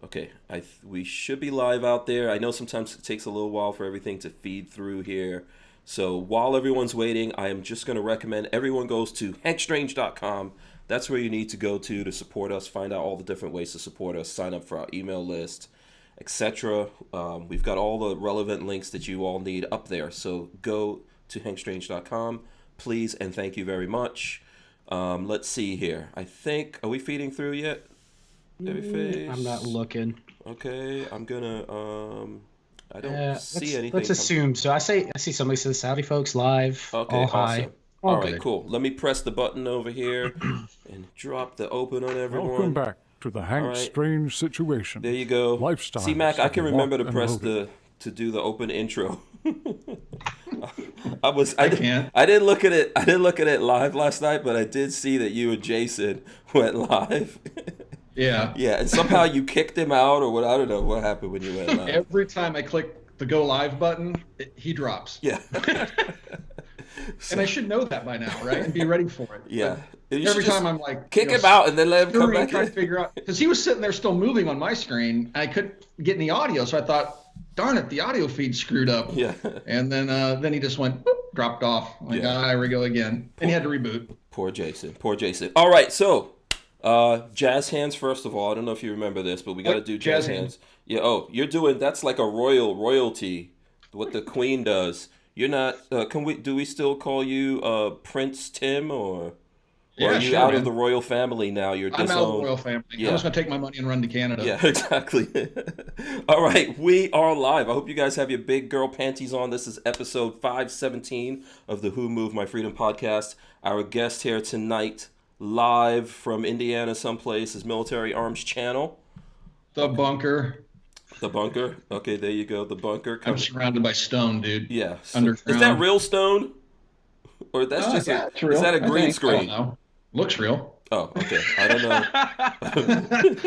Okay, we should be live out there. I know sometimes it takes a little while for everything to feed through here. So while everyone's waiting, I am just going to recommend everyone goes to hankstrange.com. That's where you need to go to support us, find out all the different ways to support us, sign up for our email list, etc. We've got all the relevant links that you all need up there. So go to hankstrange.com, please, and thank you very much. Let's see here. I think, are we feeding through yet? Babyface. I'm not looking. Okay, I'm gonna. I don't see anything. Let's assume. So I see somebody says Saudi folks live. Okay, all awesome. high. All right, cool. Let me press the button over here and drop the open on everyone. Welcome back to the Hank Strange Situation. There you go. Lifestyle. See, Mac, I can remember to press to do the open intro. I didn't look at it. I didn't look at it live last night, but I did see that you and Jason went live. Yeah. Yeah, and somehow you kicked him out, or what? I don't know what happened when you went live. Every time I click the go live button, he drops. Yeah. And I should know that by now, right? And be ready for it. Yeah. Every time I'm like, kick him out and then let him come back trying in. to figure out, because he was sitting there still moving on my screen. I couldn't get any audio, so I thought, darn it, the audio feed screwed up. Yeah. And then he just went, boop, dropped off. I'm like, here we go again. And he had to reboot. Poor Jason. Poor Jason. All right, so jazz hands first of all. I don't know if you remember this, but we got to do jazz hands. Yeah. Oh, you're doing that's like a royalty. What the Queen does. You're not. Do we still call you Prince Tim or? Yeah, are you out of the royal family now? You're I'm out of the royal family. Yeah. I'm just gonna take my money and run to Canada. Yeah, exactly. All right, we are live. I hope you guys have your big girl panties on. This is episode 517 of the Who Moved My Freedom podcast. Our guest here tonight, live from Indiana someplace, is Military Arms Channel. The bunker. The bunker. Okay, there you go. The bunker. I'm surrounded by stone, dude. Yeah. Underground. Is that real stone? Or that's just is that a green screen? I don't know. Looks real. Oh, okay. I don't know.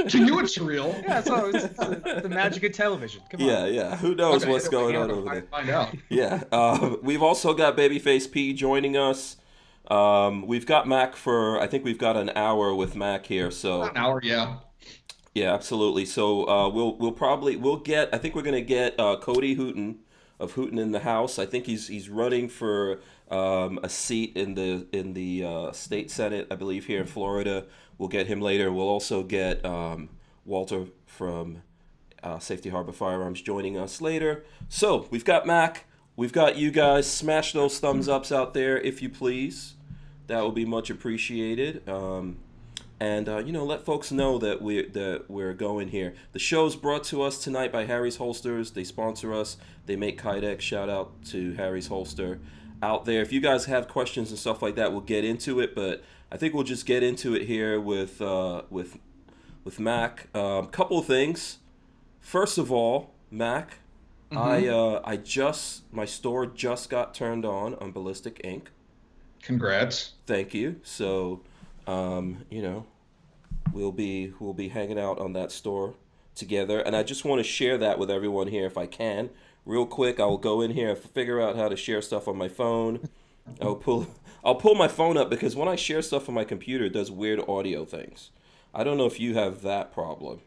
To you, it's real. Yeah, it's the magic of television. Come on. Yeah. Who knows what's going on over there? Find out. Yeah. We've also got Babyface P joining us. We've got Mac for, I think we've got an hour with Mac here. So an hour, yeah. Yeah, absolutely. So we'll get. I think we're gonna get Cody Hooten of Hooten in the House. I think he's running for a seat in the state senate, I believe, here in Florida. We'll get him later. We'll also get Walter from Safety Harbor Firearms joining us later. So we've got Mac. We've got you guys. Smash those thumbs ups out there if you please. That would be much appreciated. And let folks know that we're going here. The show's brought to us tonight by Harry's Holsters. They sponsor us. They make Kydex. Shout out to Harry's Holster out there. If you guys have questions and stuff like that, we'll get into it. But I think we'll just get into it here with Mac. Couple of things. First of all, Mac, my store just got turned on Ballistic Ink. Congrats. Thank you. So, we'll be hanging out on that store together, and I just want to share that with everyone here if I can. Real quick, I will go in here and figure out how to share stuff on my phone. I'll pull my phone up because when I share stuff on my computer, it does weird audio things. I don't know if you have that problem.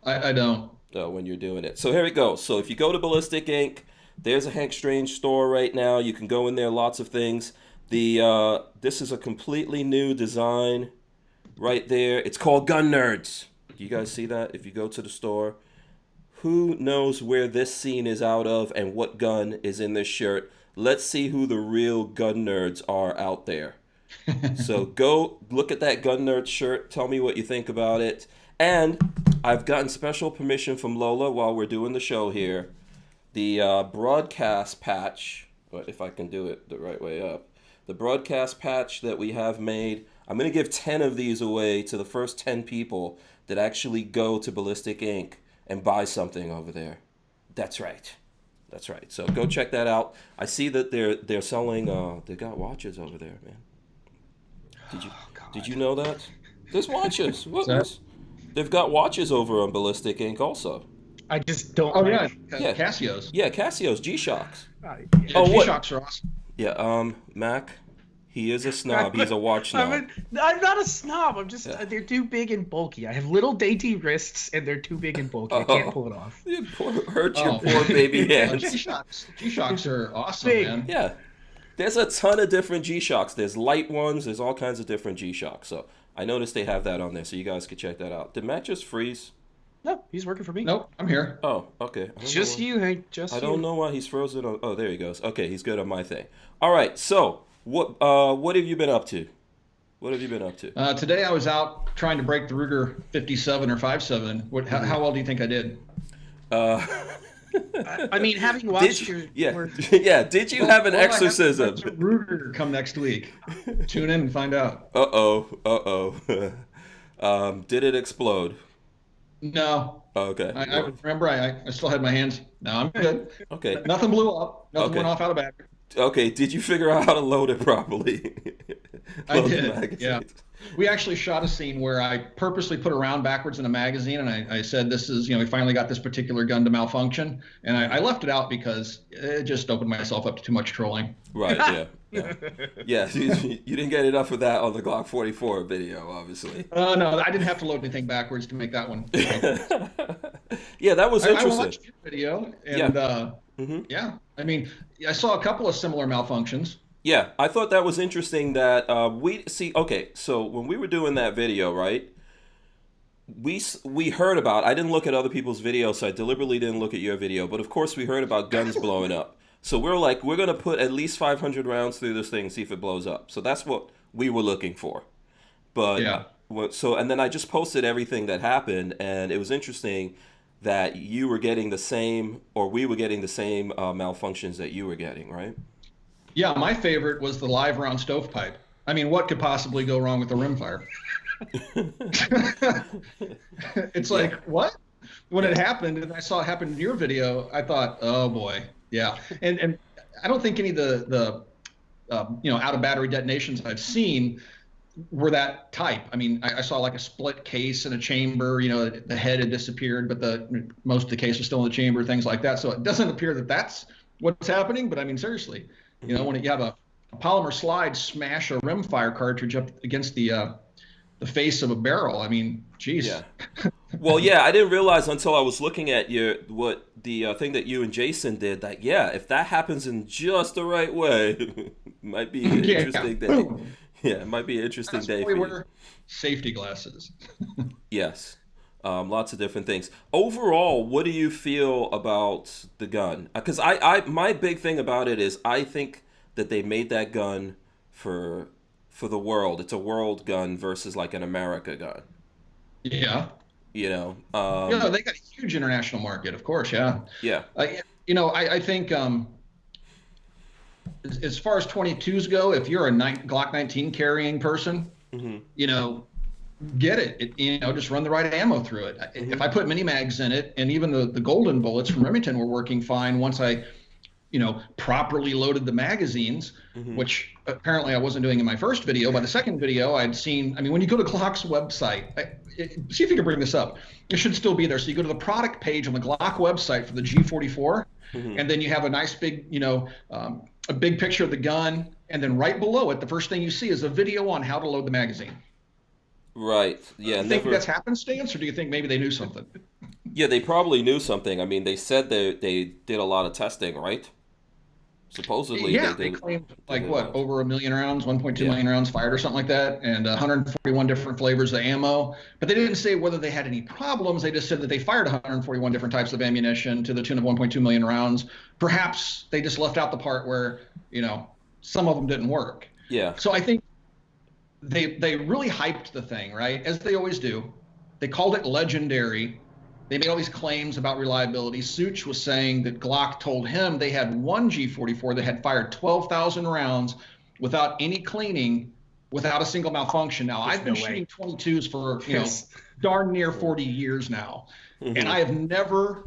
I don't. When you're doing it. So here we go. So if you go to Ballistic Ink, there's a Hank Strange store right now. You can go in there, lots of things. This is a completely new design right there. It's called Gun Nerds. You guys see that? If you go to the store, who knows where this scene is out of and what gun is in this shirt? Let's see who the real gun nerds are out there. So go look at that Gun Nerd shirt. Tell me what you think about it. And I've gotten special permission from Lola while we're doing the show here. The broadcast patch, if I can do it the right way up, the broadcast patch that we have made, I'm going to give 10 of these away to the first 10 people that actually go to Ballistic Ink and buy something over there. That's right. So go check that out. I see that they're selling, they got watches over there, man. Did you know that? There's watches. They've got watches over on Ballistic Ink also. I just don't. Oh, yeah. Casios. Yeah, Casios, G-Shocks. G-Shocks are awesome. Yeah, Mac, He is a snob. He's a watch snob. I'm not a snob. I'm just they're too big and bulky. I have little dainty wrists, and they're too big and bulky. I can't pull it off. You hurt your poor baby hands. G-Shocks are awesome, Big. man. Yeah. There's a ton of different G-Shocks. There's light ones. There's all kinds of different G-Shocks. So I noticed they have that on there, so you guys could check that out. Did Matt just freeze? No, he's working for me. Nope, I'm here. Oh, okay. Just you, Hank. Just I you. don't know why he's frozen. Oh, there he goes. Okay, he's good on my thing. All right, so what have you been up to? What have you been up to? Today I was out trying to break the Ruger 57 or 5.7. How well do you think I did? I mean, having watched your yeah. Did you have an exorcism? Ruger come next week. Tune in and find out. Uh-oh. Did it explode? No. Oh, okay. I remember I still had my hands. No, I'm good. Okay. Nothing blew up. Nothing went off out of battery. Okay. Did you figure out how to load it properly? I did. Yeah. We actually shot a scene where I purposely put a round backwards in a magazine, and I said, "This is, we finally got this particular gun to malfunction," and I left it out because it just opened myself up to too much trolling. Right. Yeah. You didn't get enough of that on the Glock 44 video, obviously. No, I didn't have to load anything backwards to make that one. Yeah, that was interesting. I watched your video, and yeah, I mean, I saw a couple of similar malfunctions. Yeah, I thought that was interesting that we see. Okay, so when we were doing that video, right? We heard about. I didn't look at other people's videos, so I deliberately didn't look at your video. But of course, we heard about guns blowing up. So we're like, we're gonna put at least 500 rounds through this thing and see if it blows up. So that's what we were looking for. But yeah. So and then I just posted everything that happened, and it was interesting that you were getting the same, or we were getting the same malfunctions that you were getting, right? Yeah, my favorite was the live round stovepipe. I mean, what could possibly go wrong with the rimfire? It's like, what? When it happened, and I saw it happen in your video, I thought, oh boy, yeah. And I don't think any of the out of battery detonations I've seen were that type. I mean, I saw like a split case in a chamber. The head had disappeared, but most of the case was still in the chamber, things like that. So it doesn't appear that that's what's happening. But I mean, seriously. When you have a polymer slide smash a rimfire cartridge up against the face of a barrel, I mean, geez. Yeah. Well, yeah, I didn't realize until I was looking at the thing that you and Jason did that, yeah, if that happens in just the right way, it might be an interesting day. Yeah, it might be an interesting day for you. Wear safety glasses. Yes. Lots of different things. Overall, what do you feel about the gun? Because my big thing about it is I think that they made that gun for the world. It's a world gun versus like an America gun. Yeah. They got a huge international market, of course. Yeah. Yeah. I think as far as 22s go, if you're a Glock 19 carrying person, get it. Just run the right ammo through it. If I put mini mags in it, and even the golden bullets from Remington were working fine once I properly loaded the magazines, which apparently I wasn't doing in my first video. By the second video, I'd seen, when you go to Glock's website, see if you can bring this up. It should still be there. So you go to the product page on the Glock website for the G44, and then you have a nice big, a big picture of the gun. And then right below it, the first thing you see is a video on how to load the magazine. Right. Yeah. Do you think that's happenstance, or do you think maybe they knew something? Yeah, they probably knew something. They said they did a lot of testing, right? Supposedly, yeah, they claimed over 1 million rounds, 1.2 million rounds fired or something like that, and 141 different flavors of ammo. But they didn't say whether they had any problems. They just said that they fired 141 different types of ammunition to the tune of 1.2 million rounds. Perhaps they just left out the part where some of them didn't work. Yeah. So I think they really hyped the thing, right? As they always do. They called it legendary. They made all these claims about reliability. Such was saying that Glock told him they had one G44 that had fired 12,000 rounds without any cleaning, without a single malfunction. Now, I've been shooting 22s for darn near 40 years now, and I have never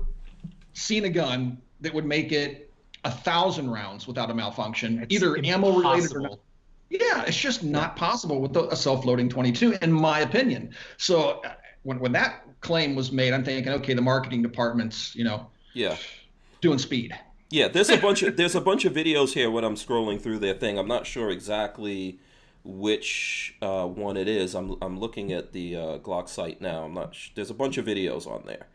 seen a gun that would make it 1,000 rounds without a malfunction, either ammo related or not. Yeah, it's just not possible with a self-loading 22, in my opinion. So when that claim was made, I'm thinking, okay, the marketing department's, doing speed. Yeah, there's a bunch of videos here when I'm scrolling through their thing. I'm not sure exactly which one it is. I'm looking at the Glock site now. I'm not. There's a bunch of videos on there.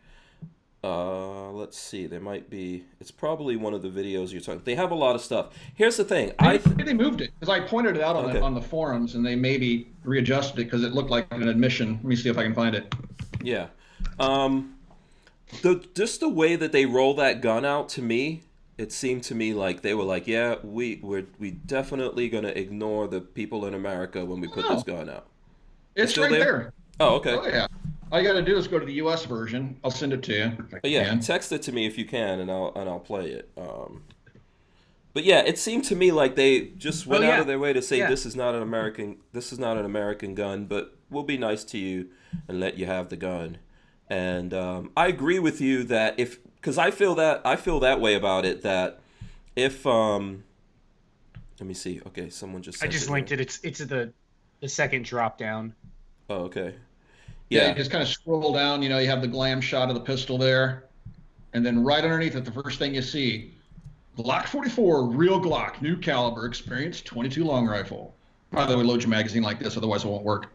Let's see. There might be. It's probably one of the videos you're talking. They have a lot of stuff. Here's the thing. They moved it because I pointed it out on the forums, and they maybe readjusted it because it looked like an admission. Let me see if I can find it. Yeah. Just the way that they roll that gun out, to me, it seemed to me like they were like, yeah, we definitely gonna ignore the people in America when we put this gun out. It's right there. Oh, okay. Oh yeah. All you got to do is go to the U.S. version. I'll send it to you. Yeah, text it to me if you can, and I'll play it. But yeah, it seemed to me like they just went out of their way to say this is not an American gun, but we'll be nice to you and let you have the gun. And I agree with you that because I feel that way about it, that if let me see. Okay, someone just. I just linked it. It's the second drop down. Oh, okay. Yeah, you just kind of scroll down. You have the glam shot of the pistol there, and then right underneath it, the first thing you see, Glock 44, real Glock, new caliber, experience 22 long rifle. By the way, load your magazine like this, otherwise it won't work.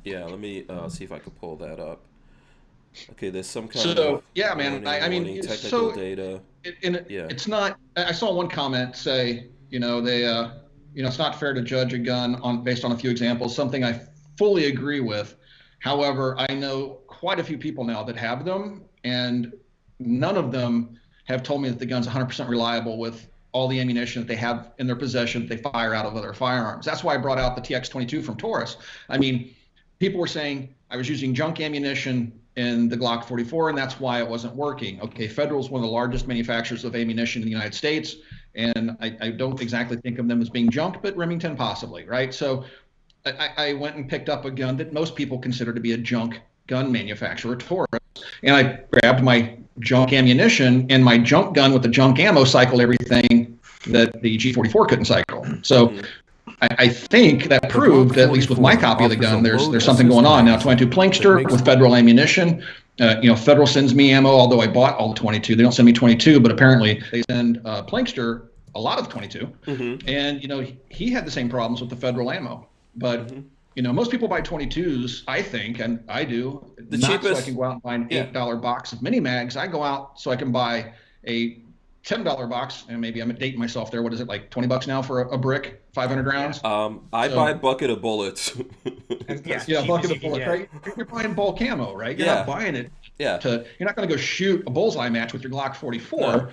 Yeah, let me see if I can pull that up. Okay, there's some kind of technical data. It's not. I saw one comment say, it's not fair to judge a gun based on a few examples. Something I fully agree with. However, I know quite a few people now that have them, and none of them have told me that the gun's 100% reliable with all the ammunition that they have in their possession that they fire out of other firearms. That's why I brought out the TX22 from Taurus. I mean, people were saying I was using junk ammunition in the Glock 44, and that's why it wasn't working. Okay, Federal's one of the largest manufacturers of ammunition in the United States, and I don't exactly think of them as being junk, but Remington possibly, right? So I went and picked up a gun that most people consider to be a junk gun manufacturer, Taurus, and I grabbed my junk ammunition, and my junk gun with the junk ammo cycled everything that the G44 couldn't cycle. So I think that proved, at least with my copy of the gun, there's something going on. Now, 22 Plankster with Federal ammunition. Federal sends me ammo, although I bought all the 22. They don't send me 22, but apparently they send Plankster a lot of 22. Mm-hmm. And, he had the same problems with the Federal ammo. But, most people buy 22s, I think, and I do, the cheapest, so I can go out and buy an $8 box of mini mags. I go out so I can buy a $10 box, and maybe I'm dating myself there. What is it, like $20 now for a brick, 500 rounds? I buy a bucket of bullets. A bucket of bullets, right? You're buying bulk ammo, right? You're not buying it. Yeah. You're not going to go shoot a bullseye match with your Glock 44. No.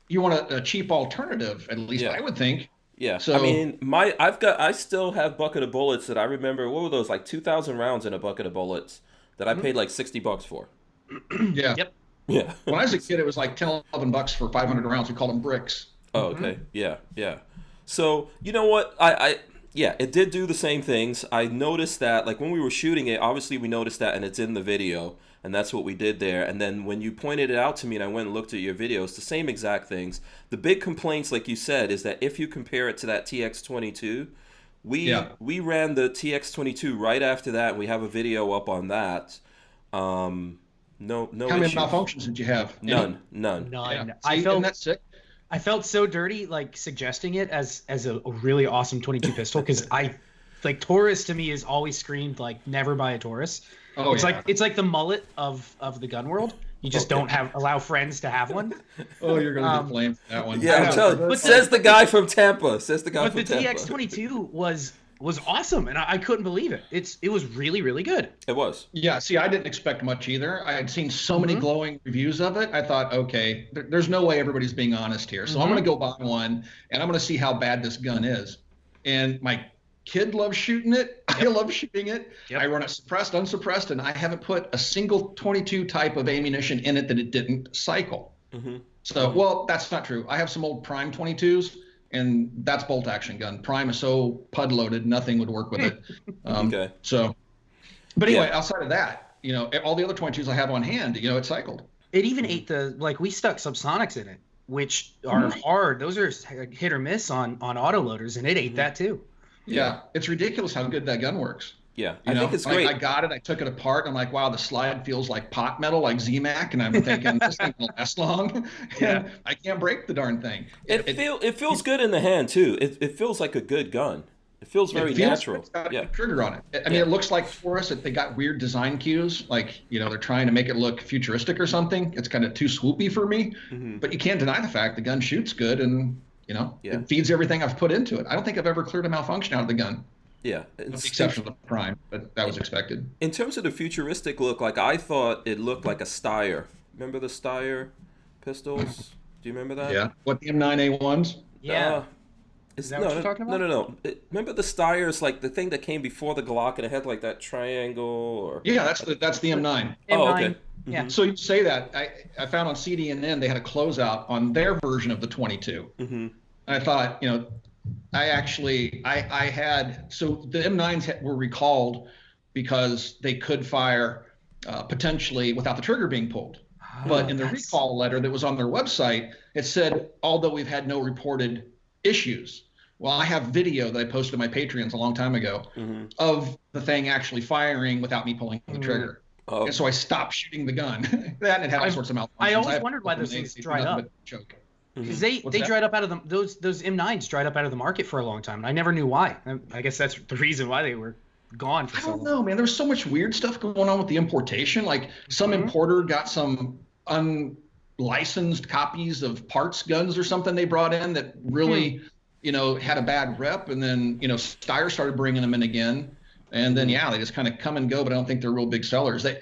You want a cheap alternative, at least I would think. Yeah. So I mean, I still have bucket of bullets that I remember. What were those, like 2,000 rounds in a bucket of bullets that I paid like $60 for? Yeah. Yep. Yeah. When I was a kid, it was like $10, $11 for 500 rounds. We called them bricks. Oh, okay. Yeah. So, you know what? It did do the same things. I noticed that, like, when we were shooting it, obviously we noticed that, and it's in the video, and that's what we did there. And then when you pointed it out to me and I went and looked at your videos, the same exact things. The big complaints, like you said, is that if you compare it to that TX22, we ran the TX22 right after that, and we have a video up on that. No How many malfunctions did you have? None. Yeah. Isn't that sick? I felt so dirty, like, suggesting it as a really awesome 22 pistol, because Taurus to me has always screamed, like, never buy a Taurus. Oh, it's like the mullet of the gun world. You just don't allow friends to have one. Oh, you're gonna get blamed for that one. Yeah, I'm telling you. Says the guy from Tampa. But the TX22 was awesome, and I couldn't believe it. It was really, really good. It was. Yeah, see, I didn't expect much either. I had seen so many glowing reviews of it. I thought, okay, there's no way everybody's being honest here. So I'm going to go buy one, and I'm going to see how bad this gun is. And my kid loves shooting it. I love shooting it. Yep. I run it suppressed, unsuppressed, and I haven't put a single 22 type of ammunition in it that it didn't cycle. Mm-hmm. So, well, that's not true. I have some old Prime 22s. And that's bolt action gun. Prime is so pud loaded, nothing would work with it. Okay. So, but anyway, outside of that, all the other 22s I have on hand, it cycled. It even ate we stuck subsonics in it, which are hard. Those are hit or miss on autoloaders, and it ate that too. Yeah, it's ridiculous how good that gun works. Yeah, I think it's great. I got it. I took it apart. I'm like, wow, the slide feels like pot metal, like Z-Mac. And I'm thinking, this ain't going to last long. Yeah. I can't break the darn thing. It feels good in the hand, too. It feels like a good gun. It feels very natural. It's got a trigger on it. I mean, it looks like Taurus. They got weird design cues, like they're trying to make it look futuristic or something. It's kind of too swoopy for me. But you can't deny the fact the gun shoots good, and it feeds everything I've put into it. I don't think I've ever cleared a malfunction out of the gun. Yeah, with the exception of the prime, but that was expected. In terms of the futuristic look, like I thought it looked like a Steyr. Remember the Steyr pistols? Do you remember that? Yeah. What, the M9A1s? Yeah. Is that what you're talking about? No. Remember the Steyrs, like the thing that came before the Glock, and it had like that triangle? Or yeah, that's the M9. Oh, okay. Yeah. So you say that. I found on CDNN they had a closeout on their version of the 22. And I thought, I had, so the M9s were recalled because they could fire potentially without the trigger being pulled. But in the recall letter that was on their website, it said, although we've had no reported issues. Well, I have video that I posted to my Patreons a long time ago of the thing actually firing without me pulling the trigger. And so I stopped shooting the gun. That and it had all sorts of malfunctions. I always wondered why those things dried up. Because they dried up out of those M9s dried up out of the market for a long time, and I never knew why. I guess that's the reason why they were gone for so long. I don't know, man. There was so much weird stuff going on with the importation. Like some importer got some unlicensed copies of parts guns or something they brought in that really, had a bad rep, and then Steyr started bringing them in again. And then, they just kind of come and go, but I don't think they're real big sellers. They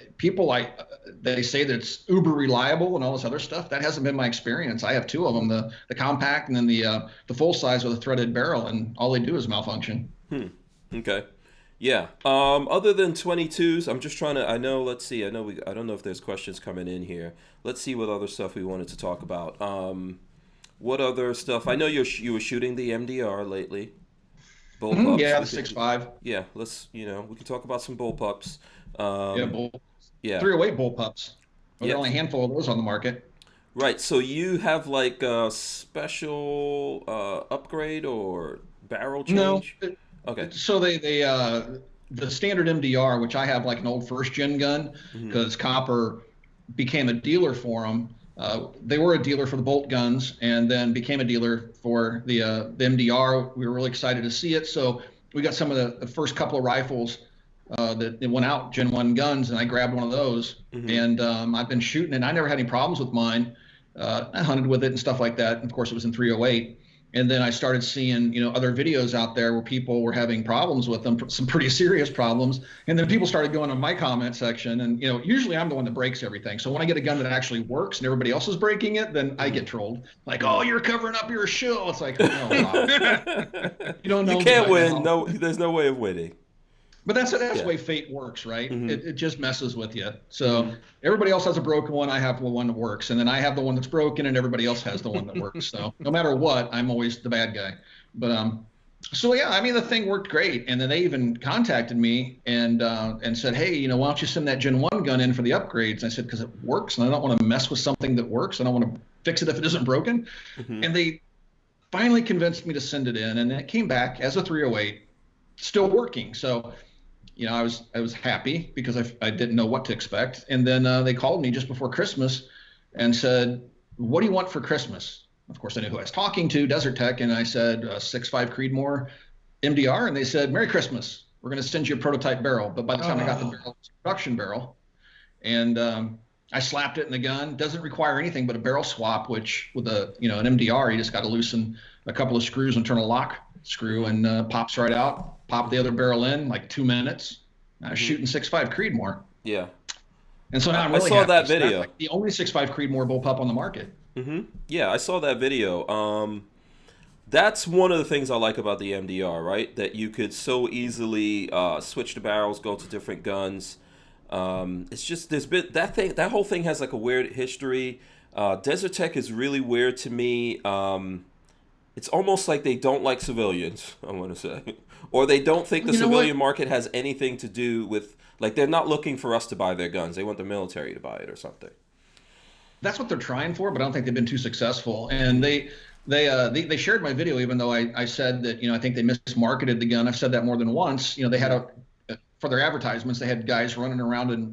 say that it's uber reliable and all this other stuff. That hasn't been my experience. I have two of them, the compact and then the full size with a threaded barrel, and all they do is malfunction. Okay. Yeah. Other than 22s, I'm just trying to, I don't know if there's questions coming in here. Let's see what other stuff we wanted to talk about. What other stuff? I know you were shooting the MDR lately. Bullpups. Yeah, the 6.5. Yeah, let's, we can talk about some bullpups. Yeah, 308 bullpups. Well, there are only a handful of those on the market. Right, so you have like a special upgrade or barrel change? No. Okay. So the standard MDR, which I have like an old first gen gun, because Copper became a dealer for them. They were a dealer for the bolt guns and then became a dealer for the MDR. We were really excited to see it. So we got some of the first couple of rifles that went out, Gen 1 guns, and I grabbed one of those. And I've been shooting, and I never had any problems with mine. I hunted with it and stuff like that. And of course, it was in 308. And then I started seeing, other videos out there where people were having problems with them, some pretty serious problems. And then people started going on my comment section. And, usually I'm the one that breaks everything. So when I get a gun that actually works and everybody else is breaking it, then I get trolled. Like, oh, you're covering up your shill. It's like, no, you don't know. You can't win. No, there's no way of winning. But that's the way fate works, right? It just messes with you. So everybody else has a broken one. I have one that works. And then I have the one that's broken, and everybody else has the one that works. So no matter what, I'm always the bad guy. But the thing worked great. And then they even contacted me and said, hey, why don't you send that Gen 1 gun in for the upgrades? And I said, because it works, and I don't want to mess with something that works. I don't want to fix it if it isn't broken. And they finally convinced me to send it in, and it came back as a 308, still working. So I was happy because I didn't know what to expect. And then they called me just before Christmas and said, what do you want for Christmas? Of course, I knew who I was talking to, Desert Tech. And I said, 6.5 Creedmoor MDR. And they said, Merry Christmas. We're going to send you a prototype barrel. But by the time I got the barrel, it was a production barrel. And I slapped it in the gun. Doesn't require anything but a barrel swap, which with an MDR, you just got to loosen a couple of screws and turn a lock screw and pops right out. Pop the other barrel in like 2 minutes. I was shooting 6.5 Creedmoor. Yeah. And so now I'm really I saw happy. that So video. that's like the only 6.5 Creedmoor bullpup on the market. Yeah, I saw that video. That's one of the things I like about the MDR, right? That you could so easily switch the barrels, go to different guns. It's just there's been that whole thing has like a weird history. Desert Tech is really weird to me. It's almost like they don't like civilians, I want to say. Or they don't think the civilian market has anything to do with, like, they're not looking for us to buy their guns. They want the military to buy it or something. That's what they're trying for, but I don't think they've been too successful. And they shared my video, even though I said that, I think they mismarketed the gun. I've said that more than once. They had for their advertisements, they had guys running around in,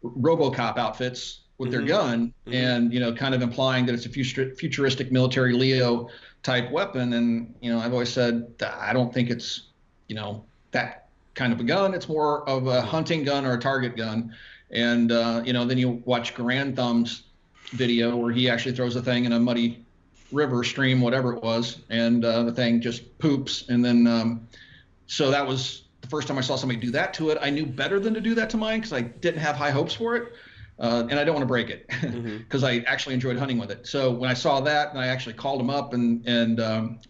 RoboCop outfits with their gun and, kind of implying that it's a futuristic military Leo type weapon. And, I've always said that I don't think it's that kind of a gun. It's more of a hunting gun or a target gun. And, then you watch Grand Thumb's video where he actually throws the thing in a muddy river, stream, whatever it was, and the thing just poops. And then, so that was the first time I saw somebody do that to it. I knew better than to do that to mine because I didn't have high hopes for it. And I don't want to break it because I actually enjoyed hunting with it. So when I saw that, and I actually called him up and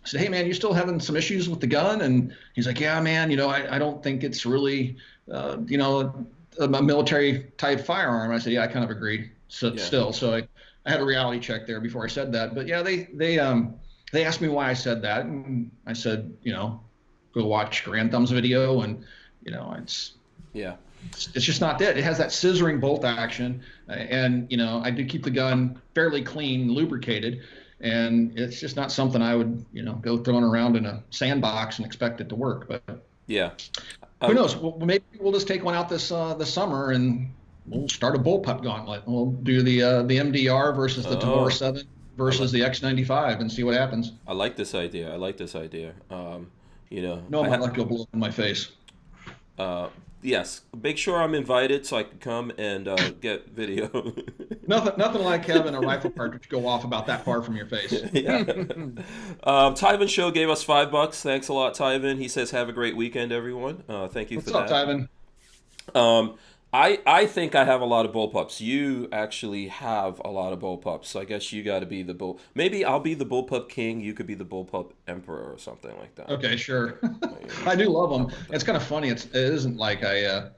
said, "Hey man, you still having some issues with the gun?" And he's like, "Yeah, man. I don't think it's really, a military type firearm." I said, "Yeah, I kind of agreed." So I had a reality check there before I said that. But yeah, they asked me why I said that, and I said, go watch Grand Thumb's video, and it's just not it. It has that scissoring bolt action, and I do keep the gun fairly clean, lubricated, and it's just not something I would go throwing around in a sandbox and expect it to work. But yeah, who knows? Maybe we'll just take one out this summer and we'll start a bullpup gauntlet. We'll do the MDR versus the Tamor 7 versus the X95 and see what happens. I like this idea. No, I'm not like you'll blow in my face. Yes, make sure I'm invited so I can come and get video. Nothing like having a rifle cartridge go off about that far from your face. Yeah. Tyven Show gave us $5. Thanks a lot, Tyven. He says, "Have a great weekend, everyone." Thank you for that. What's up, Tyven? I think I have a lot of bullpups. You actually have a lot of bullpups, so I guess you got to be the bull. Maybe I'll be the bullpup king. You could be the bullpup emperor or something like that. Okay, sure. I do love them. It's kind of funny. It isn't like I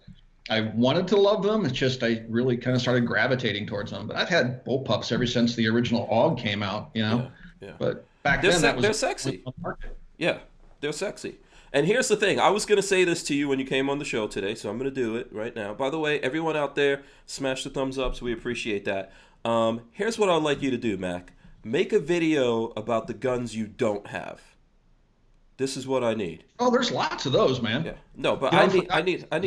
wanted to love them. It's just I really kind of started gravitating towards them. But I've had bullpups ever since the original AUG came out. Yeah. But back then they're sexy. Yeah, they're sexy. And here's the thing. I was going to say this to you when you came on the show today, so I'm going to do it right now. By the way, everyone out there, smash the thumbs ups. We appreciate that. Here's what I'd like you to do, Mac. Make a video about the guns you don't have. This is what I need. Oh, there's lots of those, man. Yeah. No, but I need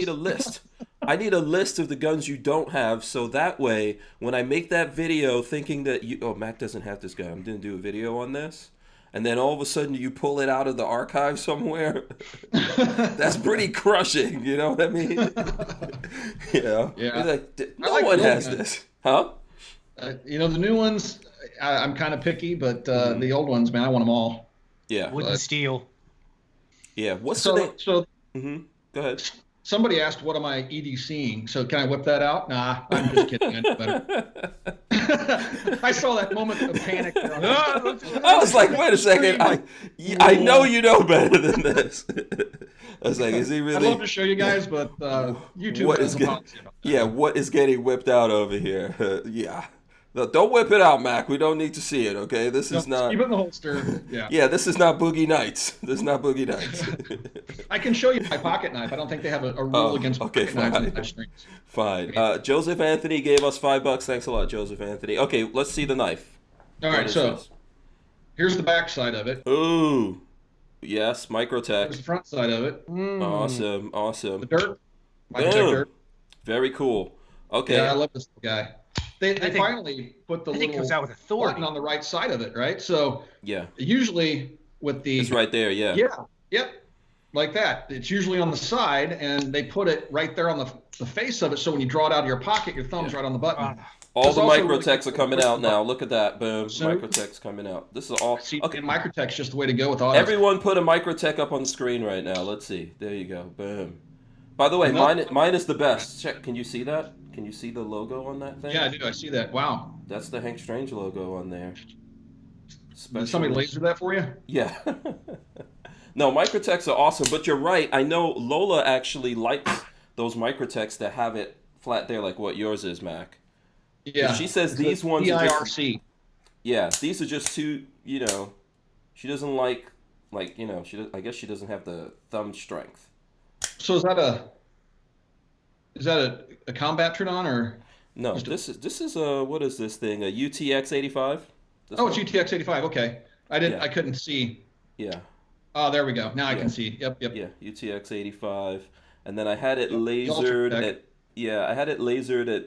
a list. I need a list of the guns you don't have, so that way, when I make that video thinking that Mac doesn't have this gun, I'm going to do a video on this. And then all of a sudden you pull it out of the archive somewhere. That's pretty crushing, you know what I mean? Yeah. No one has this. Huh? The new ones, I'm kind of picky, but the old ones, man, I want them all. Yeah. Wood and steel. Yeah. What's the name? So go ahead. Somebody asked, what am I EDCing? So can I whip that out? Nah, I'm just kidding. I know better. I saw that moment of panic. I was like, wait a second. I know you know better than this. I was like, is he really? I'd love to show you guys, but YouTube what is getting whipped out over here? Yeah. No, don't whip it out, Mac. We don't need to see it, okay? This is not... Keep it in the holster. Yeah. Yeah, this is not Boogie Nights. This is not Boogie Nights. I can show you my pocket knife. I don't think they have a rule against pocket knives. Fine. Joseph Anthony gave us $5. Thanks a lot, Joseph Anthony. Okay, let's see the knife. All right, so here's the back side of it. Ooh. Yes, Microtech. Here's the front side of it. Awesome. The dirt. Microtech dirt. Very cool. Okay. Yeah, I love this guy. They finally put the little comes out with authority button on the right side of it, right? So usually with the... It's right there, yeah. Yeah, yep, like that. It's usually on the side, and they put it right there on the face of it, so when you draw it out of your pocket, your thumb's right on the button. All the Microtechs are coming out now. Look at that. Boom. Microtech's coming out. This is all... See, okay. Microtech's just the way to go with autos. Everyone put a Microtech up on the screen right now. Let's see. There you go. Boom. By the way, mine is the best. Check. Can you see that? Can you see the logo on that thing? Yeah, I do. I see that. Wow. That's the Hank Strange logo on there. Did somebody laser that for you? Yeah. No, Microtechs are awesome, but you're right. I know Lola actually likes those Microtechs that have it flat there like what yours is, Mac. Yeah. She says these ones are EIRC. Yeah, these are just too, she doesn't like, I guess she doesn't have the thumb strength. So is that a combat Tridon or? No, this is what is this thing? A UTX 85? It's UTX 85. Okay, I couldn't see. Yeah. Oh, there we go. Now I can see. Yep. Yeah, UTX 85, and then I had it lasered at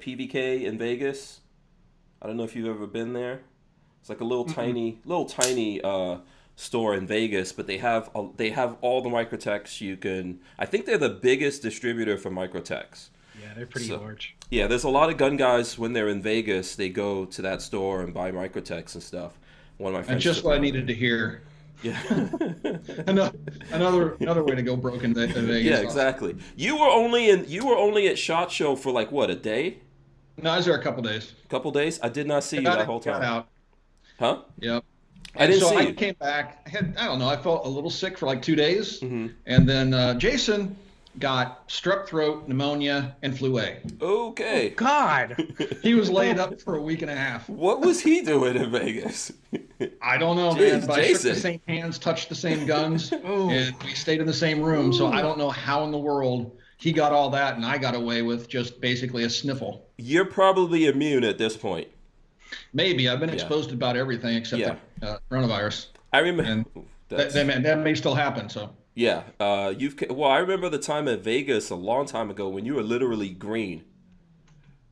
PVK in Vegas. I don't know if you've ever been there. It's like a little tiny store in Vegas, but they have all the Microtechs you can. I think they're the biggest distributor for Microtechs. Yeah, they're pretty large. Yeah, there's a lot of gun guys when they're in Vegas, they go to that store and buy Microtechs and stuff. One of my friends. And just what I needed to hear. Yeah. another way to go broke in Vegas. Yeah, exactly. You were only at SHOT Show for like what, a day? No, I was there a couple days. Couple days? I did not see you that whole time. Out. Huh? Yep. I didn't see you. I came back. I felt a little sick for like 2 days, and then Jason got strep throat, pneumonia, and flu A. Okay. Oh, God. He was laid up for a week and a half. What was he doing in Vegas? I don't know, man. But I shook the same hands, touched the same guns, and we stayed in the same room. So I don't know how in the world he got all that, and I got away with just basically a sniffle. You're probably immune at this point. Maybe. I've been exposed to about everything except the coronavirus. I remember. And that may still happen. So. Yeah. I remember the time at Vegas a long time ago when you were literally green.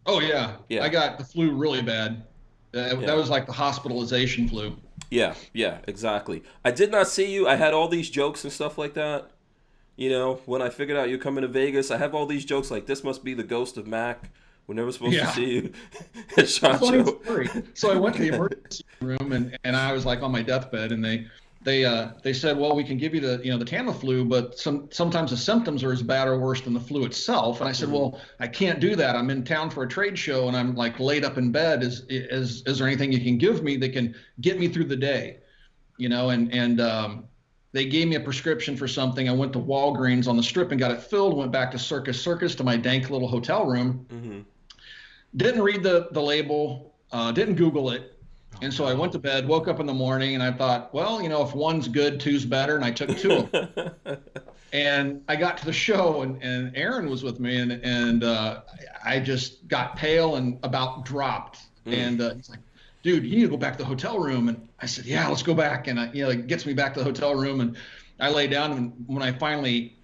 Oh yeah. I got the flu really bad. That was like the hospitalization flu. Yeah, exactly. I did not see you. I had all these jokes and stuff like that. You know, when I figured out you're coming to Vegas, I have all these jokes like, this must be the ghost of Mac. We're never supposed to see you at SHOT Show. So I went to the emergency room and I was like on my deathbed, and they said, well, we can give you the Tamiflu, but sometimes the symptoms are as bad or worse than the flu itself. And I said, well, I can't do that. I'm in town for a trade show and I'm like laid up in bed. Is there anything you can give me that can get me through the day? You know, and they gave me a prescription for something. I went to Walgreens on the Strip and got it filled. Went back to Circus to my dank little hotel room. Mm-hmm. Didn't read the label. Didn't Google it. And so I went to bed, woke up in the morning, and I thought, well, you know, if one's good, two's better. And I took two of them. And I got to the show, and Aaron was with me, and I just got pale and about dropped. And he's like, dude, you need to go back to the hotel room. And I said, yeah, let's go back. And it gets me back to the hotel room. And I lay down, and when I finally,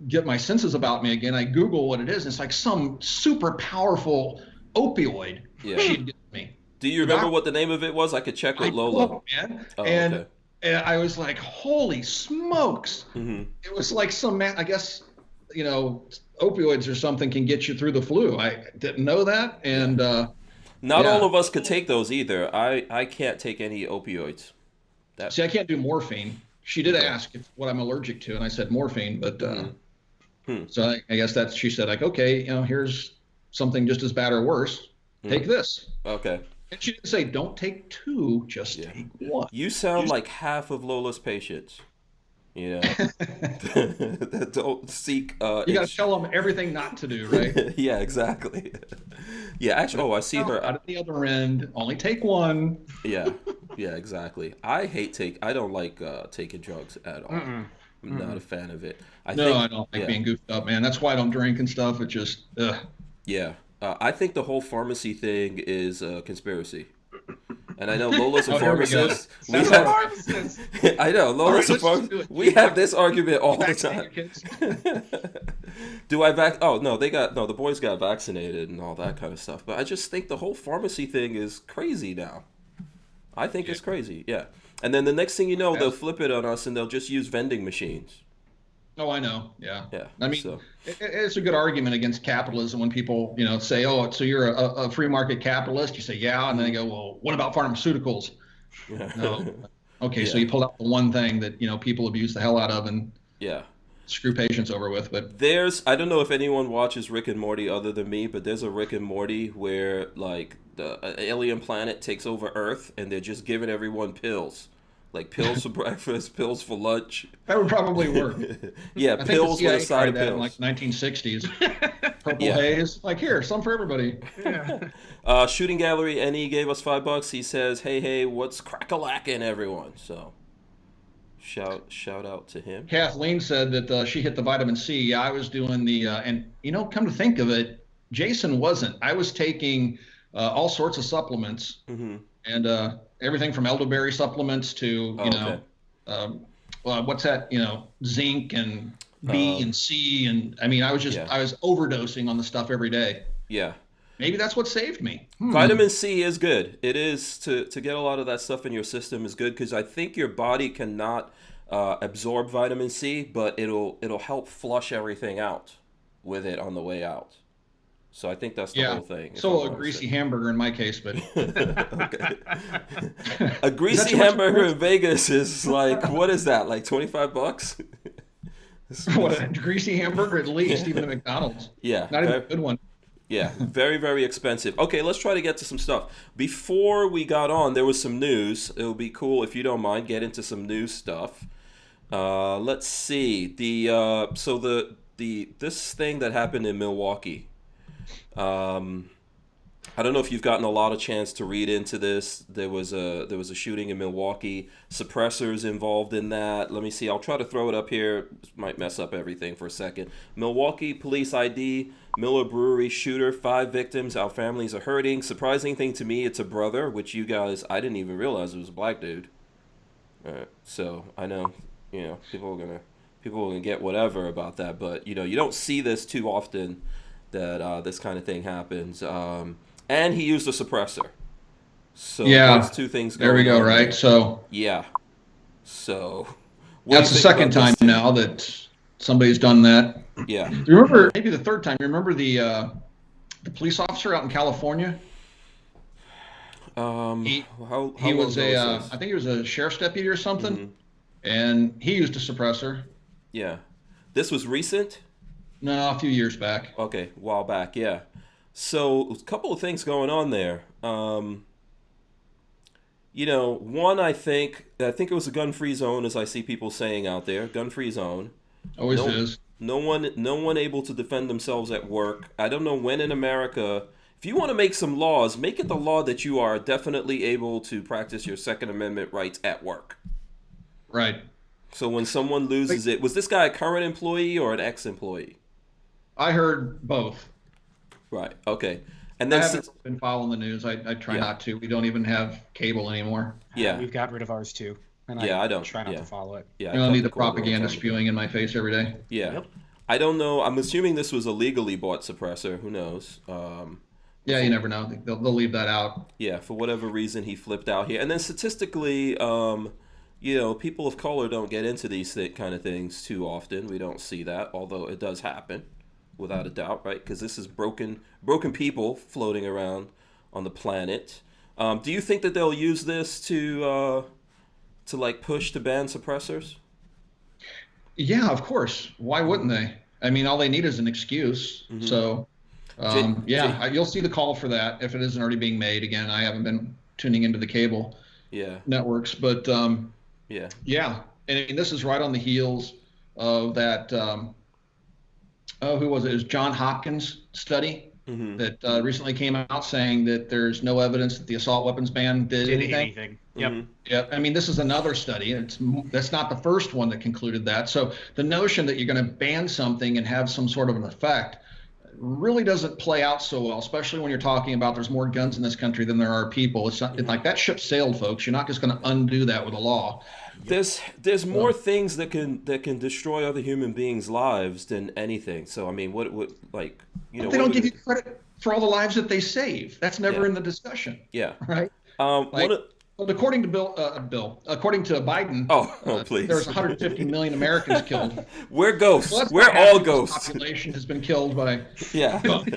get my senses about me again, I Google what it is. And it's like some super powerful opioid she'd given me. Do you remember what the name of it was? I could check with Lola. Know, man. And I was like, holy smokes. Mm-hmm. It was like I guess, opioids or something can get you through the flu. I didn't know that. And not all of us could take those either. I can't take any opioids. See, I can't do morphine. She did ask what I'm allergic to, and I said morphine. But so I guess she said, like, okay, here's something just as bad or worse. Take this. Okay. And she didn't say, don't take two, just take one. You sound like half of Lola's patients. That don't seek. You got to tell them everything not to do, right? Yeah, exactly. Yeah, actually, I see her. Out at the other end, only take one. Yeah, exactly. I don't like taking drugs at all. I'm not a fan of it. I don't like being goofed up, man. That's why I don't drink and stuff. It just, Yeah. I think the whole pharmacy thing is a conspiracy. And I know Lola's a pharmacist. I know, Lola's a pharmacist. We have this argument all the time. Do I Oh, no, the boys got vaccinated and all that kind of stuff. But I just think the whole pharmacy thing is crazy now. I think it's crazy, yeah. And then the next thing you know, they'll flip it on us and they'll just use vending machines. Oh, I know. Yeah. I mean, so. It's a good argument against capitalism when people, say, oh, so you're a free market capitalist. You say, yeah. And then they go, well, what about pharmaceuticals? No. Okay. So you pull out the one thing that, people abuse the hell out of and screw patients over with. But I don't know if anyone watches Rick and Morty other than me, but there's a Rick and Morty where like the alien planet takes over Earth and they're just giving everyone pills. Like pills for breakfast, pills for lunch. That would probably work. Yeah, pills with a side of pills. In like 1960s. Purple haze. Like, here, some for everybody. Yeah. Shooting Gallery NE gave us $5. He says, hey, what's crack-a-lackin', everyone? So, shout out to him. Kathleen said that she hit the vitamin C. Yeah, I was doing the, and come to think of it, Jason wasn't. I was taking all sorts of supplements. Mm-hmm. And everything from elderberry supplements to, what's that, zinc and B and C. And I mean, I was overdosing on the stuff every day. Yeah. Maybe that's what saved me. Vitamin C is good. It is to get a lot of that stuff in your system is good because I think your body cannot absorb vitamin C, but it'll help flush everything out with it on the way out. So I think that's the whole thing. So a greasy hamburger in my case, but okay. A greasy hamburger in Vegas is like, what is that? Like $25? What, a greasy hamburger at least, even at McDonald's. Yeah. Not even a good one. Yeah, very, very expensive. Okay, let's try to get to some stuff. Before we got on, there was some news. It'll be cool if you don't mind, get into some news stuff. Let's see. This thing that happened in Milwaukee. I don't know if you've gotten a lot of chance to read into this. There was a shooting in Milwaukee. Suppressors involved in that. Let me see. I'll try to throw it up here. Might mess up everything for a second. Milwaukee police ID. Miller Brewery shooter. 5 victims. Our families are hurting. Surprising thing to me, it's a brother, which you guys, I didn't even realize it was a black dude. So I know, people are gonna get whatever about that, but you don't see this too often that this kind of thing happens. And he used a suppressor. So those two things going on. There we go, right? There. So yeah. So that's the second time now that somebody's done that. Yeah. Do you remember, maybe the third time, you remember the police officer out in California? He was I think he was a sheriff's deputy or something, and he used a suppressor. Yeah. This was recent? No, a few years back. Okay, a while back, yeah. So a couple of things going on there. One, I think it was a gun-free zone, as I see people saying out there. Gun-free zone. Always is. No one able to defend themselves at work. I don't know when in America. If you want to make some laws, make it the law that you are definitely able to practice your Second Amendment rights at work. Right. So when someone loses it, was this guy a current employee or an ex-employee? I heard both. Right. Okay. And then I haven't been following the news. I try not to. We don't even have cable anymore. Yeah. We've got rid of ours too. And I don't try not to follow it. Yeah. I don't need the propaganda spewing in my face every day. Yeah. Yep. I don't know. I'm assuming this was a legally bought suppressor. Who knows? Yeah, you never know. They'll leave that out. Yeah, for whatever reason he flipped out here. And then statistically, people of color don't get into these kind of things too often. We don't see that, although it does happen, without a doubt, right? Because this is broken people floating around on the planet. Do you think that they'll use this to push to ban suppressors? Yeah, of course. Why wouldn't they? I mean, all they need is an excuse. Mm-hmm. So, you'll see the call for that if it isn't already being made. Again, I haven't been tuning into the cable networks, but And I mean, this is right on the heels of that. Who was it? It was John Hopkins study that recently came out saying that there's no evidence that the assault weapons ban did anything. Yep. Yeah. I mean, this is another study. That's not the first one that concluded that. So the notion that you're going to ban something and have some sort of an effect really doesn't play out so well, especially when you're talking about there's more guns in this country than there are people. It's like that ship sailed, folks. You're not just going to undo that with a law. There's more things that can destroy other human beings' lives than anything. So I mean, what they don't give you credit for all the lives that they save. That's never in the discussion. Yeah. Right. According to according to Biden, please. There's 150 million Americans killed. We're ghosts. We're all ghosts. The population has been killed by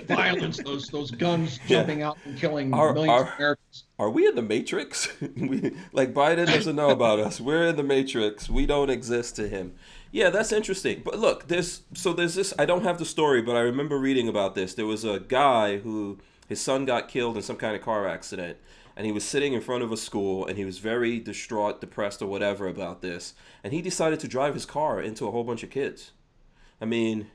violence. Those guns jumping out and killing millions of Americans. Are we in the Matrix? Biden doesn't know about us. We're in the Matrix. We don't exist to him. Yeah, that's interesting. But look, there's this. I don't have the story, but I remember reading about this. There was a guy who his son got killed in some kind of car accident. And he was sitting in front of a school, and he was very distraught, depressed, or whatever about this. And he decided to drive his car into a whole bunch of kids. I mean,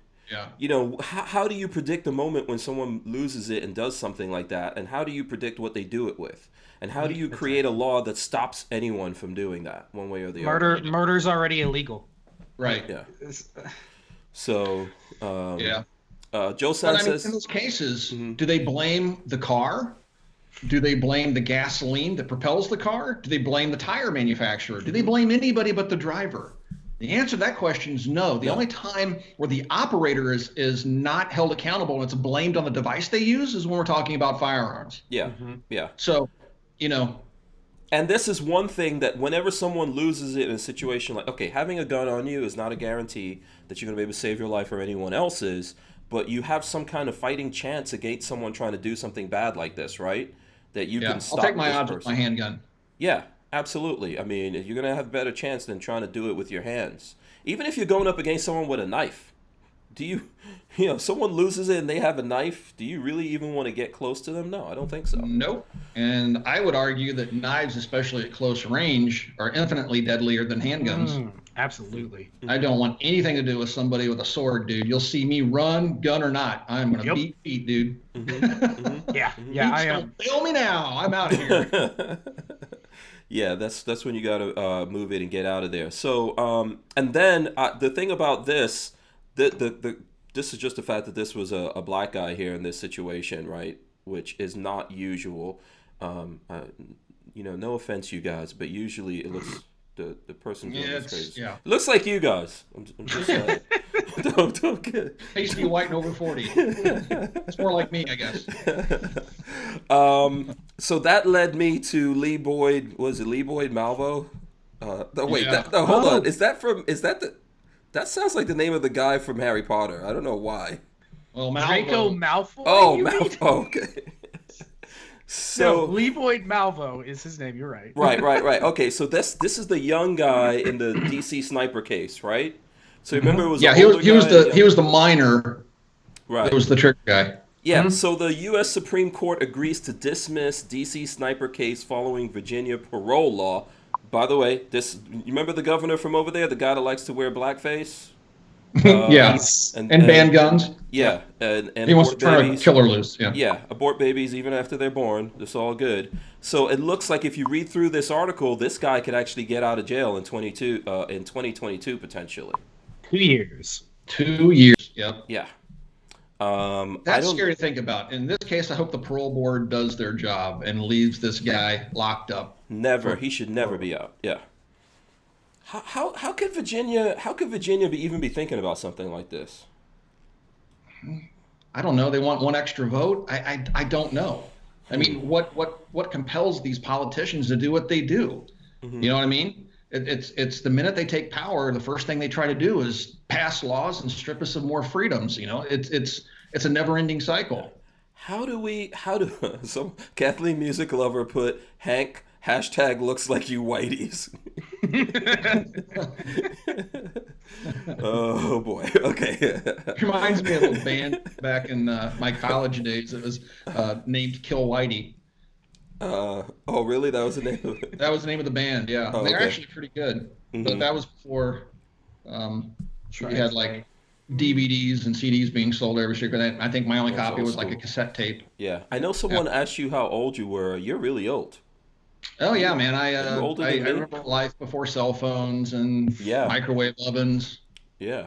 how do you predict the moment when someone loses it and does something like that? And how do you predict what they do it with? And how do you create a law that stops anyone from doing that one way or the other? Murder's already illegal. Right. Yeah. So, Joe says... in those cases, do they blame the car? Do they blame the gasoline that propels the car? Do they blame the tire manufacturer? Do they blame anybody but the driver? The answer to that question is no. The only time where the operator is not held accountable and it's blamed on the device they use is when we're talking about firearms. Yeah, yeah. So, And this is one thing that whenever someone loses it in a situation like, okay, having a gun on you is not a guarantee that you're going to be able to save your life or anyone else's, but you have some kind of fighting chance against someone trying to do something bad like this, right? That you can stop. I'll take my odds person. with my handgun. Yeah, absolutely. I mean, you're going to have a better chance than trying to do it with your hands. Even if you're going up against someone with a knife, someone loses it and they have a knife, do you really even want to get close to them? No, I don't think so. Nope. And I would argue that knives, especially at close range, are infinitely deadlier than handguns. Absolutely. I don't want anything to do with somebody with a sword, dude. You'll see me run, gun or not. I'm going to beat feet, dude. Yeah, I am. Fail me now. I'm out of here. Yeah, that's when you got to move it and get out of there. So, and then the thing about this, this is just the fact that this was a black guy here in this situation, right? Which is not usual. No offense, you guys, but usually it looks the person doing this crazy. Yeah. It looks like you guys. I'm just saying. don't get pasty white and over 40. It's more like me, I guess. So that led me to Lee Boyd. Was it Lee Boyd Malvo? Hold on. That sounds like the name of the guy from Harry Potter. I don't know why. Well, Malvo. Draco Malfoy. Oh, Malfoy. Okay. So Lee Boyd Malvo is his name. You're right. Right. Okay, so this is the young guy in the DC sniper case, right? So remember, it was he was the minor. Right. It was the trick guy. Yeah. So the U.S. Supreme Court agrees to dismiss DC sniper case following Virginia parole law. By the way, you remember the governor from over there, the guy that likes to wear blackface? And ban guns. Yeah, and he wants to turn a killer loose. Yeah, abort babies even after they're born. It's all good. So it looks like if you read through this article, this guy could actually get out of jail in 2022 potentially. 2 years. 2 years. Yep. Yeah. That's scary to think about. In this case, I hope the parole board does their job and leaves this guy locked up. Never. He should never be out. Yeah. How could Virginia even be thinking about something like this? I don't know. They want one extra vote. I don't know. I mean, what compels these politicians to do what they do? Mm-hmm. You know what I mean? It's the minute they take power, the first thing they try to do is pass laws and strip us of more freedoms. It's a never-ending cycle. How do some Kathleen Music Lover put Hank # looks like you whiteys? Oh boy. Okay. Reminds me of a band back in my college days. It was named Kill Whitey. Oh really? That was the name of it? That was the name of the band. Yeah, they're actually pretty good. Mm-hmm. But that was before we had like DVDs and CDs being sold every street. But I think my only copy was like a cassette tape. Yeah, I know someone asked you how old you were. You're really old. Oh yeah, man! I remember life before cell phones and microwave ovens. Yeah.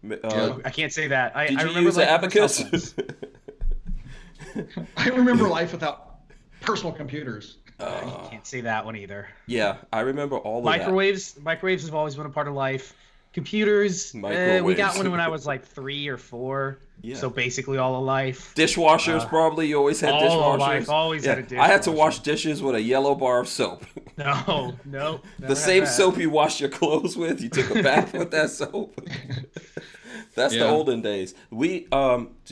I can't say that. Did you use an abacus? I remember life without personal computers. I can't say that one either. Yeah, I remember all of Microwaves have always been a part of life. Computers, we got one when I was like 3 or 4. Yeah. So basically all of life. Dishwashers, probably. You always had dishwashers. All of life, always had a dishwasher. I had to wash dishes with a yellow bar of soap. No. The same soap you washed your clothes with. You took a bath with that soap. That's the olden days.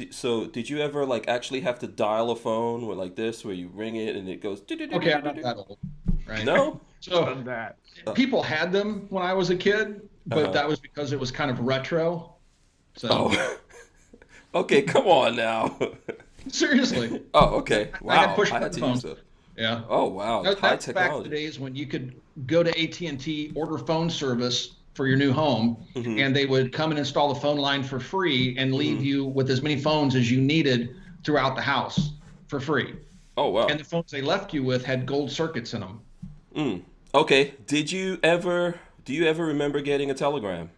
So did you ever like actually have to dial a phone with like this, where you ring it and it goes? Okay, I'm not that old. Right? No. So people had them when I was a kid, but that was because it was kind of retro. So. Okay, come on now. Seriously. Oh, okay. Wow. I had push button phones. Yeah. Oh, wow. That's high technology. Back in the days when you could go to AT&T, order phone service for your new home, and they would come and install the phone line for free and leave you with as many phones as you needed throughout the house for free. Oh, wow. And the phones they left you with had gold circuits in them. Okay. Do you ever remember getting a telegram?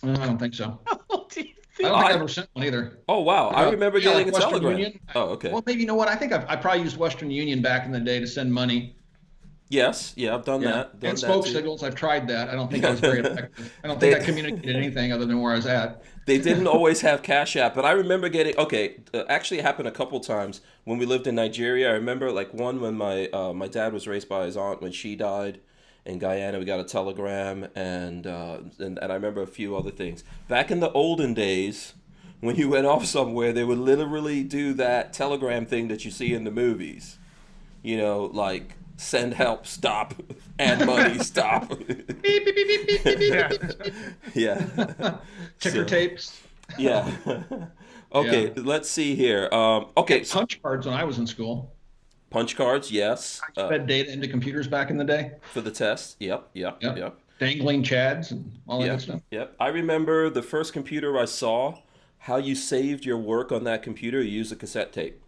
I don't think so. I don't think I ever sent one either. Oh, wow. I remember getting a telegram. Union. Oh, okay. Well, maybe, you know what? I think I probably used Western Union back in the day to send money. Yes, yeah, I've done that. Done And smoke that too. signals, I've tried that. I don't think I was very effective. I don't think I communicated anything other than where I was at. They didn't always have Cash App, but I remember getting actually it happened a couple times when we lived in Nigeria. I remember like one when my dad was raised by his aunt when she died in Guyana. We got a telegram, and I remember a few other things. Back in the olden days, when you went off somewhere, they would literally do that telegram thing that you see in the movies. You know, like send help, stop, add money, stop. Beep, beep, beep, beep, beep, beep, Yeah. beep, beep. Yeah. Ticker tapes. Yeah. Okay, let's see here. Okay, Punch cards when I was in school. punch cards, yes. Fed data into computers back in the day. For the test. Yep. Dangling chads and all that good stuff. Yep. I remember the first computer I saw, how you saved your work on that computer, you used a cassette tape.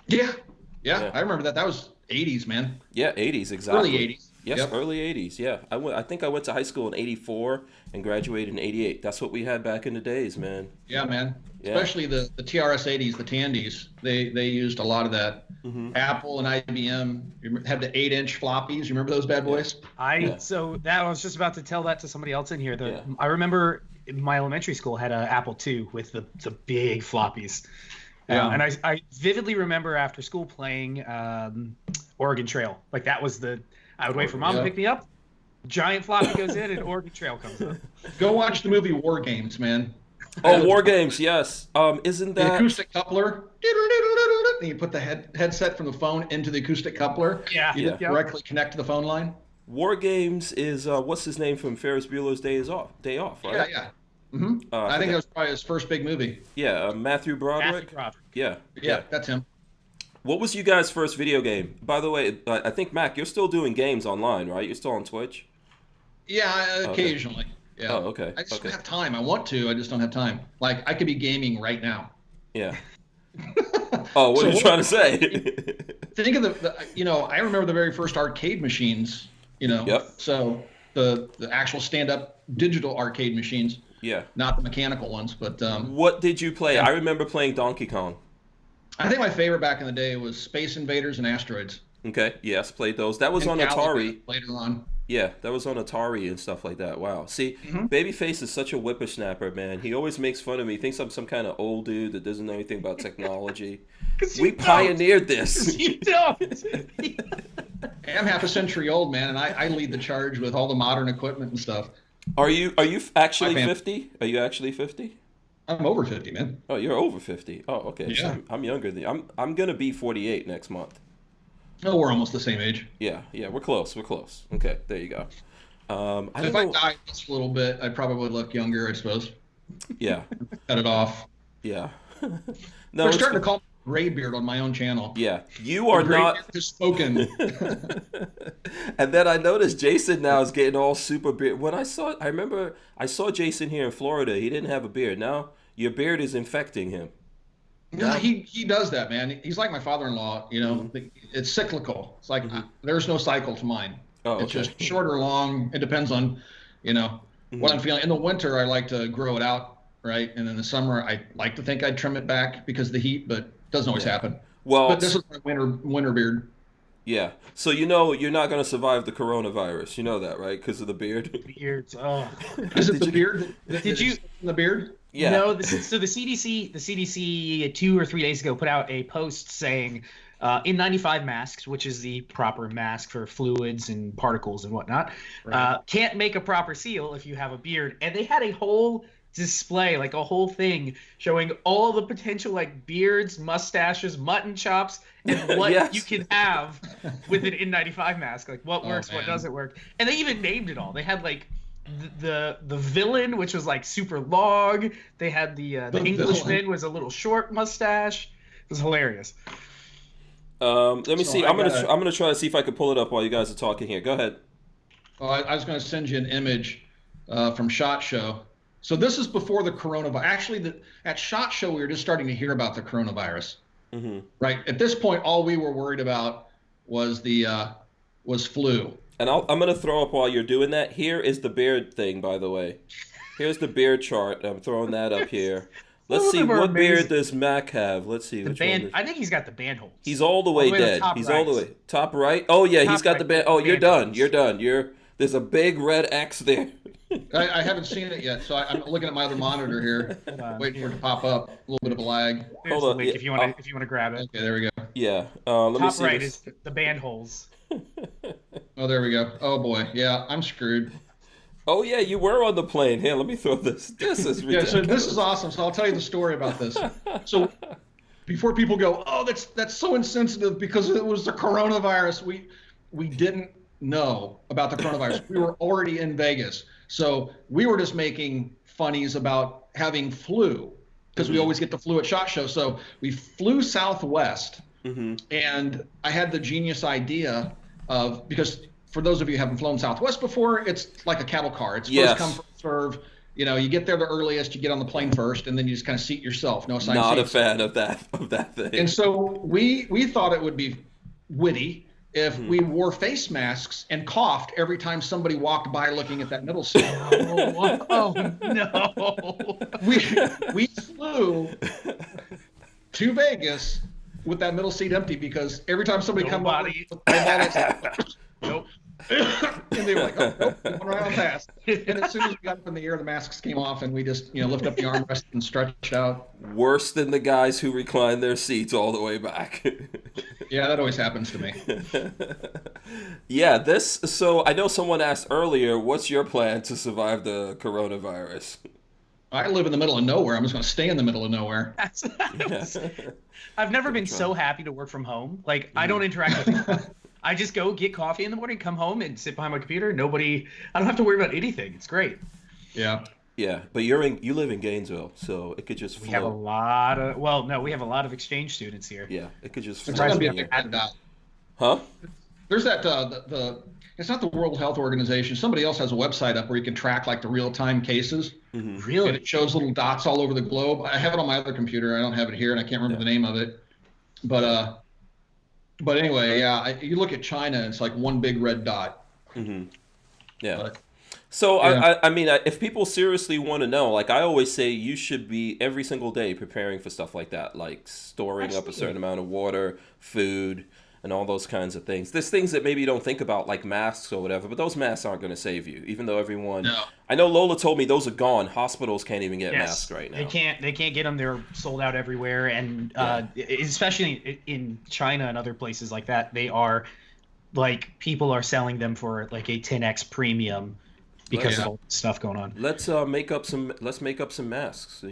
Yeah, I remember that. That was 80s, man. Yeah, 80s, exactly. Early 80s. Yes, Yep. early 80s, yeah. I think I went to high school in 84 and graduated in 88. That's what we had back in the days, man. Yeah, man. Yeah. Especially the TRS-80s, the Tandies. They used a lot of that. Apple and IBM had the 8-inch floppies. You remember those bad boys? So that I was just about to tell that to somebody else in here. Yeah. I remember my elementary school had an Apple II with the big floppies. Yeah. And I vividly remember after school playing Oregon Trail. Like that was I would wait for mom to pick me up. Giant floppy goes in and Oregon Trail comes up. Go watch the movie War Games, man. Oh, War Games, yes. Isn't The that acoustic coupler. And you put the headset from the phone into the acoustic coupler. Yeah. You directly connect to the phone line. War Games is what's his name from Ferris Bueller's Day Off, right? Yeah. I think that was probably his first big movie. Yeah, Matthew Broderick. Yeah, that's him. What was you guys' first video game? By the way, I think Mac, you're still doing games online, right? You're still on Twitch. Yeah, occasionally. Yeah. Oh, okay. I just don't have time. I want to. I just don't have time. Like I could be gaming right now. Yeah. Oh, what are you trying to say? Think of I remember the very first arcade machines. Yep. So the actual stand-up digital arcade machines. Yeah. Not the mechanical ones, but. What did you play? I remember playing Donkey Kong. I think my favorite back in the day was Space Invaders and Asteroids. Okay. Yes, played those. That was And on Galaga Atari. later on. Yeah, that was on Atari and stuff like that. Wow. See, Babyface is such a whippersnapper, man. He always makes fun of me. He thinks I'm some kind of old dude that doesn't know anything about technology. We pioneered this. You don't. I'm half a century old, man, and I lead the charge with all the modern equipment and stuff. Are you actually 50? Are you actually 50? I'm over 50, man. Oh, you're over 50. Oh, okay. Yeah. So I'm younger than I'm gonna be 48 next month. No, we're almost the same age. Yeah, we're close. Okay, there you go. If I died just a little bit, I probably look younger, I suppose. Yeah. Cut it off. Yeah. No, we're starting to call me Graybeard on my own channel. Yeah, you are not. Has spoken. And then I noticed Jason now is getting all super beard. I remember I saw Jason here in Florida. He didn't have a beard. Now your beard is infecting him. Yeah, he does that, man. He's like my father-in-law. It's cyclical. It's like there's no cycle to mine. Oh, okay. It's just short or long. It depends on, what I'm feeling. In the winter, I like to grow it out, right? And in the summer, I like to think I'd trim it back because of the heat, but it doesn't always happen. Well, but this is my winter beard. Yeah. So you're not going to survive the coronavirus. You know that, right? Because of the beard. Beards. Oh. Is it the beard? Did you the beard? Yeah. No. So the CDC 2 or 3 days ago put out a post saying N95 masks, which is the proper mask for fluids and particles and whatnot, can't make a proper seal if you have a beard. And they had a whole display, like a whole thing showing all the potential like beards, mustaches, mutton chops, and what you can have with an N95 mask. Like what works, what doesn't work. And they even named it all. They had like the villain, which was like super long. They had the Englishman was a little short mustache. It was hilarious. Let me see. I'm gonna try to see if I can pull it up while you guys are talking here. Go ahead. Oh, I was going to send you an image from SHOT Show. So this is before the coronavirus. Actually, at SHOT Show, we were just starting to hear about the coronavirus. Mm-hmm. Right. At this point, all we were worried about was was flu. And I'm going to throw up while you're doing that. Here is the beard thing, by the way. Here's the beard chart. I'm throwing that up here. Let's see, what beard does Mac have? Let's see. Which one I think he's got the Barnauls. He's all the way dead. He's all the way. Top right? Oh, yeah, he's got the band. Oh, you're done. You're done. There's a big red X there. I haven't seen it yet, so I'm looking at my other monitor here, waiting for it to pop up. A little bit of a lag. Hold on, if you want to grab it. Okay, there we go. Yeah. Let me see. Top right is the Barnauls. Oh, there we go. Oh boy, yeah, I'm screwed. Oh yeah, you were on the plane. Here, let me throw this. This is ridiculous. Yeah, so this is awesome. So I'll tell you the story about this. So before people go, oh, that's so insensitive because it was the coronavirus. We didn't know about the coronavirus. We were already in Vegas. So we were just making funnies about having flu because we always get the flu at SHOT Show. So we flew Southwest, and I had the genius idea of, because for those of you who haven't flown Southwest before, it's like a cattle car. It's first come, first serve. You know, you get there the earliest, you get on the plane first, and then you just kind of seat yourself. No sightseeing. Not a fan of that thing. And so we thought it would be witty if we wore face masks and coughed every time somebody walked by looking at that middle seat. Oh no! We flew to Vegas with that middle seat empty because every time somebody come by, nope. And they were like, oh, nope, one round past. And as soon as we got up in the air, the masks came off, and we just, lift up the armrest and stretched out. Worse than the guys who recline their seats all the way back. Yeah, that always happens to me. Yeah, so I know someone asked earlier, what's your plan to survive the coronavirus? I live in the middle of nowhere. I'm just going to stay in the middle of nowhere. I've never been so happy to work from home. Like, I don't interact with people. I just go get coffee in the morning, come home, and sit behind my computer. I don't have to worry about anything. It's great. Yeah. Yeah, but you live in Gainesville, so it could just float. We have a lot of exchange students here. Yeah, it could just float. It's not going to be Huh? There's that, it's not the World Health Organization. Somebody else has a website up where you can track, like, the real-time cases. Really? And it shows little dots all over the globe. I have it on my other computer. I don't have it here, and I can't remember the name of it. But anyway, yeah, you look at China, it's like one big red dot. Yeah. But, so, yeah. I mean, if people seriously want to know, like I always say, you should be every single day preparing for stuff like that, like storing up a certain amount of water, food, and all those kinds of things. There's things that maybe you don't think about, like masks or whatever, but those masks aren't going to save you, even though everyone... No. I know Lola told me those are gone. Hospitals can't even get masks right now. They can't get them. They're sold out everywhere, and especially in China and other places like that, they are, like, people are selling them for like a 10x premium because of all the stuff going on. Let's make up some masks.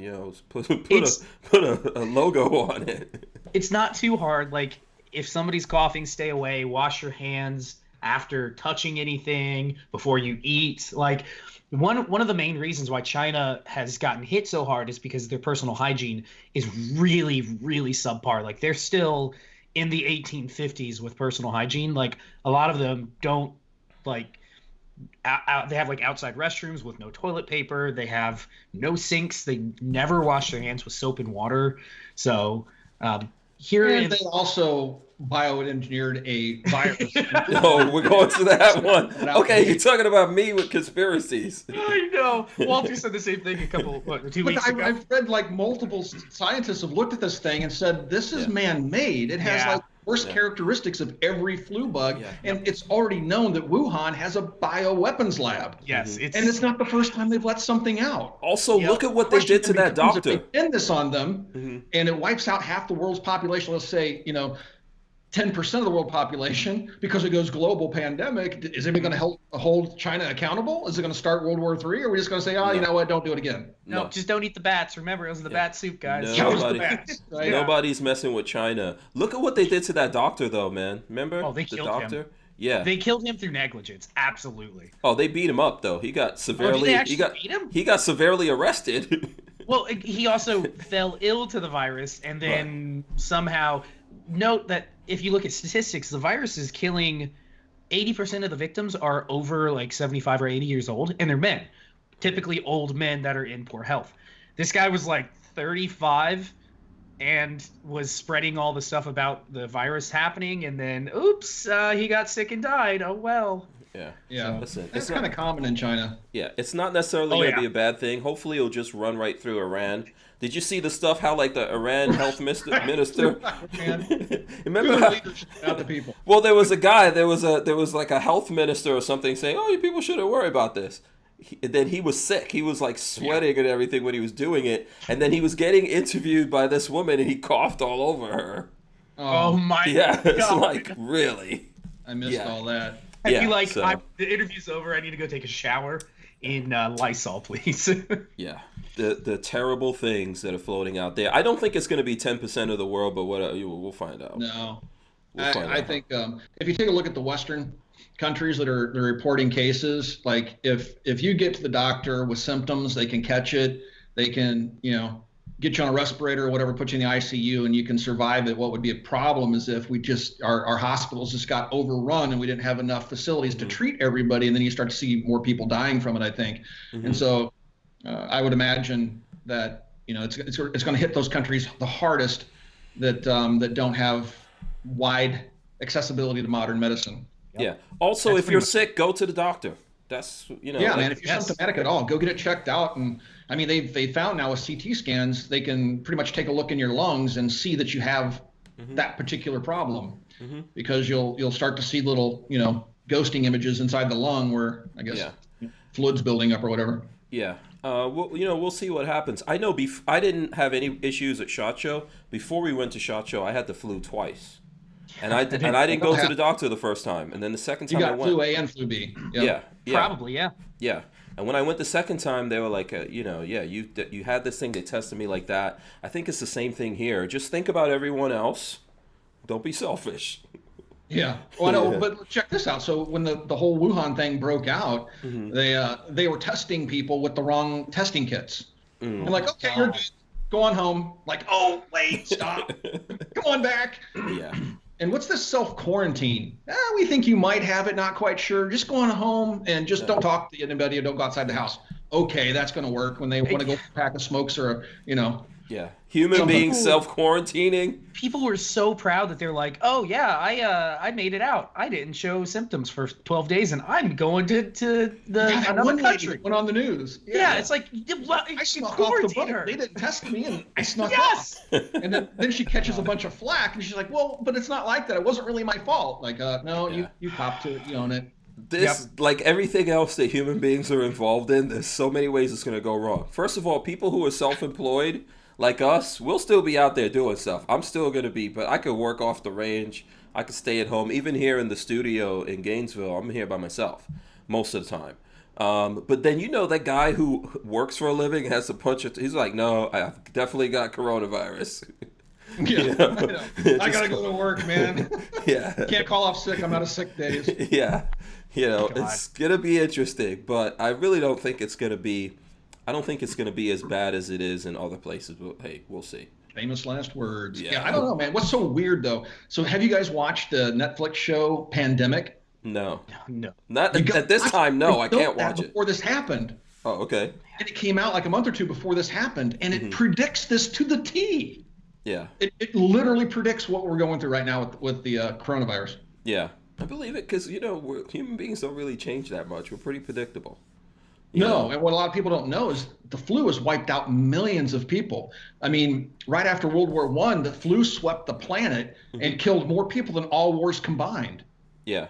Put a logo on it. It's not too hard. Like, if somebody's coughing, stay away. Wash your hands after touching anything, before you eat. Like, one of the main reasons why China has gotten hit so hard is because their personal hygiene is really, really subpar. Like, they're still in the 1850s with personal hygiene. Like, a lot of them don't, like, they have, like, outside restrooms with no toilet paper. They have no sinks. They never wash their hands with soap and water. So they also bioengineered a virus. No, we're going to that one. Okay, you're talking about me with conspiracies. I know. Walter said the same thing 2 weeks ago. I've read, like, multiple scientists have looked at this thing and said, this is man-made. It has like worst characteristics of every flu bug, and it's already known that Wuhan has a bioweapons lab. Yes, and it's not the first time they've let something out. Also, look at what they did to that doctor. If they pin this on them, and it wipes out half the world's population, let's say, 10% of the world population, because it goes global pandemic, is anybody going to hold China accountable? Is it going to start World War III? Or are we just going to say, you know what, don't do it again? No, just don't eat the bats. Remember, it was in the bat soup, guys. Nobody's messing with China. Look at what they did to that doctor, though, man. Remember? Oh, they killed him. Yeah. They killed him through negligence. Absolutely. Oh, they beat him up, though. He got severely... did they actually beat him? He got severely arrested. Well, he also fell ill to the virus, and then somehow... Note that if you look at statistics, the virus is killing 80% of the victims are over like 75 or 80 years old, and they're men, typically old men that are in poor health. This guy was like 35 and was spreading all the stuff about the virus happening, and then oops, he got sick and died. Oh well. Yeah. So, listen, it's kind of common in China. Yeah, it's not necessarily going to be a bad thing. Hopefully, it'll just run right through Iran. Did you see the stuff how like the Iran health minister? Remember how, out the people. Well, there was a guy. There was like a health minister or something saying, "Oh, you people shouldn't worry about this." Then he was sick. He was like sweating and everything when he was doing it. And then he was getting interviewed by this woman, and he coughed all over her. Oh my God! Yeah, it's like really. I missed all that. I'd be like, the interview's over. I need to go take a shower in Lysol, please. Yeah, the terrible things that are floating out there. I don't think it's going to be 10% of the world, but we'll find out. No, I think if you take a look at the Western countries that are reporting cases, like if you get to the doctor with symptoms, they can catch it. They can, get you on a respirator or whatever, put you in the ICU, and you can survive it. What would be a problem is if we just our hospitals just got overrun and we didn't have enough facilities to treat everybody, and then you start to see more people dying from it, I think. And so I would imagine that it's going to hit those countries the hardest that don't have wide accessibility to modern medicine. Yeah. Also, if you're sick, go to the doctor. That's Yeah, man. If you're symptomatic at all, go get it checked out. And I mean, they found now with CT scans, they can pretty much take a look in your lungs and see that you have that particular problem, because you'll start to see little ghosting images inside the lung where I guess fluid's building up or whatever. Yeah. We'll see what happens. I know. I didn't have any issues at SHOT Show. Before we went to SHOT Show, I had the flu twice. And I didn't go to the doctor the first time, and then the second time I went. You got flu A and flu B. Yep. Yeah, probably, yeah. Yeah, and when I went the second time, they were like, you had this thing. They tested me like that. I think it's the same thing here. Just think about everyone else. Don't be selfish. Yeah. Well, I know, but check this out. So when the whole Wuhan thing broke out, they were testing people with the wrong testing kits. And like, okay, you're good. Go on home. Like, oh wait, stop. Come on back. Yeah. And what's this self-quarantine? We think you might have it, not quite sure. Just go on home and just don't talk to anybody or don't go outside the house. Okay, that's going to work when they want to go for a pack of smokes or, Yeah. Human beings self-quarantining. People were so proud that they're like, oh, yeah, I made it out. I didn't show symptoms for 12 days, and I'm going to another country. Went on the news. Yeah, it's like, I snuck off the boat. They didn't test me, and I snuck off. And then she catches a bunch of flack, and she's like, well, but it's not like that. It wasn't really my fault. Like, no, you copped to it. You own it. This, like everything else that human beings are involved in, there's so many ways it's going to go wrong. First of all, people who are self-employed, like us, we'll still be out there doing stuff. I'm still going to be, but I could work off the range. I could stay at home. Even here in the studio in Gainesville, I'm here by myself most of the time. But then that guy who works for a living has a bunch of, he's like, no, I've definitely got coronavirus. Yeah, I know. I got to go to work, man. Yeah. Can't call off sick. I'm out of sick days. Yeah. It's going to be interesting, but I really don't think it's going to be, I don't think it's going to be as bad as it is in other places. But hey, we'll see. Famous last words. Yeah, I don't know, man. What's so weird, though? So have you guys watched the Netflix show Pandemic? No. Not at this time, no. I can't watch it. Before this happened. Oh, okay. And it came out like a month or two before this happened, and it predicts this to the T. Yeah. It literally predicts what we're going through right now with the coronavirus. Yeah. I believe it because, human beings don't really change that much. We're pretty predictable. No, and what a lot of people don't know is the flu has wiped out millions of people. I mean, right after World War I, the flu swept the planet and killed more people than all wars combined. Yeah.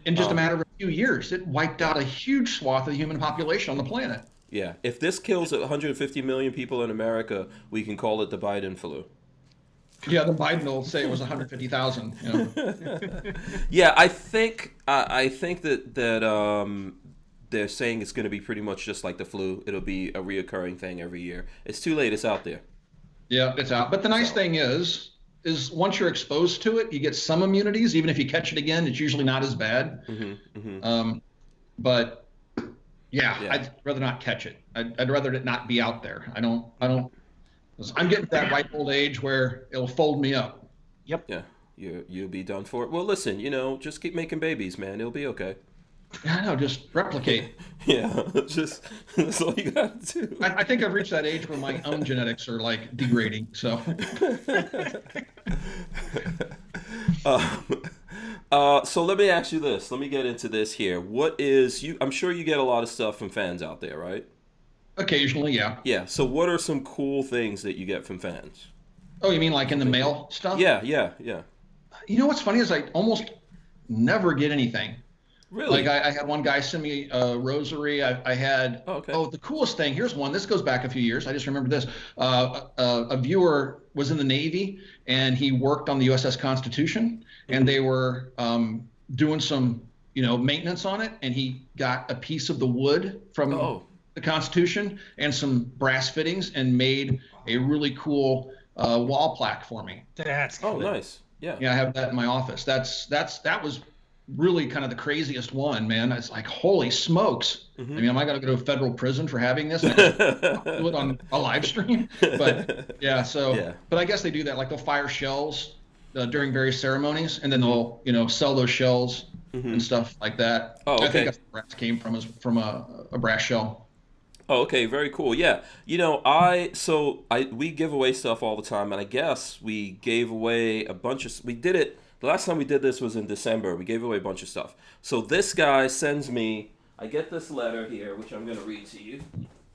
In just a matter of a few years, it wiped out a huge swath of the human population on the planet. Yeah. If this kills 150 million people in America, we can call it the Biden flu. Yeah, the Biden will say it was 150,000. Yeah, I think that they're saying it's going to be pretty much just like the flu. It'll be a reoccurring thing every year. It's too late. It's out there. Yeah, it's out. But the nice thing is once you're exposed to it, you get some immunities. Even if you catch it again, it's usually not as bad. But yeah, I'd rather not catch it. I'd rather it not be out there. I don't. I'm getting to that ripe old age where it'll fold me up. Yep. Yeah, you'll be done for it. Well, listen, just keep making babies, man. It'll be okay. I know, just replicate. Yeah, that's all you got to do. I think I've reached that age where my own genetics are like degrading. So. So let me ask you this. Let me get into this here. I'm sure you get a lot of stuff from fans out there, right? Occasionally, yeah. Yeah. So what are some cool things that you get from fans? Oh, you mean like in the mail stuff? Yeah, yeah, yeah. You know what's funny is I almost never get anything. Really? Like I had one guy send me a rosary. I had, the coolest thing. Here's one. This goes back a few years. I just remember this. A viewer was in the Navy and he worked on the USS Constitution, and they were doing some, maintenance on it. And he got a piece of the wood from the Constitution and some brass fittings and made a really cool wall plaque for me. That's cool. Oh, nice. Yeah. Yeah, I have that in my office. That was really kind of the craziest one, man. It's like, holy smokes. I mean, am I going to go to a federal prison for having this? I do it on a live stream. But yeah, but I guess they do that. Like they'll fire shells during various ceremonies, and then they'll, sell those shells and stuff like that. Oh, okay. I think that's where brass came from, is from a brass shell. Oh, okay, very cool. Yeah, we give away stuff all the time, and I guess we gave away a bunch of. We did it. The last time we did this was in December. We gave away a bunch of stuff. So this guy sends me. I get this letter here, which I'm going to read to you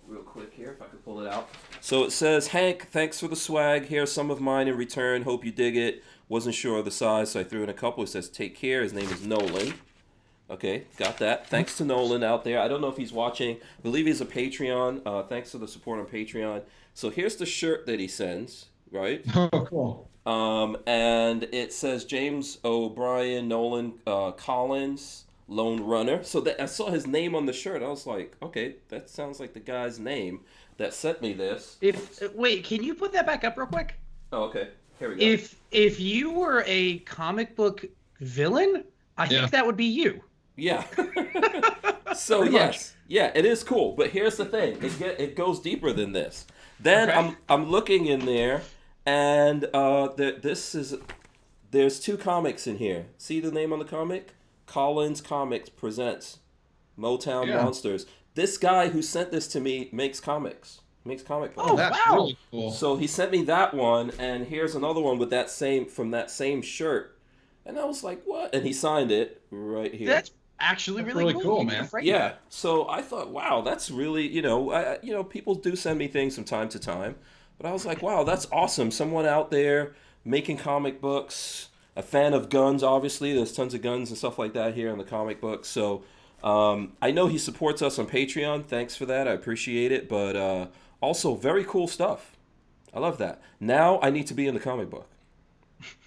real quick here, if I could pull it out. So it says, Hank, thanks for the swag. Here's some of mine in return. Hope you dig it. Wasn't sure of the size, so I threw in a couple. It says, take care. His name is Nolan. Okay, got that. Thanks to Nolan out there. I don't know if he's watching. I believe he's a Patreon. Thanks for the support on Patreon. So here's the shirt that he sends, right? Oh, cool. And it says James O'Brien, Nolan Collins, Lone Runner. So I saw his name on the shirt. I was like, okay, that sounds like the guy's name that sent me this. Wait, can you put that back up real quick? Oh, okay. Here we go. If you were a comic book villain, I think that would be you. Yeah. So yes, yeah, it is cool. But here's the thing: it goes deeper than this. Then I'm looking in there, and there's two comics in here. See the name on the comic? Collins Comics presents Motown Monsters. This guy who sent this to me makes comics. Makes comic books. Oh, that's really cool. So he sent me that one, and here's another one with that same shirt. And I was like, what? And he signed it right here. That's actually really cool, man. Yeah. So I thought, wow, that's really, people do send me things from time to time. But I was like, wow, that's awesome. Someone out there making comic books, a fan of guns, obviously. There's tons of guns and stuff like that here in the comic books. So I know he supports us on Patreon. Thanks for that. I appreciate it. But also, very cool stuff. I love that. Now I need to be in the comic book.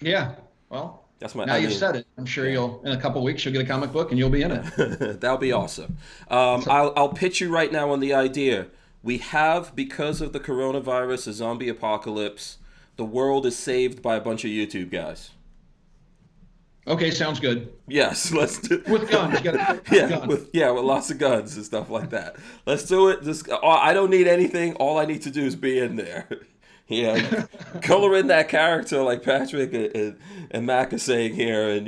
Yeah. Well, that's you've said it. I'm sure in a couple of weeks you'll get a comic book and you'll be in it. That'll be awesome. I'll pitch you right now on the idea. We have, because of the coronavirus, a zombie apocalypse. The world is saved by a bunch of YouTube guys. Okay, sounds good. Yes, let's do it. With guns. With lots of guns and stuff like that. Let's do it. I don't need anything. All I need to do is be in there. Yeah, color in that character like Patrick and Mac are saying here, and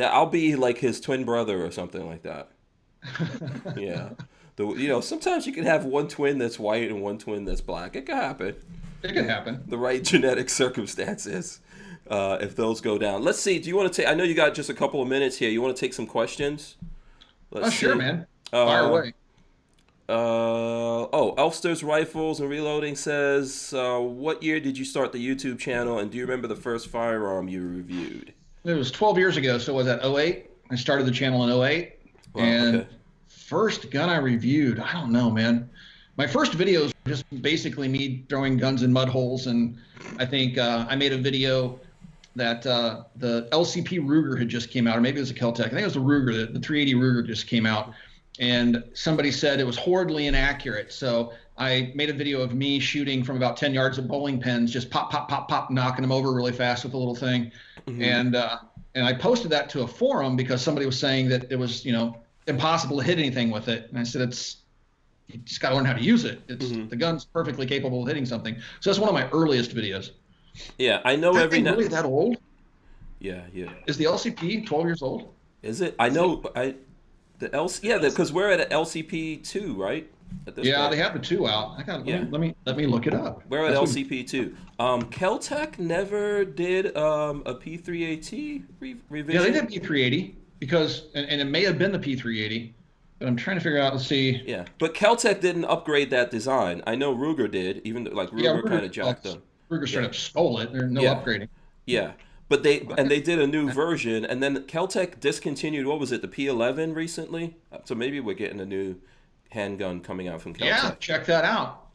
I'll be like his twin brother or something like that. Yeah, sometimes you can have one twin that's white and one twin that's black. It can happen. It can happen. The right genetic circumstances, if those go down. Let's see. Do you want to take? I know you got just a couple of minutes here. You want to take some questions? Sure, man. Fire away. Elster's Rifles and Reloading says, what year did you start the YouTube channel, and do you remember the first firearm you reviewed? It was 12 years ago, so was that 08? I started the channel in 08. Wow, and first gun I reviewed, I don't know, man. My first videos were just basically me throwing guns in mud holes, and I think I made a video that the LCP Ruger had just came out, or maybe it was a Keltec. I think it was the Ruger, the 380 Ruger just came out. And somebody said it was horribly inaccurate. So I made a video of me shooting from about 10 yards of bowling pins, just pop, pop, pop, pop, knocking them over really fast with a little thing. Mm-hmm. And I posted that to a forum because somebody was saying that it was, impossible to hit anything with it. And I said, you just got to learn how to use it. The gun's perfectly capable of hitting something. So that's one of my earliest videos. Yeah, I know every night. Really that old? Yeah. Is the LCP 12 years old? Is it? I know. Because we're at an LCP 2, right? They have the 2 out. Let me look it up. We're at LCP 2. Keltec never did a P380 revision. Yeah, they did P380 because, and it may have been the P380 But I'm trying to figure out. Let's see. Yeah, but Keltec didn't upgrade that design. I know Ruger did, even though, like Ruger kind of jacked them. Ruger straight up stole it. There's no upgrading. Yeah, but they did a new version, and then Keltec discontinued. What was it, the P11 recently? So maybe we're getting a new handgun coming out from Keltec. Yeah, check that out.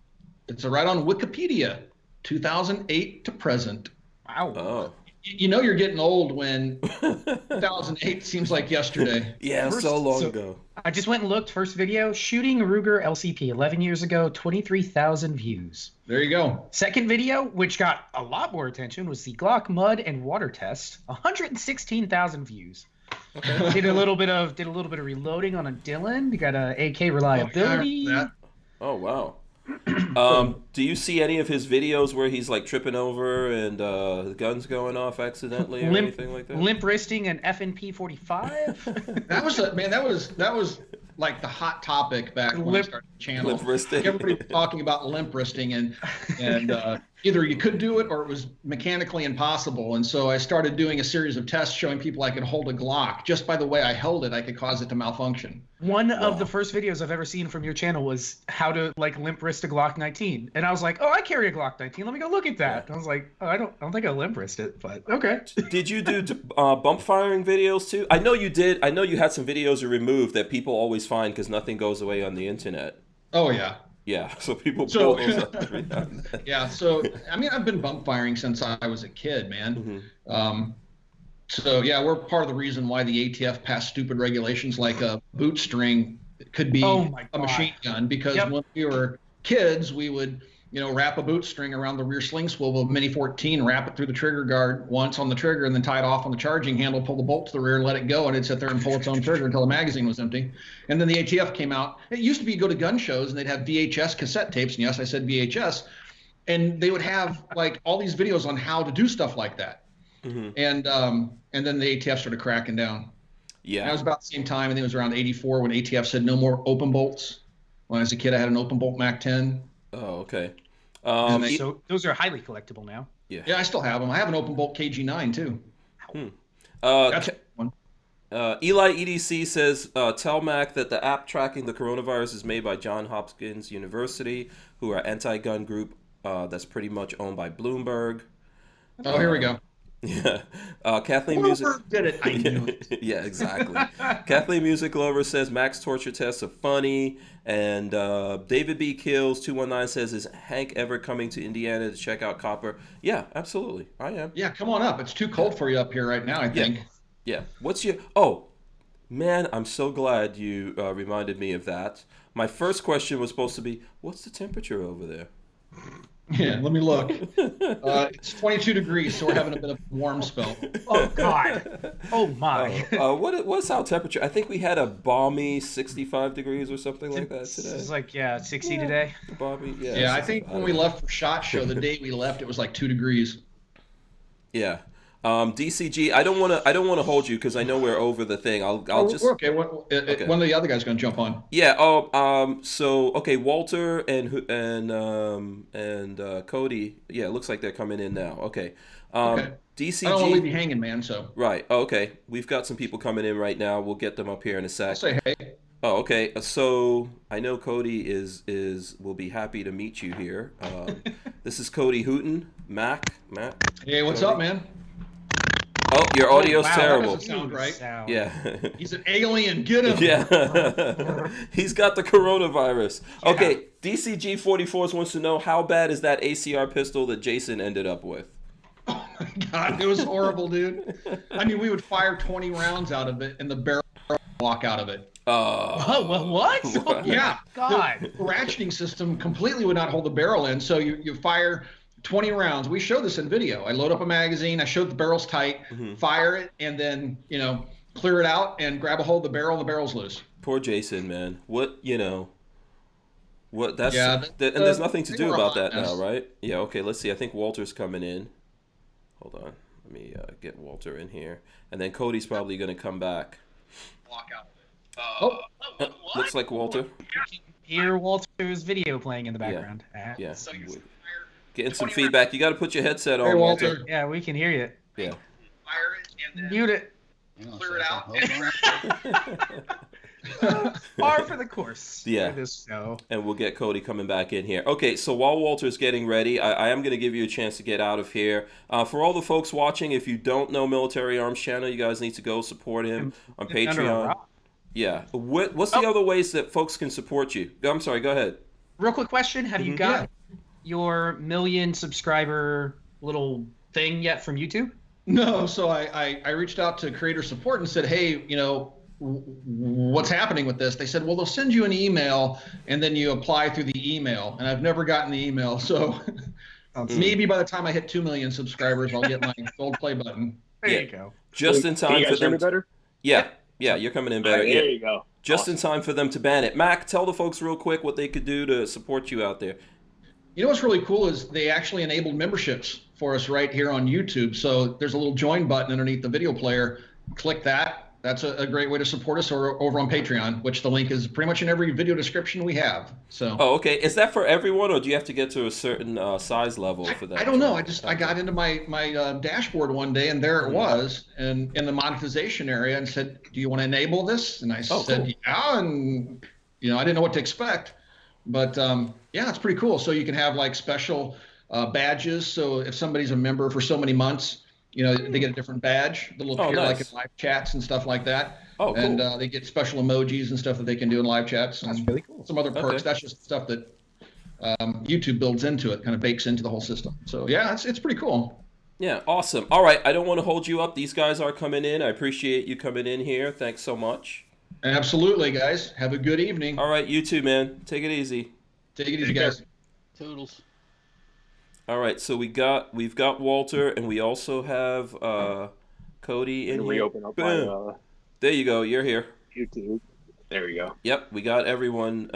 It's right on Wikipedia, 2008 to present. Wow. Oh. You know you're getting old when 2008 seems like yesterday. Yeah, so long ago. I just went and looked. First video, shooting Ruger LCP 11 years ago, 23,000 views. There you go. Second video, which got a lot more attention, was the Glock mud and water test, 116,000 views. Okay. Did a little bit of reloading on a Dylan. You got a AK reliability. Oh wow. Do you see any of his videos where he's like tripping over and the gun's going off accidentally or anything like that? Limp wristing an FNP 45. That was like the hot topic back when I started the channel. Limp wristing. Everybody was talking about limp wristing, and either you could do it or it was mechanically impossible. And so I started doing a series of tests showing people I could hold a Glock. Just by the way I held it, I could cause it to malfunction. One of the first videos I've ever seen from your channel was how to like limp wrist a Glock 19, and I was like, oh, I carry a Glock 19. Let me go look at that. I was like, oh, I don't think I limp wrist it, but okay. Did you do bump firing videos too? I know you did. I know you had some videos you removed that people always find because nothing goes away on the internet. Oh yeah. Yeah, so people pull those up every now and then. Yeah, so I mean, I've been bump firing since I was a kid, man. Mm-hmm. So yeah, we're part of the reason why the ATF passed stupid regulations like a boot string could be a machine gun, because when we were kids, we would wrap a boot string around the rear sling swivel of Mini 14, wrap it through the trigger guard once on the trigger, and then tie it off on the charging handle, pull the bolt to the rear, let it go, and it'd sit there and pull its own trigger until the magazine was empty. And then the ATF came out. It used to be you go to gun shows and they'd have VHS cassette tapes, and yes, I said VHS, and they would have like all these videos on how to do stuff like that. Mm-hmm. And then the ATF started cracking down. Yeah, and that was about the same time. I think it was around '84 when ATF said no more open bolts. When I was a kid, I had an open bolt Mac 10. Oh, okay. So those are highly collectible now. Yeah, I still have them. I have an open bolt KG9 too. That's one. Eli EDC says, tell Mac that the app tracking the coronavirus is made by Johns Hopkins University, who are anti-gun group that's pretty much owned by Bloomberg. Oh, here we go. Yeah. Kathleen Music did it. I knew it. Yeah, exactly. Kathleen Music Lover says Mac's torture tests are funny. And David B. Kills 219 says, is Hank ever coming to Indiana to check out Copper? Yeah, absolutely. I am. Yeah, come on up. It's too cold for you up here right now, I think. Yeah. What's your... Oh, man, I'm so glad you reminded me of that. My first question was supposed to be, what's the temperature over there? Yeah, let me look. It's 22 degrees, so we're having a bit of a warm spell. Oh, God. Oh, my. What's our temperature? I think we had a balmy 65 degrees or something like that today. It's like, 60 today. Balmy, yeah. Yeah, I think when we left for SHOT Show, the day we left, it was like 2 degrees. Yeah. DCG, I don't want to hold you because I know we're over the thing. I'll just. Okay. One of the other guys going to jump on. Yeah. So okay, Walter and Cody. Yeah, it looks like they're coming in now. Okay. Okay. DCG. I don't want to leave you hanging, man. So. Right. Okay. We've got some people coming in right now. We'll get them up here in a sec. I'll say hey. Oh, okay. So I know Cody will be happy to meet you here. This is Cody Hooten, Matt. Hey, what's up, man? Oh, your audio's terrible. That doesn't sound right. Yeah. He's an alien. Get him. Yeah. He's got the coronavirus. Yeah. Okay. DCG 44s wants to know, how bad is that ACR pistol that Jason ended up with? Oh my God, it was horrible, dude. I mean, we would fire 20 rounds out of it and the barrel would walk out of it. What? Yeah. God. The ratcheting system completely would not hold the barrel in, so you fire 20 rounds. We show this in video. I load up a magazine. I showed the barrel's tight, fire it, and then, clear it out and grab a hold of the barrel, and the barrel's loose. Poor Jason, man. And there's nothing to do about that now, right? Yeah, okay, let's see. I think Walter's coming in. Hold on. Let me get Walter in here. And then Cody's probably going to come back. Walk out of it. Looks like Walter. Hear Walter's video playing in the background. Yeah. Getting some feedback. You got to put your headset on, Walter. Yeah, we can hear you. Yeah. Fire it and then mute it. Clear it out. Par for the course. Yeah. For this show. And we'll get Cody coming back in here. Okay, so while Walter's getting ready, I am going to give you a chance to get out of here. For all the folks watching, if you don't know Military Arms Channel, you guys need to go support him on Patreon. Yeah. What's the other ways that folks can support you? I'm sorry, go ahead. Real quick question. Have you got your 1 million subscriber little thing yet from YouTube? No, so I reached out to creator support and said, hey, what's happening with this? They said, well, they'll send you an email and then you apply through the email. And I've never gotten the email. So maybe by the time I hit 2 million subscribers, I'll get my gold play button. There you go. Just in time for them. Better? Yeah, you're coming in better. Right, there you go. Just in time for them to ban it. Mac, tell the folks real quick what they could do to support you out there. You know what's really cool is they actually enabled memberships for us right here on YouTube. So there's a little join button underneath the video player. Click that. That's a great way to support us, or over on Patreon, which the link is pretty much in every video description we have. So. Oh, okay. Is that for everyone, or do you have to get to a certain size level for that? I don't know. I got into my dashboard one day, and there it was, and in the monetization area, and said, "Do you want to enable this?" And I said, cool. "Yeah." And I didn't know what to expect, but yeah, it's pretty cool. So you can have like special badges. So if somebody's a member for so many months, they get a different badge that'll appear like in live chats and stuff like that. Oh, cool. And they get special emojis and stuff that they can do in live chats. That's really cool. Some other perks. Okay. That's just stuff that YouTube builds into it, kind of bakes into the whole system. So yeah, it's pretty cool. Yeah, awesome. All right, I don't want to hold you up. These guys are coming in. I appreciate you coming in here. Thanks so much. Absolutely, guys. Have a good evening. All right, you too, man. Take it easy. Take it easy, guys. Toodles. All right, so we've got Walter, and we also have Cody in here. Reopen up my, there you go. You're here. YouTube. There we go. Yep, we got everyone.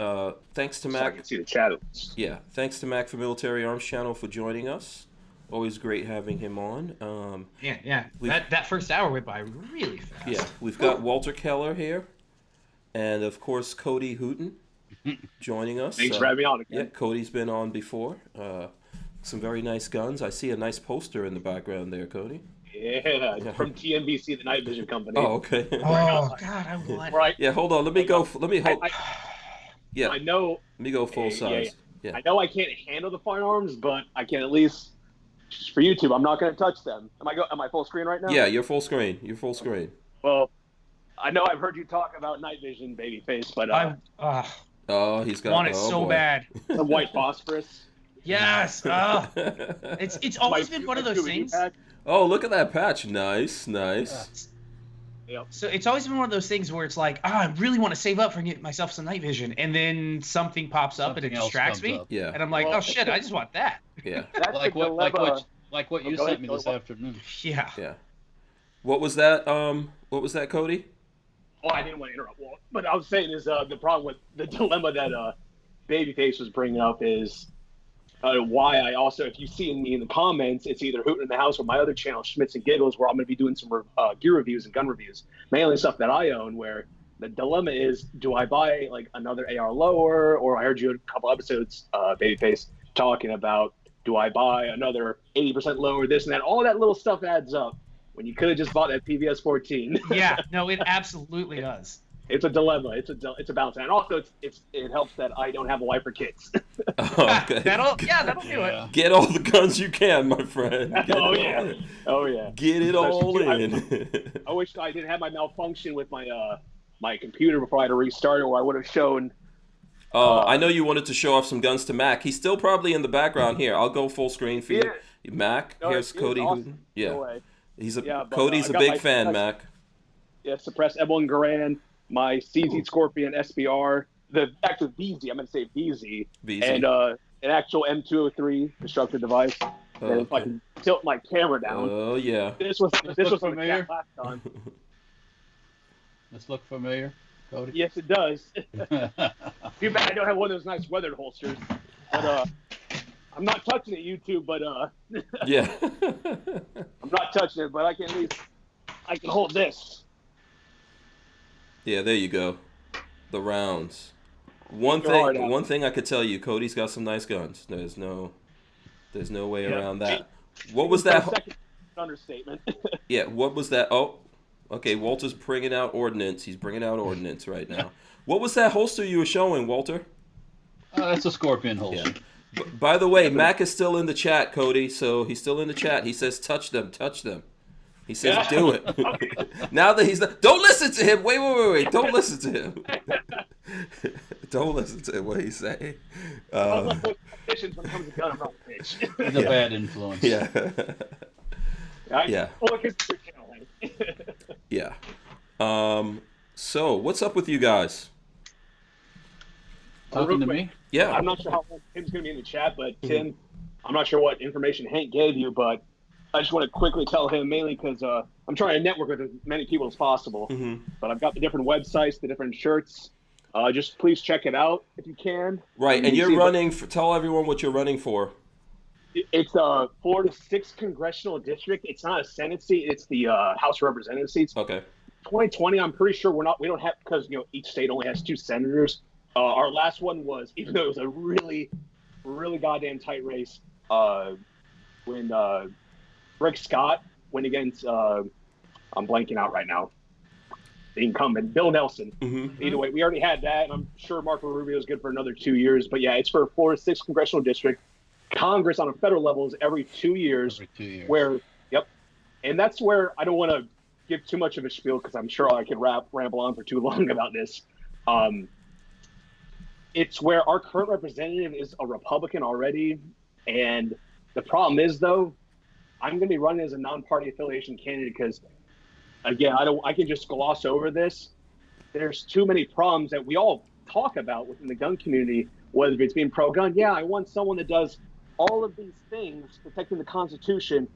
Thanks to Mac. I can see the chat. Yeah, thanks to Mac for Military Arms Channel for joining us. Always great having him on. Yeah. That first hour went by really fast. Yeah, we've got Walter Keller here, and of course Cody Hooten joining us. Thanks for having me on again. Yeah, Cody's been on before. Some very nice guns. I see a nice poster in the background there, Cody. Yeah, from TNBC, the night vision company. Oh, okay. Oh, God, I want. Right. Yeah, hold on. Let me go. Yeah. I know. Let me go full size. Yeah. I know I can't handle the firearms, but I can at least, just for YouTube, I'm not going to touch them. Am I full screen right now? Yeah, you're full screen. Well, I know I've heard you talk about night vision, babyface, but he's got. Want it so bad. The white phosphorus. Yes. It's always been one of those things. Oh, look at that patch. Nice. Yep. So it's always been one of those things where it's like, I really want to save up for getting myself some night vision, and then something pops up and it distracts me. Yeah. And I'm like, oh shit, I just want that. Yeah. like what you sent me this afternoon. Yeah. Yeah. What was that? What was that, Cody? Oh, I didn't want to interrupt Walt, but I was saying is the problem with the dilemma that Babyface was bringing up is why I also, if you see me in the comments, it's either Hooten in the House or my other channel, Schmitz and Giggles, where I'm going to be doing some gear reviews and gun reviews, mainly stuff that I own, where the dilemma is, do I buy like another AR lower, or I heard you a couple episodes, Babyface, talking about, do I buy another 80% lower, this and that, all that little stuff adds up when you could have just bought that PVS 14. Yeah, no, it absolutely does. It's a dilemma. It's a balance, and also it helps that I don't have a wife or kids. Okay. That'll do it. Get all the guns you can, my friend. Oh yeah. Get it all in. I wish I didn't have my malfunction with my my computer before I had to restart it, or I would have shown. I know you wanted to show off some guns to Mac. He's still probably in the background here. I'll go full screen for you. Mac, here's Cody. Awesome. Yeah. Cody's a big fan, Mac. Yeah, suppressed Evelyn Garan. My CZ Scorpion SBR, the actual BZ, I'm going to say BZ, and an actual M203 constructed device. And if I can tilt my camera down. Oh yeah. This was familiar. Last time. This look familiar, Cody? Yes, it does. Too bad I don't have one of those nice weathered holsters. But I'm not touching it, YouTube. But yeah. I'm not touching it, but I can hold this. Yeah, there you go. The rounds. One thing I could tell you, Cody's got some nice guns. There's no way around that. What was that? Understatement. Yeah, what was that? Oh, Okay, Walter's bringing out ordnance. He's bringing out ordnance right now. What was that holster you were showing, Walter? That's a Scorpion holster. Yeah. By the way, Mac is still in the chat, Cody. So he's still in the chat. He says, touch them, touch them. He says, do it. Now that he's not... Don't listen to him. Wait. Don't listen to him. Don't listen to what he's saying. When it comes to gun, I'm not a bitch. He's a bad influence. Yeah. Yeah. Yeah. So, what's up with you guys? Talking to me? Yeah. I'm not sure how long Tim's going to be in the chat, but Tim, I'm not sure what information Hank gave you, but I just want to quickly tell him, mainly because I'm trying to network with as many people as possible. But I've got the different websites, the different shirts. Just please check it out if you can. Right, and you're running for, tell everyone what you're running for. It's a Florida 6th congressional district. It's not a Senate seat. It's the House of Representative seats. Okay. 2020, I'm pretty sure we don't have, because each state only has 2 senators. Our last one was, even though it was a really, really goddamn tight race, when Rick Scott went against, I'm blanking out right now, the incumbent, Bill Nelson. Either way, we already had that, and I'm sure Marco Rubio is good for another 2 years. But yeah, it's for Florida 6th congressional district. Congress on a federal level is every 2 years. Where, and that's where I don't want to give too much of a spiel because I'm sure I could ramble on for too long about this. It's where our current representative is a Republican already, and the problem is, though, I'm going to be running as a non-party affiliation candidate because, again, I can just gloss over this. There's too many problems that we all talk about within the gun community, whether it's being pro-gun. Yeah, I want someone that does all of these things, protecting the Constitution.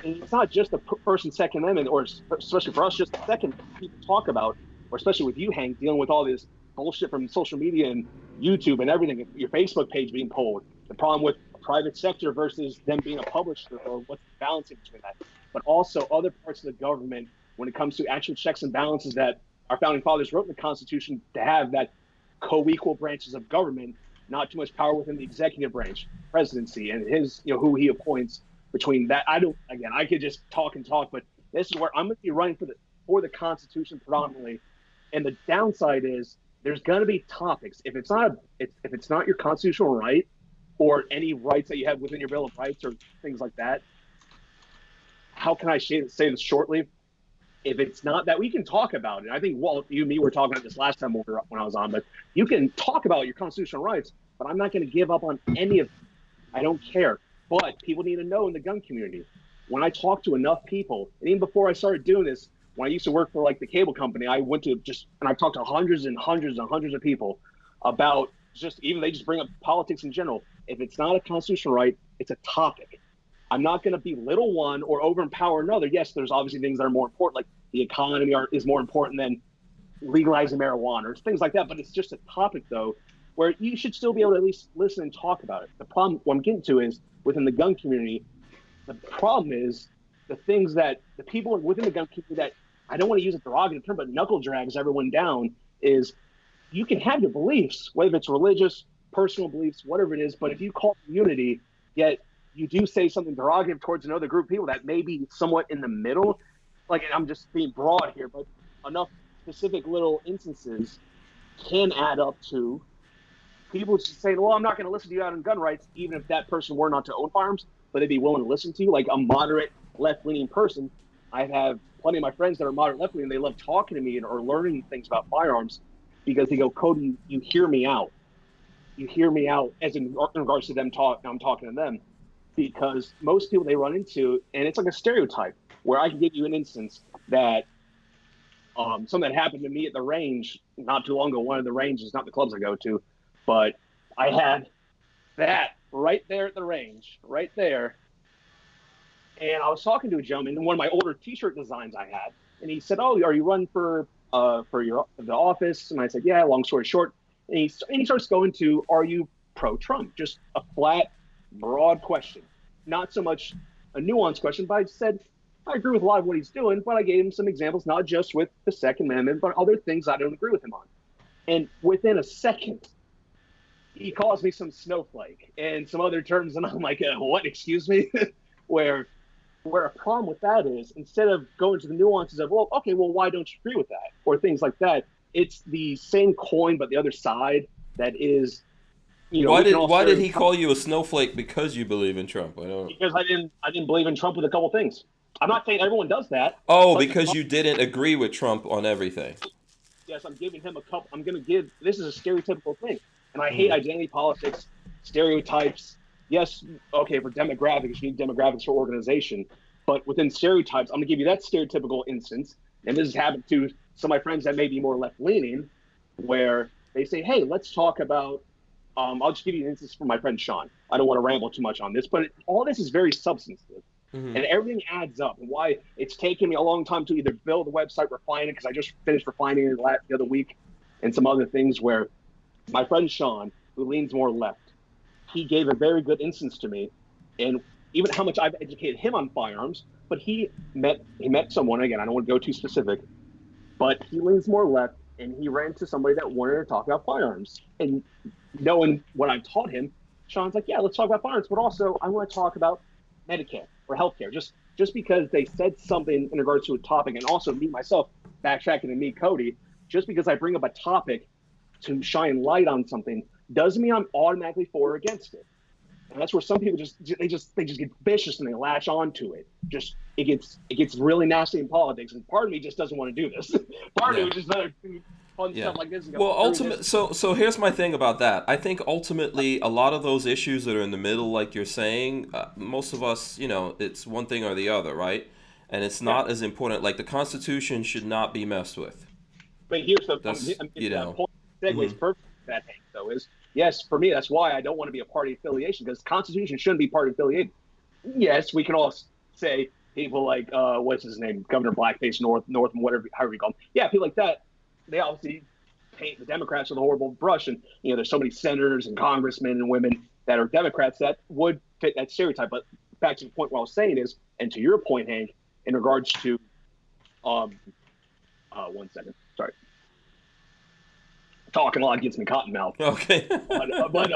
And it's not just the First and Second Amendment, or especially for us, just the second people talk about, or especially with you, Hank, dealing with all this bullshit from social media and YouTube and everything, your Facebook page being pulled. The problem with private sector versus them being a publisher, or what's the balance between that. But also other parts of the government when it comes to actual checks and balances that our founding fathers wrote in the Constitution to have, that co-equal branches of government, not too much power within the executive branch, presidency, and his, who he appoints between that. I could just talk and talk, but this is where I'm going to be running for the Constitution predominantly. And the downside is there's going to be topics. If it's not your constitutional right, or any rights that you have within your Bill of Rights or things like that, how can I say this shortly? If it's not that, we can talk about it. I think, Walt, you and me were talking about this last time when I was on, but you can talk about your constitutional rights, but I'm not going to give up on any of it. I don't care. But people need to know in the gun community, when I talk to enough people, and even before I started doing this, when I used to work for the cable company, I went to and I've talked to hundreds and hundreds and hundreds of people about they just bring up politics in general. If it's not a constitutional right, it's a topic. I'm not going to belittle one or overempower another. Yes, there's obviously things that are more important, like the economy is more important than legalizing marijuana or things like that. But it's just a topic, though, where you should still be able to at least listen and talk about it. The problem, what I'm getting to is, within the gun community, the problem is the things that the people within the gun community that, I don't want to use a derogative term, but knuckle drags everyone down, is you can have your beliefs, whether it's religious, personal beliefs, whatever it is, but if you call it unity, yet you do say something derogative towards another group of people that may be somewhat in the middle, and I'm just being broad here, but enough specific little instances can add up to people just saying, well, I'm not going to listen to you out on gun rights, even if that person were not to own firearms, but they'd be willing to listen to you, like a moderate left-leaning person. I have plenty of my friends that are moderate left-leaning, they love talking to me or learning things about firearms because they go, Cody, you hear me out. You hear me out, as in regards to them I'm talking to them. Because most people they run into, and it's like a stereotype, where I can give you an instance that something that happened to me at the range not too long ago. One of the ranges, not the clubs I go to, but I had that right there at the range, right there. And I was talking to a gentleman in one of my older T-shirt designs I had, and he said, "Oh, are you running for the office?" And I said, "Yeah." Long story short, and he starts going to, "Are you pro-Trump?" Just a flat, broad question, not so much a nuanced question. But I said, I agree with a lot of what he's doing, but I gave him some examples, not just with the Second Amendment, but other things I don't agree with him on. And within a second, he calls me some snowflake and some other terms, and I'm like, what? Excuse me? Where where a problem with that is, instead of going to the nuances of, well, okay, well, why don't you agree with that? Or things like that. It's the same coin, but the other side that is, why did he call you a snowflake because you believe in Trump? Because I didn't believe in Trump with a couple things. I'm not saying everyone does that. Oh, because you didn't agree with Trump on everything. Yes, I'm giving him a couple. This is a stereotypical thing. And I hate identity politics, stereotypes. Yes, okay, for demographics, you need demographics for organization. But within stereotypes, I'm going to give you that stereotypical instance. And this has happened to some of my friends that may be more left-leaning, where they say, hey, let's talk about, I'll just give you an instance from my friend Sean. I don't want to ramble too much on this, but all this is very substantive. And everything adds up. And why it's taken me a long time to either build the website, refine it, because I just finished refining it the other week, and some other things where my friend Sean, who leans more left, he gave a very good instance to me, and even how much I've educated him on firearms. But he met someone, again, I don't want to go too specific, but he leans more left, and he ran to somebody that wanted to talk about firearms. And knowing what I've taught him, Sean's like, yeah, let's talk about firearms, but also I want to talk about Medicare or healthcare. Just because they said something in regards to a topic, and also me myself backtracking and me, Cody, just because I bring up a topic to shine light on something doesn't mean I'm automatically for or against it. And that's where some people they just get vicious and they latch onto it. It gets really nasty in politics, and part of me just doesn't want to do this. Part of me just rather do fun stuff like this. So here's my thing about that. I think ultimately a lot of those issues that are in the middle, like you're saying, most of us, it's one thing or the other, right? And it's not as important. Like the Constitution should not be messed with. But here's the point. Segues perfect to that, Hank, though, is yes, for me, that's why I don't want to be a party affiliation, because the Constitution shouldn't be party affiliated. Yes, we can all say people like, what's his name, Governor Blackface North, whatever, however you call him. Yeah, people like that, they obviously paint the Democrats with a horrible brush. And, there's so many senators and congressmen and women that are Democrats that would fit that stereotype. But back to the point what I was saying is, and to your point, Hank, in regards to, 1 second, sorry. Talking a lot gets me cotton mouth. Okay. but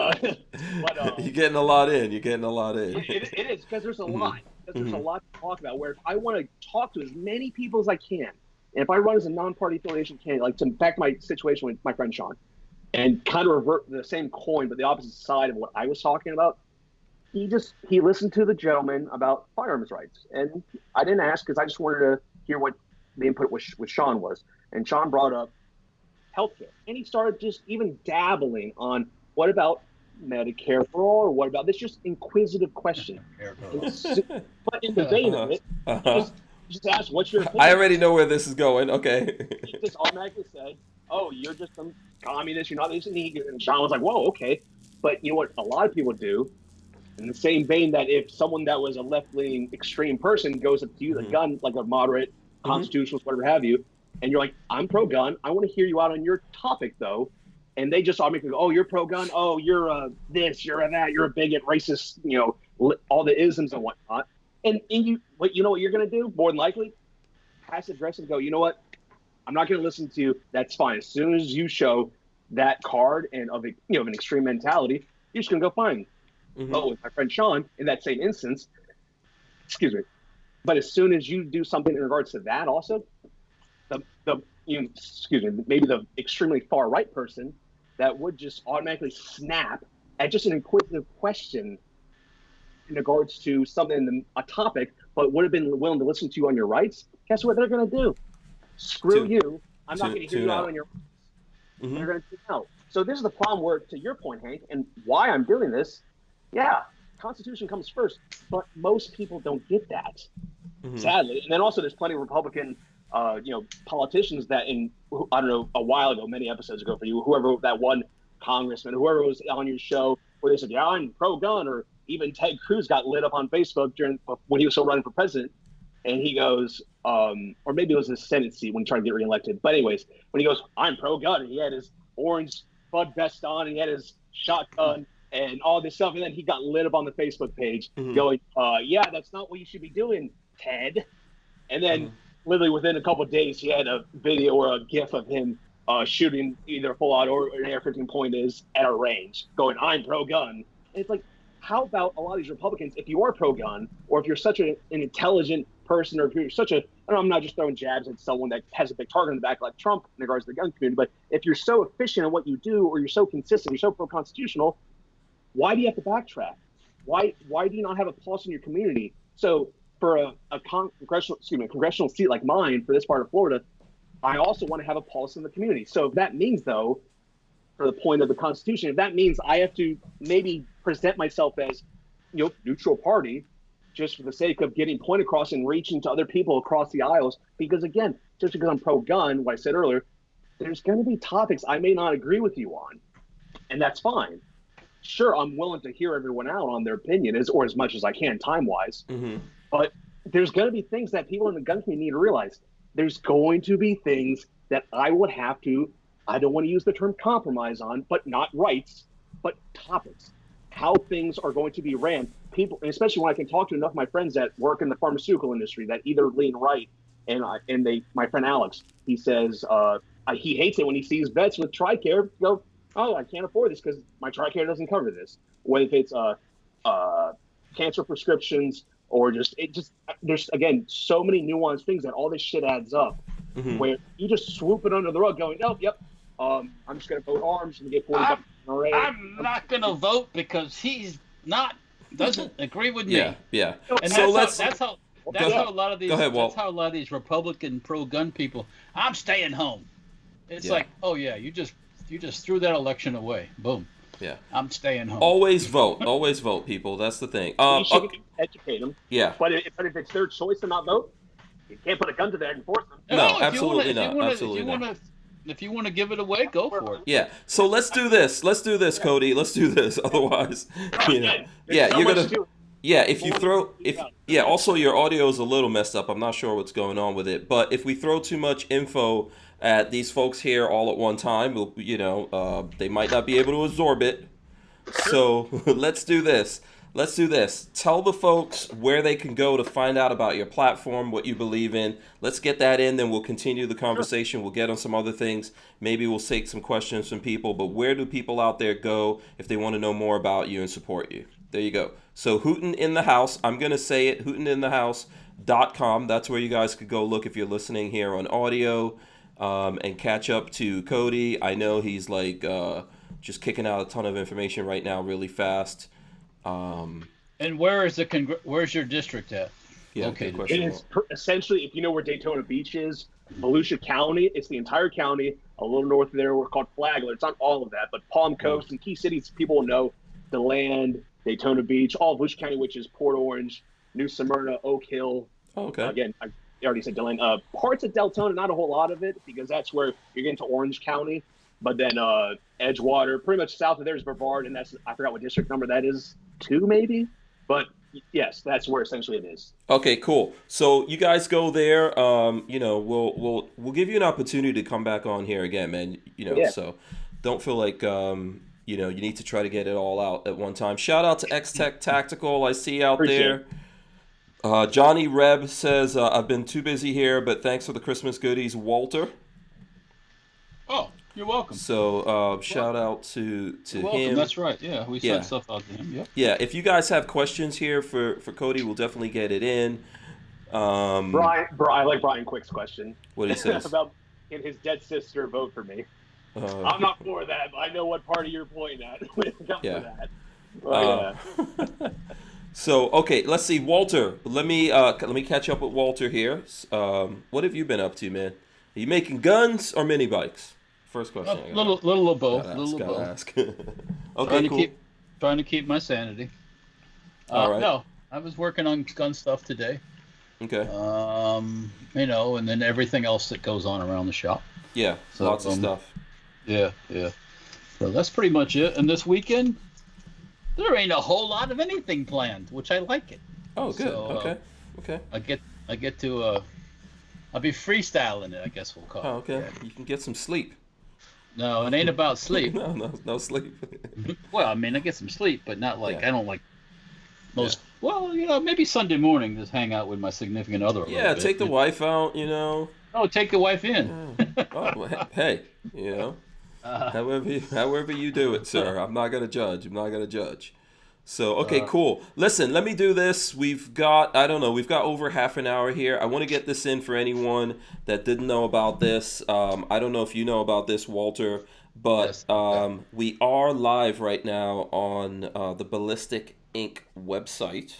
you're getting a lot in. It is, because there's a lot. There's a lot to talk about, where if I want to talk to as many people as I can, and if I run as a non-party affiliation candidate, like to back my situation with my friend Sean, and kind of revert the same coin, but the opposite side of what I was talking about, he listened to the gentleman about firearms rights. And I didn't ask because I just wanted to hear what the input with Sean was. And Sean brought up healthcare, and he started just even dabbling on what about Medicare for all, or what about this just inquisitive question. But in the vein of it, just ask, what's your opinion? I already know where this is going. Okay. He just automatically said, oh, you're just some communist, you're not this. And Sean was like, whoa, okay. But you know what a lot of people do, in the same vein that if someone that was a left-leaning extreme person goes up to you, the gun, like a moderate constitutionalist, whatever have you, and you're like, I'm pro-gun. I want to hear you out on your topic, though. And they just automatically go, oh, you're pro-gun. Oh, you're this, you're that. You're a bigot, racist, all the isms and whatnot. And you know what you're going to do? More than likely, passive aggressive, go, you know what? I'm not going to listen to you. That's fine. As soon as you show that card and of an extreme mentality, you're just going to go fine. But with my friend Sean, in that same instance, excuse me, but as soon as you do something in regards to that also, maybe the extremely far right person that would just automatically snap at just an inquisitive question in regards to something, a topic, but would have been willing to listen to you on your rights, guess what they're going to do? Screw you. I'm not going to hear you out on your rights. They're going to tune out. So this is the problem where, to your point, Hank, and why I'm doing this, yeah, Constitution comes first, but most people don't get that, sadly. And then also there's plenty of Republican politicians that I don't know, a while ago, many episodes ago for you, whoever that one congressman, whoever was on your show where they said, yeah, I'm pro-gun, or even Ted Cruz got lit up on Facebook when he was still running for president. And he goes, or maybe it was his Senate seat when he tried to get reelected. But anyways, when he goes, I'm pro-gun, and he had his orange Bud vest on, and he had his shotgun and all this stuff. And then he got lit up on the Facebook page going, yeah, that's not what you should be doing, Ted. And then literally within a couple of days, he had a video or a GIF of him shooting either a full-out or an AR-15 point is at a range, going, I'm pro-gun. And it's like, how about a lot of these Republicans, if you are pro-gun, or if you're such an intelligent person, or if you're such a, I'm not just throwing jabs at someone that has a big target in the back like Trump in regards to the gun community, but if you're so efficient in what you do, or you're so consistent, you're so pro-constitutional, why do you have to backtrack? Why do you not have a pulse in your community? So for a congressional seat like mine for this part of Florida, I also want to have a pulse in the community. So if that means, though, for the point of the Constitution, if that means I have to maybe present myself as, neutral party, just for the sake of getting point across and reaching to other people across the aisles, because again, just because I'm pro-gun, what I said earlier, there's going to be topics I may not agree with you on, and that's fine. Sure, I'm willing to hear everyone out on their opinion, or as much as I can time-wise, but there's going to be things that people in the gun community need to realize. There's going to be things that I would have to, I don't want to use the term compromise on, but not rights, but topics, how things are going to be ran. People, especially when I can talk to enough of my friends that work in the pharmaceutical industry that either lean right, and my friend Alex, he says he hates it when he sees vets with TRICARE go, oh, I can't afford this because my TRICARE doesn't cover this. Whether it's cancer prescriptions or there's again so many nuanced things that all this shit adds up, where you just swoop it under the rug, going, oh, yep, I'm just gonna vote arms and get 40 bucks. I'm not gonna vote because he's doesn't agree with me. Yeah. And so that's how a lot of these. Go ahead, Walt. That's how a lot of these Republican pro-gun people. I'm staying home. It's like, oh yeah, you just threw that election away. Boom. Yeah. I'm staying home. Always vote, people. That's the thing. You should educate them. Yeah. But if it's their choice to not vote, you can't put a gun to their head and force them. No, absolutely not. If you want to give it away, go for it. Yeah. So let's do this, Cody. Let's do this. Otherwise, you're gonna. Yeah, also your audio is a little messed up. I'm not sure what's going on with it. But if we throw too much info at these folks here all at one time, they might not be able to absorb it. So let's do this. Tell the folks where they can go to find out about your platform, what you believe in. Let's get that in, then we'll continue the conversation. We'll get on some other things. Maybe we'll take some questions from people. But where do people out there go if they want to know more about you and support you? There you go. So Hootin' in the House, I'm going to say it, hootininthehouse.com. That's where you guys could go look if you're listening here on audio, and catch up to Cody. I know he's just kicking out a ton of information right now really fast. And where's your district at? Yeah, located? It is essentially, if you know where Daytona Beach is, Volusia County. It's the entire county. A little north of there, we're called Flagler. It's not all of that, but Palm Coast and key cities people will know: DeLand, Daytona Beach, all of Volusia County, which is Port Orange, New Smyrna, Oak Hill. Oh, okay. Again, I already said DeLand. Parts of Deltona, not a whole lot of it, because that's where you're getting to Orange County. But then Edgewater, pretty much south of there is Brevard, and that's, I forgot what district number that is, 2 maybe. But yes, that's where essentially it is. Okay, cool. So you guys go there. We'll give you an opportunity to come back on here again, man. So don't feel like you need to try to get it all out at one time. Shout out to X-Tech Tactical, I see out there. Johnny Reb says, I've been too busy here, but thanks for the Christmas goodies, Walter. Oh, you're welcome. So shout out to him. That's right. Yeah, we sent stuff out to him. Yep. Yeah, if you guys have questions here for Cody, we'll definitely get it in. Brian, I like Brian Quick's question. What he says about can his dead sister vote for me? I'm not for that, but I know what party you're pointing at when it comes to that. But, So okay, let's see, Walter. Let me catch up with Walter here. What have you been up to, man? Are you making guns or mini bikes? First question. Little of both. Gotta ask. Okay, cool. Trying to keep my sanity. All right. No, I was working on gun stuff today. Okay. And then everything else that goes on around the shop. Yeah, so, lots of stuff. Yeah. So that's pretty much it. And this weekend, there ain't a whole lot of anything planned, which I like it. Oh, good. So, okay. I get to I'll be freestyling it, I guess we'll call it. Oh, okay. Yeah. You can get some sleep. No, it ain't about sleep. no sleep. Well, I mean, I get some sleep, but not like I don't like most. Yeah. Well, maybe Sunday morning, just hang out with my significant other. Yeah, take the wife out. Oh, take the wife in. Yeah. Oh, hey, however you do it, sir. I'm not gonna judge. So, okay, cool. Listen, let me do this. We've got over half an hour here. I want to get this in for anyone that didn't know about this. I don't know if you know about this, Walter, but we are live right now on the Ballistic Inc. website.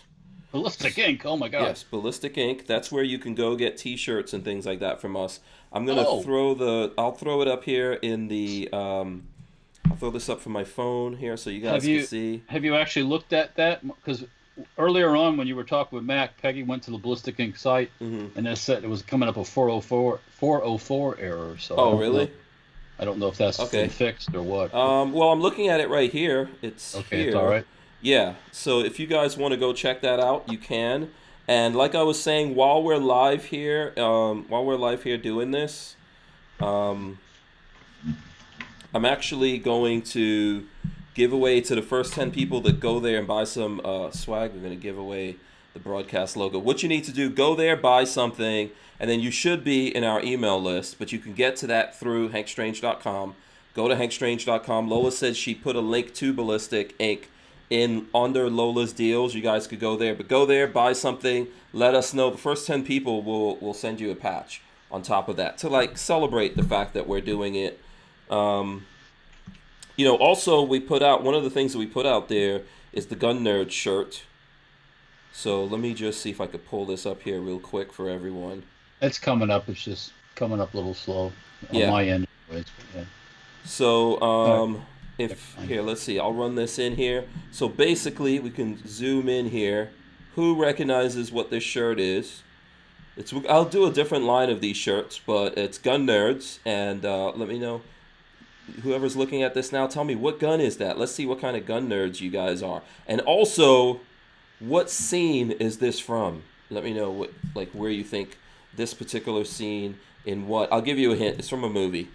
Ballistic Inc. Oh my God. Yes, Ballistic Inc. That's where you can go get T-shirts and things like that from us. I'm gonna I'll throw it up here in the. I'll throw this up from my phone here so you guys can see. Have you actually looked at that? Because earlier on when you were talking with Mac, Peggy went to the Ballistic Inc. site and it said it was coming up a 404 error. So really? I don't know if that's been fixed or what. Well, I'm looking at it right here. It's here. It's all right. Yeah. So if you guys want to go check that out, you can. And like I was saying, while we're live here doing this, I'm actually going to give away to the first 10 people that go there and buy some swag. We're going to give away the broadcast logo. What you need to do, go there, buy something, and then you should be in our email list. But you can get to that through hankstrange.com. Go to hankstrange.com. Lola said she put a link to Ballistic Inc. in under Lola's deals. You guys could go there. But go there, buy something, let us know. The first 10 people will send you a patch on top of that to like celebrate the fact that we're doing it. Also we put out, one of the things that we put out there is the Gun Nerd shirt. So let me just see if I could pull this up here real quick for everyone. It's coming up. It's just coming up a little slow on my end. Yeah. So, here, let's see. I'll run this in here. So basically we can zoom in here. Who recognizes what this shirt is? I'll do a different line of these shirts, but it's Gun Nerds, and let me know. Whoever's looking at this now, tell me, what gun is that? Let's see what kind of gun nerds you guys are. And also, what scene is this from? Let me know where you think this particular scene in what. I'll give you a hint. It's from a movie.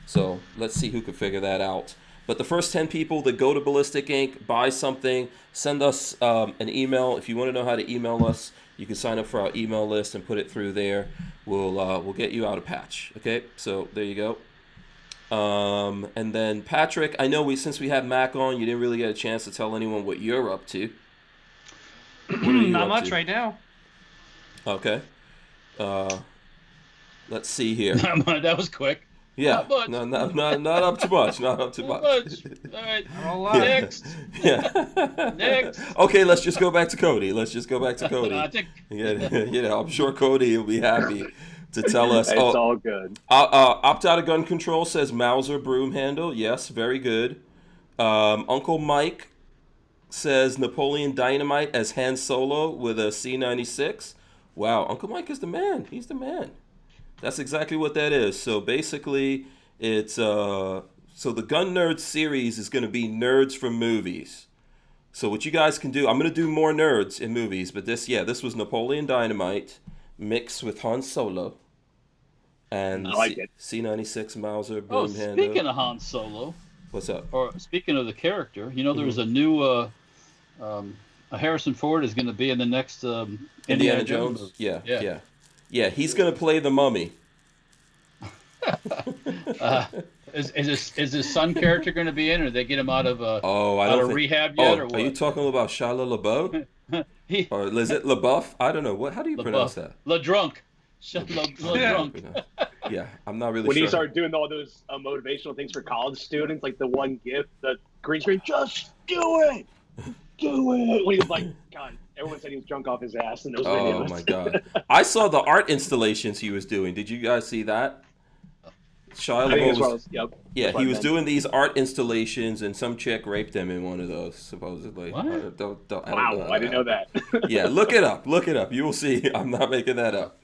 So let's see who can figure that out. But the first 10 people that go to Ballistic Inc., buy something, send us an email. If you want to know how to email us, you can sign up for our email list and put it through there. We'll get you out a patch. Okay, so there you go. And then Patrick, I know since we had Mac on, you didn't really get a chance to tell anyone what you're up to. Not much right now. Okay. Let's see here. That was quick. Yeah. Not up too much. Not up too much. All right. Next. Yeah. Next. Okay, let's just go back to Cody. I think. Yeah, I'm sure Cody will be happy to tell us. It's all good. Opt out of gun control says Mauser broom handle. Yes, very good. Uncle Mike says Napoleon Dynamite as Han Solo with a C96. Wow, Uncle Mike is the man. He's the man. That's exactly what that is. So basically, it's so the Gun Nerds series is going to be nerds from movies. So what you guys can do, I'm going to do more nerds in movies, but this was Napoleon Dynamite mixed with Han Solo and I like it. C96 Mauser broom handle. Speaking of Han Solo, what's up? Or speaking of the character, there's a new Harrison Ford is going to be in the next Indiana Jones movie. Yeah, he's going to play the mummy. Is his son character going to be in, or did they get him out of rehab yet, or what? Are you talking about Shia LaBeouf? Or is it LaBeouf? I don't know. How do you pronounce that? LaDrunk. Yeah, I'm not really sure. When he started doing all those motivational things for college students, like the one gift, the green screen, just do it! Do it! When he was like, God, everyone said he was drunk off his ass in those videos. Oh my God. I saw the art installations he was doing. Did you guys see that? Shia LaBeouf Yeah, he was doing these art installations, and some chick raped him in one of those, supposedly. What? I didn't know that. Yeah, look it up. You will see. I'm not making that up.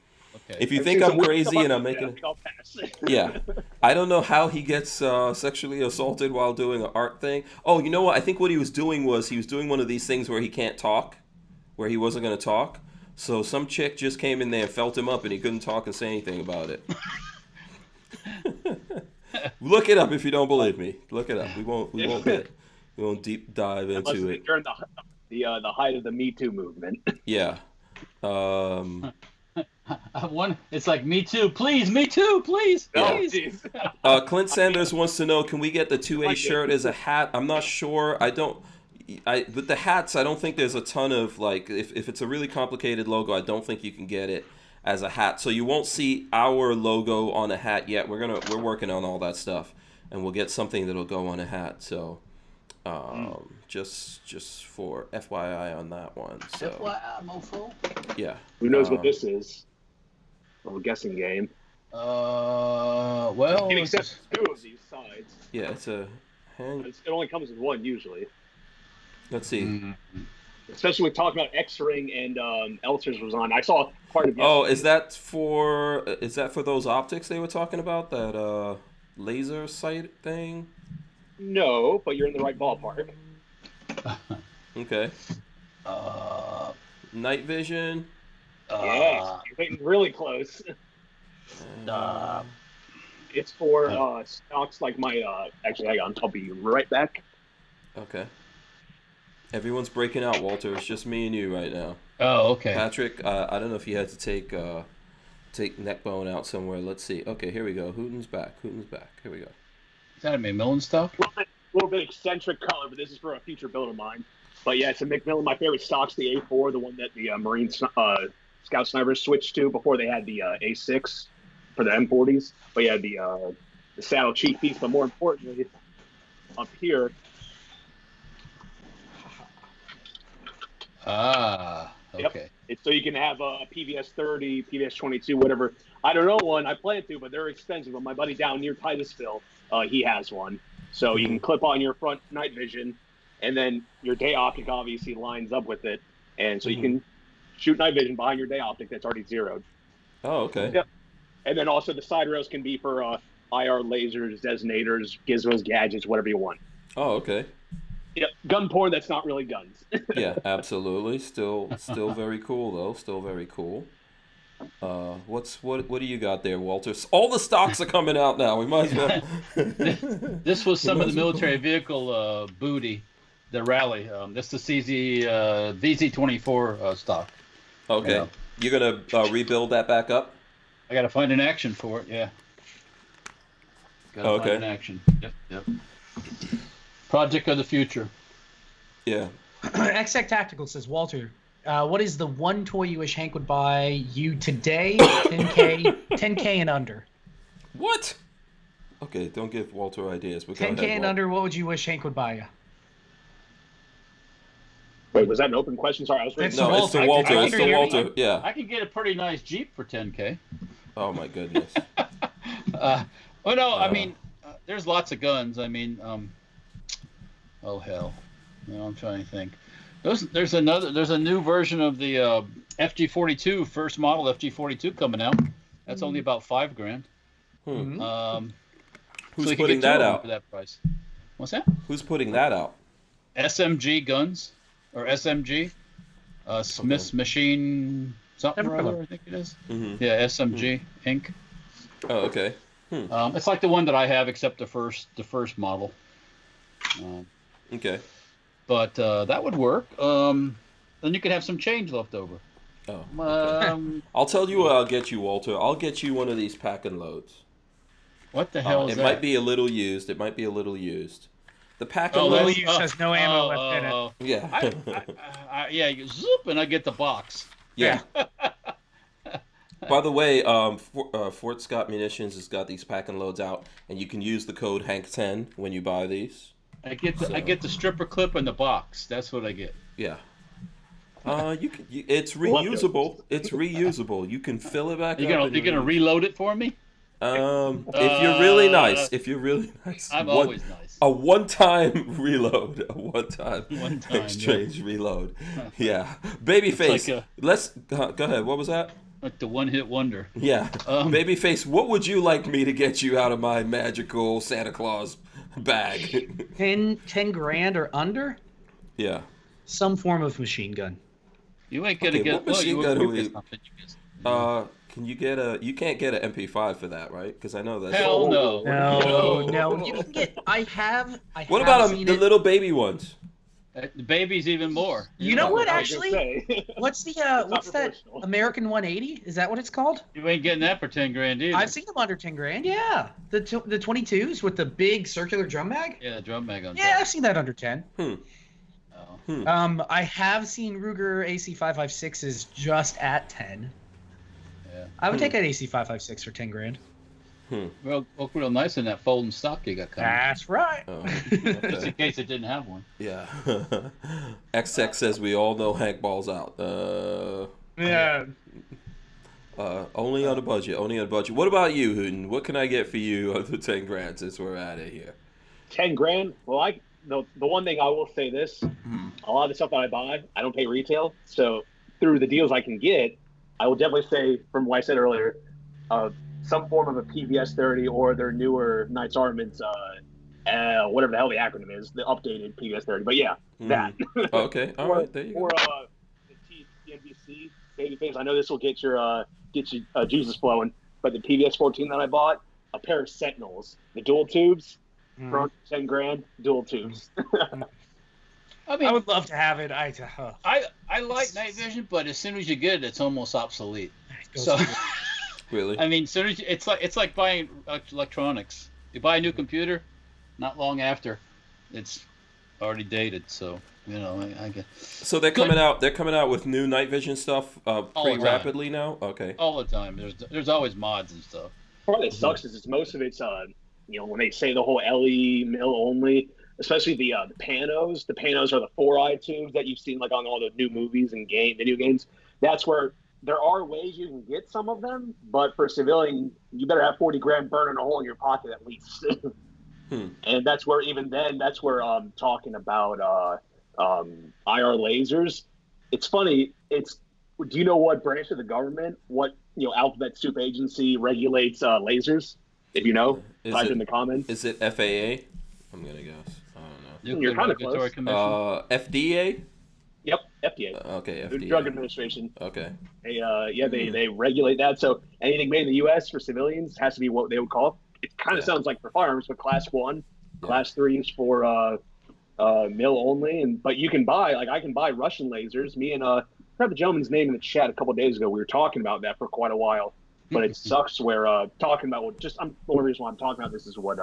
Okay. If you think I'm crazy and I'm making it... I'll pass. Yeah. I don't know how he gets sexually assaulted while doing an art thing. Oh, you know what? I think what he was doing was he was doing one of these things where he can't talk, where he wasn't going to talk. So some chick just came in there and felt him up, and he couldn't talk and say anything about it. Look it up if you don't believe me. Look it up. We won't deep dive into it. During the height of the Me Too movement. Yeah. It's like Me Too, please, Me Too, please. Clint Sanders wants to know, can we get the 2A shirt as a hat? I'm not sure. with the hats, I don't think there's a ton of like if it's a really complicated logo, I don't think you can get it as a hat. So you won't see our logo on a hat yet. We're working on all that stuff, and we'll get something that'll go on a hat. So just for FYI on that one. So FYI, mofo. yeah. Who knows what this is? A little guessing game. Well, it accepts 2 of these sides. Yeah, it's a hand. It only comes with 1 usually. Let's see. Mm-hmm. Especially when talking about X-Ring and Elster's was on. I saw part of. Oh, is that for those optics they were talking about? That laser sight thing? No, but you're in the right ballpark. Okay. Night vision. Yes, you're getting really close. It's for stocks like my. Actually, hang on. I'll be right back. Okay. Everyone's breaking out, Walter. It's just me and you right now. Oh, okay. Patrick, I don't know if you had to take Neckbone out somewhere. Let's see. Okay, here we go. Hooten's back. Here we go. Is that a McMillan stuff? A little bit eccentric color, but this is for a future build of mine. But yeah, it's a McMillan. My favorite stock's the A4, the one that the Marine Scout Snipers switched to before they had the A6 for the M40s. But yeah, the saddle cheek piece. But more importantly, up here. Okay. Yep. It's so you can have a PVS 30, PVS 22, whatever. I don't know one. I plan to, but they're expensive. But my buddy down near Titusville, he has one. So you can clip on your front night vision, and then your day optic obviously lines up with it. And so you can shoot night vision behind your day optic that's already zeroed. Oh, okay. Yep. And then also the side rails can be for IR lasers, detonators, gizmos, gadgets, whatever you want. Oh, okay. Yep, gun porn that's not really guns. Yeah, absolutely. Still very cool though. Still very cool. What do you got there, Walter? All the stocks are coming out now. We might as well. This was some of the military vehicle booty, the rally. This is the VZ24 stock. Okay, Yeah. You're gonna rebuild that back up. I got to find an action for it. Yeah. Got to find an action. Yep. Project of the future. Yeah. XX Tactical says, Walter, what is the one toy you wish Hank would buy you today? 10K and under. What? Okay, don't give Walter ideas. But 10K and under, what would you wish Hank would buy you? Wait, was that an open question? Sorry, I was reading. No, it's to Walter. It's to Walter. Yeah. I could get a pretty nice Jeep for 10K. Oh my goodness. I mean, there's lots of guns. I mean, oh hell, I'm trying to think. There's a new version of the FG42 first model FG42 coming out. That's only about $5,000. Who's so putting that out for that price? What's that? Who's putting that out? SMG Guns or SMG Smith's Machine something or other, I think it is. Yeah, SMG Inc. Oh, okay. It's like the one that I have, except the first model. Okay. But that would work. Then you could have some change left over. Oh. Okay. I'll tell you what I'll get you, Walter. I'll get you one of these pack and loads. What the hell is that? It might be a little used. The pack and little loads. used has no ammo left in it. Yeah. Yeah, you zoop and I get the box. Yeah. By the way, Fort Scott Munitions has got these pack and loads out, and you can use the code Hank10 when you buy these. I get the stripper clip and the box. That's what I get. Yeah. It's reusable. It's reusable. You can fill it back up. You're gonna reload it for me? If you're really nice. I'm always nice. A one-time reload. A one-time exchange reload. Yeah. Babyface. Like Let's go ahead. What was that? Like the one-hit wonder. Yeah. Babyface, what would you like me to get you out of my magical Santa Claus bag? 10 grand or under? Yeah. Some form of machine gun. You ain't gonna get. What machine gun Can you get a? You can't get an MP5 for that, right? Because I know that. Hell no. No. You can get. I have. What about the little baby ones? The baby's even more. You know what? Actually, what's that American 180? Is that what it's called? You ain't getting that for 10 grand either. I've seen them under 10 grand. Yeah, the 22s with the big circular drum mag. Yeah, drum mag on. Yeah, I've seen that under 10. I have seen Ruger AC556s just at 10. Yeah. I would take that AC556 for 10 grand. Well, look real nice in that folding stock you got coming. That's right. Just in case it didn't have one. Yeah. XX says we all know Hank balls out. Yeah. Only on a budget. Only on a budget. What about you, Hooten? What can I get for you on the 10 grand since we're at it here? 10 grand? Well, the one thing I will say this, a lot of the stuff that I buy, I don't pay retail. So through the deals I can get, I will definitely say, from what I said earlier, some form of a PVS 30 or their newer Knights Armaments, whatever the hell the acronym is, the updated PVS 30. But yeah, that. Okay, all right, there you go. Or the TNBC babyface. I know this will get your juices flowing, but the PVS 14 that I bought, a pair of Sentinels, the dual tubes, front 10 grand, dual tubes. I mean, I would love to have it. I like night vision, but as soon as you get it, it's almost obsolete. So. Really? I mean, soon as it's like buying electronics. You buy a new computer, not long after, it's already dated. So I guess. So they're coming out. They're coming out with new night vision stuff pretty rapidly now. Okay. All the time. There's always mods and stuff. Part that sucks is most of it's when they say the whole LE mill only, especially the panos. The panos are the 4-eye tubes that you've seen like on all the new movies and video games. That's where. There are ways you can get some of them, but for civilian, you better have 40 grand burning a hole in your pocket at least. And that's where I'm talking about IR lasers. It's funny. Do you know what branch of the government, alphabet soup agency regulates lasers? If you know, type in the comments. Is it FAA? I'm gonna guess. I don't know. You're kind of close. FDA. Yep, FDA. Okay, Food FDA. Drug Administration. Okay. They regulate that. So anything made in the U.S. for civilians has to be what they would call. It kind of sounds like for firearms, but Class 1, Class 3 is for mill only. But you can buy, I can buy Russian lasers. Me and I forgot the gentleman's name in the chat a couple of days ago. We were talking about that for quite a while. But it sucks where talking about the only reason why I'm talking about this is what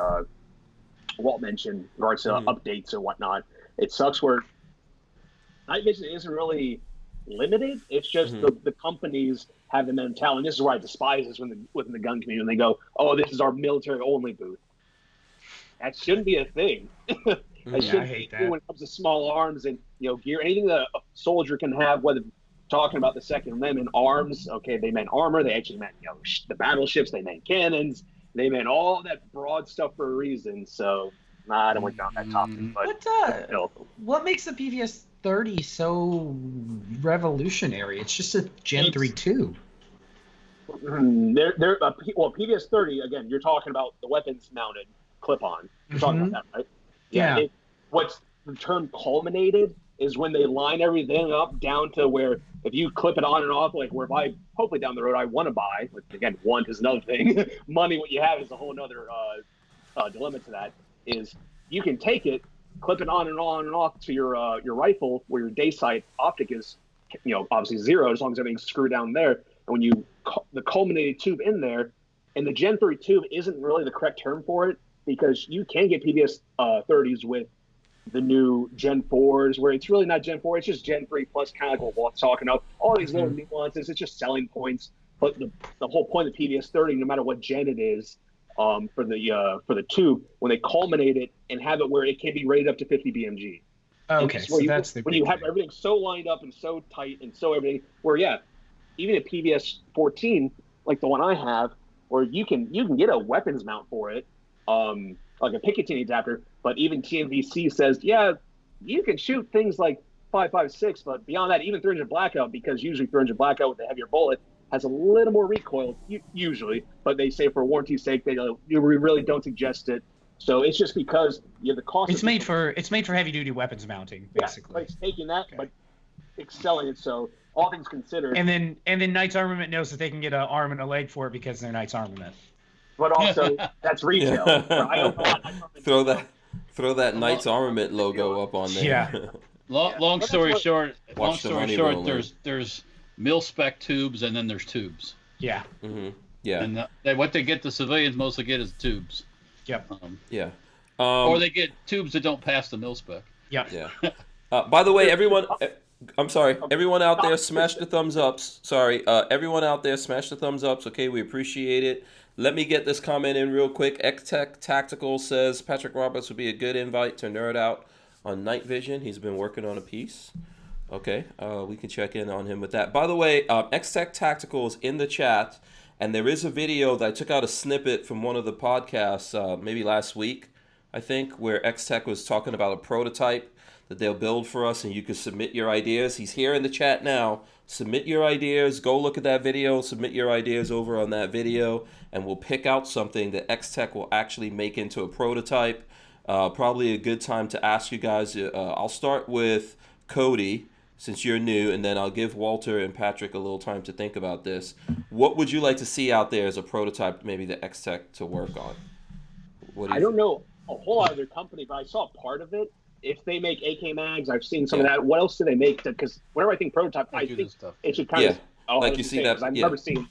Walt mentioned in regards to updates and whatnot. It sucks where night vision isn't really limited. It's just the companies have the mentality. And this is why I despise this within the gun community. When they go, "Oh, this is our military only booth." That shouldn't be a thing. I hate that. When it comes to small arms and gear, anything that a soldier can have. Whether talking about the Second Amendment arms, okay, they meant armor. They actually meant the battleships. They meant cannons. They meant all that broad stuff for a reason. So I don't want to go on that topic. But what makes the PVS 30 so revolutionary? It's just a Gen 3 tube. PVS 30 again. You're talking about the weapons mounted clip-on. You're talking about that, right? Yeah. What's the term culminated is when they line everything up down to where if you clip it on and off, like where if I hopefully down the road I want to buy. Again, want is another thing. Money, what you have is a whole other dilemma to that. Is you can take it. Clip it on and off to your rifle where your day sight optic is, obviously 0 as long as everything's screwed down there. And when you the culminated tube in there, and the Gen 3 tube isn't really the correct term for it because you can get PVS 30s with the new Gen 4s where it's really not Gen 4, it's just Gen 3 plus kind of like what Walt's talking about. All these little nuances, it's just selling points. But the whole point of PVS 30, no matter what gen it is, for the tube, when they culminate it and have it where it can be rated up to 50 BMG. Okay, so that's when you have everything so lined up and so tight and so everything. Where even a PVS 14 like the one I have, where you can get a weapons mount for it, like a Picatinny adapter. But even TNVC says, you can shoot things like 5.56, but beyond that, even 300 blackout, because usually 300 blackout with a heavier bullet has a little more recoil usually, but they say for warranty's sake we really don't suggest it. So it's just because you have the cost. It's made for heavy duty weapons mounting, basically. Yeah, it's taking that, but excelling it. So all things considered. And then Knights Armament knows that they can get an arm and a leg for it because they're Knights Armament. But also that's retail. I don't know. Throw that Knights Armament logo up on there. Yeah. Long story short, there's there's mil spec tubes and then there's tubes. Yeah. Mm-hmm. Yeah. And what they get the civilians mostly get is tubes. Yep. Or they get tubes that don't pass the mil spec. Yep. Yeah. By the way, everyone, I'm sorry. Everyone out there, smash the thumbs ups. Sorry. Everyone out there, smash the thumbs ups. Okay, we appreciate it. Let me get this comment in real quick. X-Tech Tactical says Patrick Roberts would be a good invite to nerd out on night vision. He's been working on a piece. Okay, we can check in on him with that. By the way, X-Tech Tactical is in the chat, and there is a video that I took out a snippet from one of the podcasts maybe last week, I think, where X-Tech was talking about a prototype that they'll build for us, and you can submit your ideas. He's here in the chat now. Submit your ideas. Go look at that video. Submit your ideas over on that video, and we'll pick out something that X-Tech will actually make into a prototype. Probably a good time to ask you guys. I'll start with Cody, since you're new, and then I'll give Walter and Patrick a little time to think about this. What would you like to see out there as a prototype, maybe the X-Tech to work on? I don't know a whole lot of their company, but I saw part of it. If they make AK mags, I've seen some of that. What else do they make? Because whenever I think prototype, I think it should kind of. Oh, like you see that. I've never seen.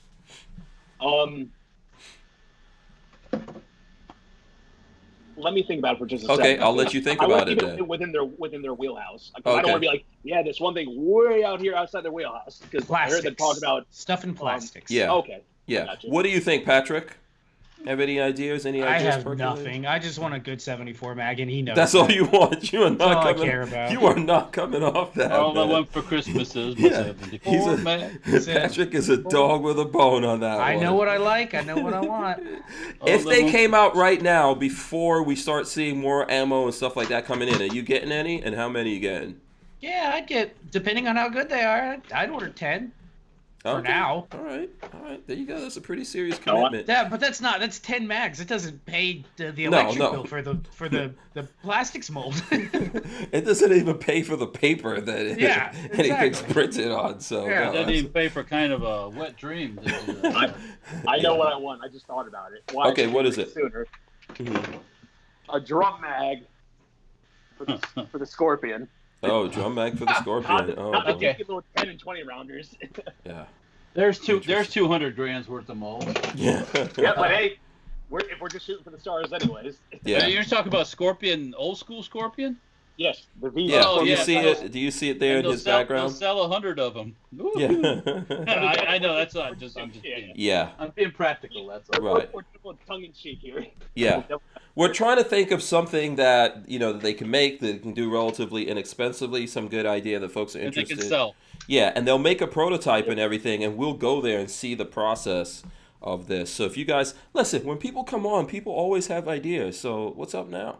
Let me think about it for just a second. Okay, I'll let you think about it then. Within their wheelhouse. I don't want to be like, yeah, there's one thing way out here outside their wheelhouse, because I heard them talk about stuff in plastics. Yeah. Okay. Yeah. Gotcha. What do you think, Patrick? Have any ideas? I have nothing. I just want a good 74 mag, and he knows. That's all you want. You are not coming. I care about. You are not coming off that. All I want for Christmas is my 74 mag. Patrick is a dog with a bone on that one. I know what I like. I know what I want. If they came out right now, before we start seeing more ammo and stuff like that coming in, are you getting any? And how many are you getting? Yeah, I'd get, depending on how good they are, I'd order 10. For now. All right. There you go. That's a pretty serious commitment. Yeah, but that's 10 mags. It doesn't pay the electric bill for the plastics mold. It doesn't even pay for the paper that anything's printed on. So it doesn't even pay for kind of a wet dream. I know what I want. I just thought about it. Okay, what is it? Sooner. A drum mag for the Scorpion. Oh, drum mag for the Scorpion. Not the little 10 and 20 rounders. Yeah. There's 200 grand's worth of mold. Yeah. Yeah, but hey, we're just shooting for the stars anyways. Yeah. You're talking about Scorpion, old school Scorpion? Yes, the V. Yeah. Do you see it? Do you see it there in his background? They'll sell 100 of them. Ooh. Yeah. I know. That's not just. I'm just being. Yeah. I'm being practical. That's all. Right. We're tongue in cheek here. Yeah. We're trying to think of something that that they can make, that they can do relatively inexpensively. Some good idea that folks are interested. They can sell. Yeah, and they'll make a prototype and everything, and we'll go there and see the process of this. So if you guys listen, when people come on, people always have ideas. So what's up now?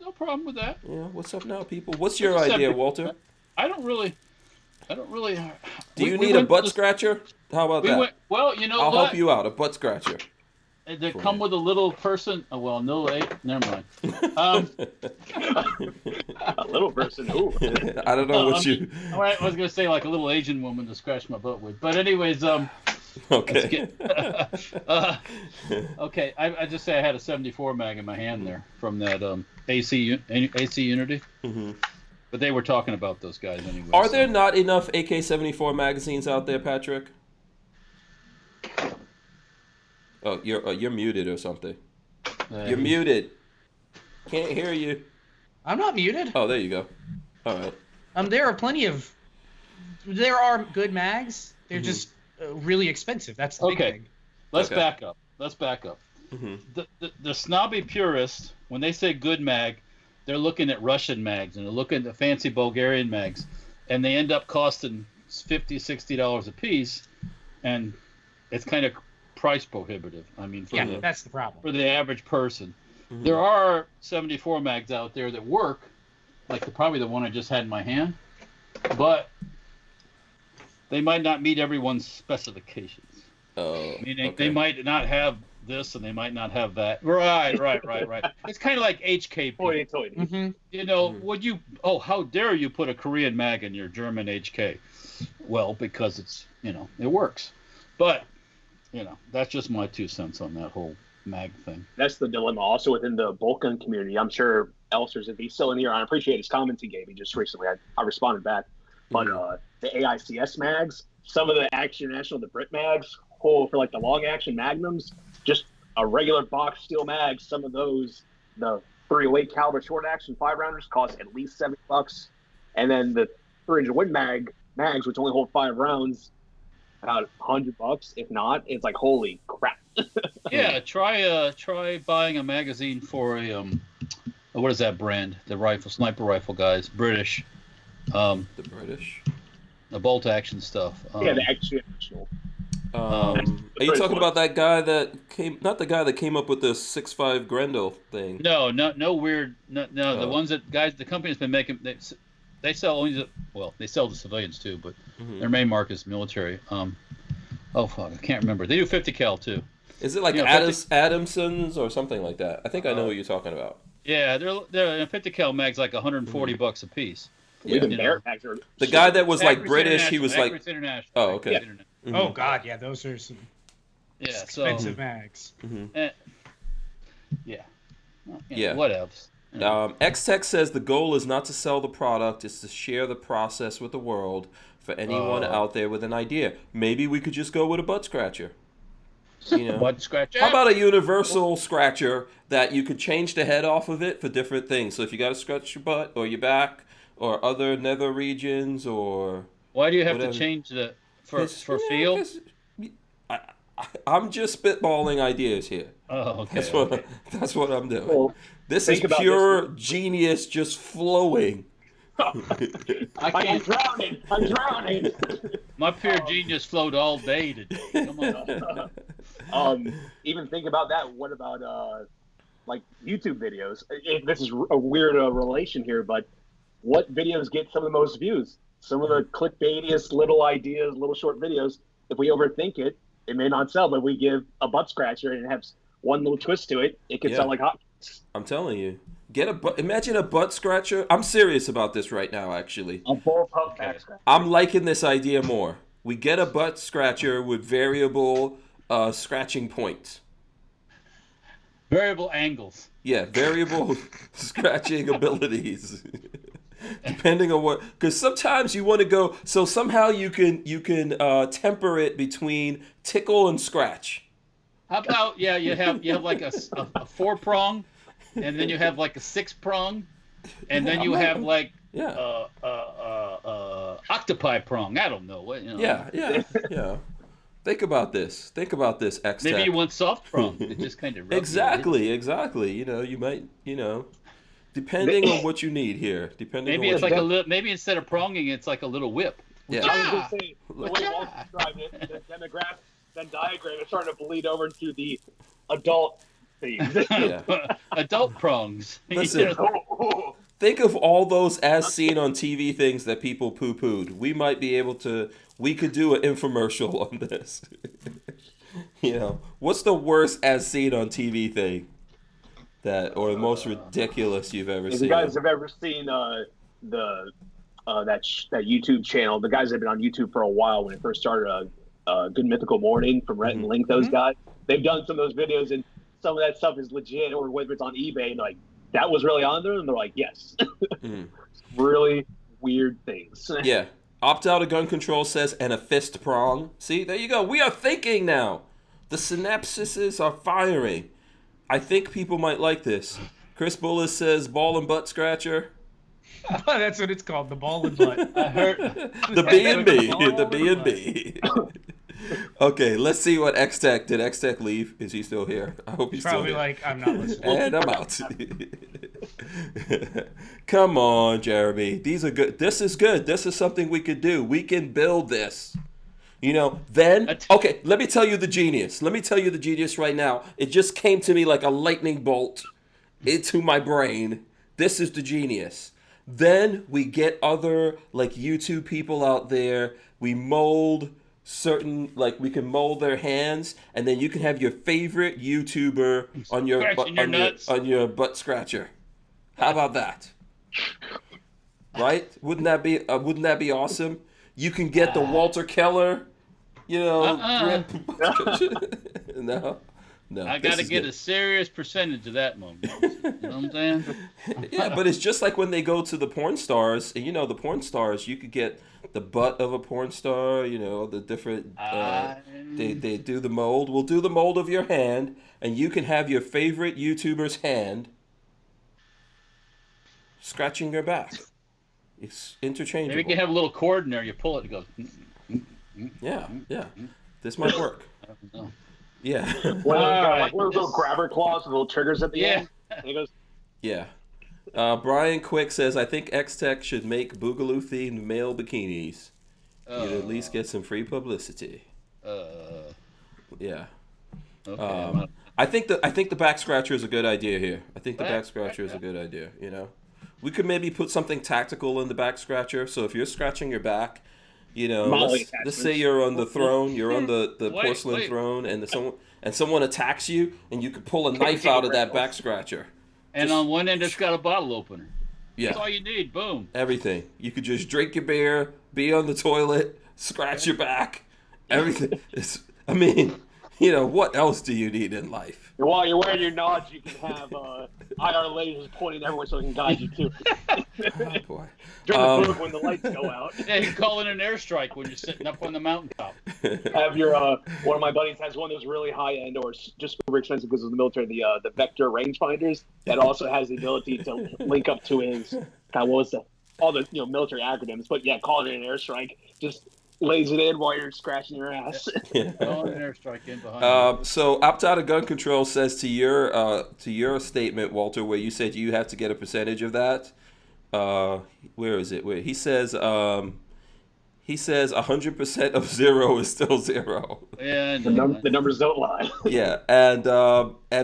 No problem with that. Yeah, what's up now, people? What's your idea, Walter? I don't really. Do you need a butt scratcher? How about that? Well, you know I'll what? help you out. A butt scratcher. They come with a little person. Oh, well, no, never mind. A little person. Ooh. I don't know what you. I was gonna say like a little Asian woman to scratch my butt with, but anyways, Okay. Okay. I just say I had a 74 mag in my hand there from that AC Unity. Mm-hmm. But they were talking about those guys anyway. Are there not enough AK-74 magazines out there, Patrick? Oh, you're muted or something. You're muted. Can't hear you. I'm not muted. Oh, there you go. All right. There are good mags. They're just really expensive. That's the big thing. Let's back up. Mm-hmm. The snobby purists, when they say good mag, they're looking at Russian mags and they're looking at fancy Bulgarian mags, and they end up costing $50, $60 a piece, and it's kind of price prohibitive. I mean, that's the problem for the average person. Mm-hmm. There are 74 mags out there that work, like probably the one I just had in my hand, but they might not meet everyone's specifications. Oh, They might not have this and they might not have that. Right. It's kind of like HK. Mm-hmm. Would you? Oh, how dare you put a Korean mag in your German HK? Well, because it's it works, but that's just my 2 cents on that whole mag thing. That's the dilemma also within the Vulcan community. I'm sure Elster's, if he's still in here, I appreciate his comments he gave me just recently. I responded back. But the AICS mags, some of the Action National, the Brit mags, for like the long action magnums, just a regular box steel mag, some of those, the .308 caliber short action 5-rounders cost at least $70. And then the 300 Win mags, which only hold 5 rounds, about $100, if not. It's like, holy crap. Yeah, try buying a magazine for a what is that brand? The sniper rifle guys, British. The British. The bolt action stuff. Yeah, the actual. Are you talking about that guy that came? Not the guy that came up with the 6.5 Grendel thing. No weird. No. The ones that the company's been making. They sell only they sell to civilians too, but their main market is military. Oh fuck, I can't remember. They do 50 cal too. Is it like Adamson's or something like that? I think I know what you're talking about. Yeah, they're 50 cal mags like $140 a piece. Yeah. The guy that was like British, he was like. Oh, okay. Yeah. Mm-hmm. Oh God, yeah, those are some expensive mags. Yeah. Well, yeah. What else? X-Tech says the goal is not to sell the product, it's to share the process with the world for anyone out there with an idea. Maybe we could just go with a butt scratcher. You know? Butt scratcher? How about a universal scratcher that you could change the head off of it for different things? So if you got to scratch your butt or your back or other nether regions or... Why do you have to change the... For feel? I'm just spitballing ideas here. Oh, okay. That's what I'm doing. Well, this is pure genius just flowing. I'm drowning. My pure genius flowed all day today. Come on. Even think about that. What about like YouTube videos? This is a weird relation here, but what videos get some of the most views? Some of the clickbaitiest little ideas, little short videos. If we overthink it, it may not sell. But we give a butt scratcher and it has one little twist to it, it can sell like hot. I'm telling you. Imagine a butt scratcher. I'm serious about this right now, actually. I'm liking this idea more. We get a butt scratcher with variable scratching points. Variable angles. Yeah, variable scratching abilities. Depending on what, because sometimes you want to go. So somehow you can temper it between tickle and scratch. How about you have like a 4-prong. And then you have like a 6-prong, and then you have like octopi prong. I don't know what. Yeah. Think about this, X-Tech. Maybe you want soft prong. It just kind of exactly. You might, depending on what you need here. Maybe it's like maybe instead of pronging, it's like a little whip. Yeah. I was gonna say the way Walther described it, the demographic, Venn diagram is starting to bleed over into the adult. Adult prongs. Listen, think of all those as seen on TV things that people poo-pooed. We could do an infomercial on this. What's the worst as seen on TV thing or the most ridiculous you've ever seen? If you guys have ever seen that YouTube channel, the guys that have been on YouTube for a while when it first started, Good Mythical Morning from Rhett and Link, those guys, they've done some of those videos and some of that stuff is legit, or whether it's on eBay, and like, that was really on there, and they're like, yes. Really weird things. Yeah. Opt out of gun control says, and a fist prong. See, there you go. We are thinking now. The synapses are firing. I think people might like this. Chris Bullis says, ball and butt scratcher. That's what it's called, the ball and butt. I heard the B&B. The B&B. Okay, let's see what X-Tech. Did X-Tech leave? Is he still here? I hope he's probably still here. Like, I'm not listening. And I'm out. Come on, Jeremy. These are good. This is good. This is something we could do. We can build this. Okay, let me tell you the genius. Let me tell you the genius right now. It just came to me like a lightning bolt into my brain. This is the genius. Then we get other like YouTube people out there. We mold we can mold their hands, and then you can have your favorite YouTuber on your butt scratcher. How about that? Right? Wouldn't that be awesome? You can get the Walter Keller, grip. No. I got to get a serious percentage of that moment. You know what I'm saying? Yeah, but it's just like when they go to the porn stars, and the porn stars, you could get the butt of a porn star, the different, they do the mold. We'll do the mold of your hand, and you can have your favorite YouTuber's hand scratching your back. It's interchangeable. Maybe you can have a little cord in there. You pull it, it goes. Yeah. This might work. I don't know. Yeah. One of those little grabber claws with little triggers at the end. And it goes. Yeah. Brian Quick says, I think X-Tech should make Boogaloo-themed male bikinis. You'd at least get some free publicity. Yeah. Okay. I think the back scratcher is a good idea here. I think the back scratcher is a good idea. You know, we could maybe put something tactical in the back scratcher. So if you're scratching your back, you know, let's say you're on the throne, you're on the porcelain throne, and someone attacks you, and you could pull a knife out of that back scratcher. And on one end, it's got a bottle opener. Yeah. That's all you need. Boom. Everything. You could just drink your beer, be on the toilet, scratch your back. Everything. I mean, you know, what else do you need in life? While you're wearing your nods, you can have IR lasers pointing everywhere so it can guide you too. Oh, boy. During the book when the lights go out. Yeah, you can call in an airstrike when you're sitting up on the mountaintop. Have your one of my buddies has one of those really high end or just super expensive because of the military, the Vector rangefinders that also has the ability to link up to his all the military acronyms. But yeah, call it an airstrike. Just lays it in while you're scratching your ass. Call an airstrike in behind. So Opt Out of Gun Control says to your statement, Walter, where you said you have to get a percentage of that. Where is it? Where he says 100% of zero is still zero. Yeah, the numbers don't lie. Yeah, and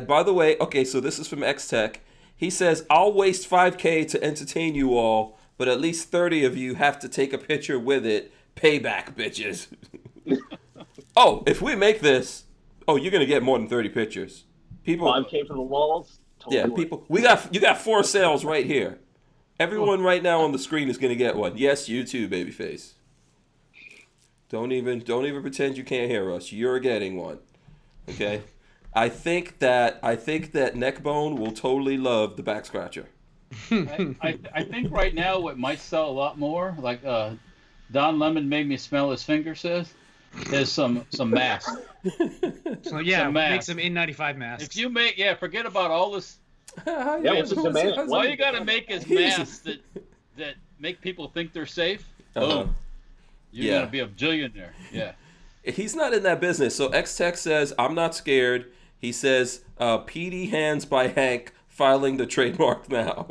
by the way, okay, so this is from X-Tech. He says, I'll waste $5K to entertain you all, but at least 30 of you have to take a picture with it. Payback, bitches. Oh, if we make this, you're gonna get more than 30 pictures. People 5K for the walls. Totally people. You got 4 sales right here. Everyone right now on the screen is gonna get one. Yes, you too, babyface. Don't even pretend you can't hear us. You're getting one. Okay? I think that Neckbone will totally love the back scratcher. I think right now what might sell a lot more, like Don Lemon made me smell his finger says, is some masks. So yeah, make some N95 masks. If you forget about all this. What's the demand? All you got to make is masks that make people think they're safe. Boom. You're going to be a billionaire. Yeah. He's not in that business. So X-Tech says, I'm not scared. He says, PD Hands by Hank filing the trademark now.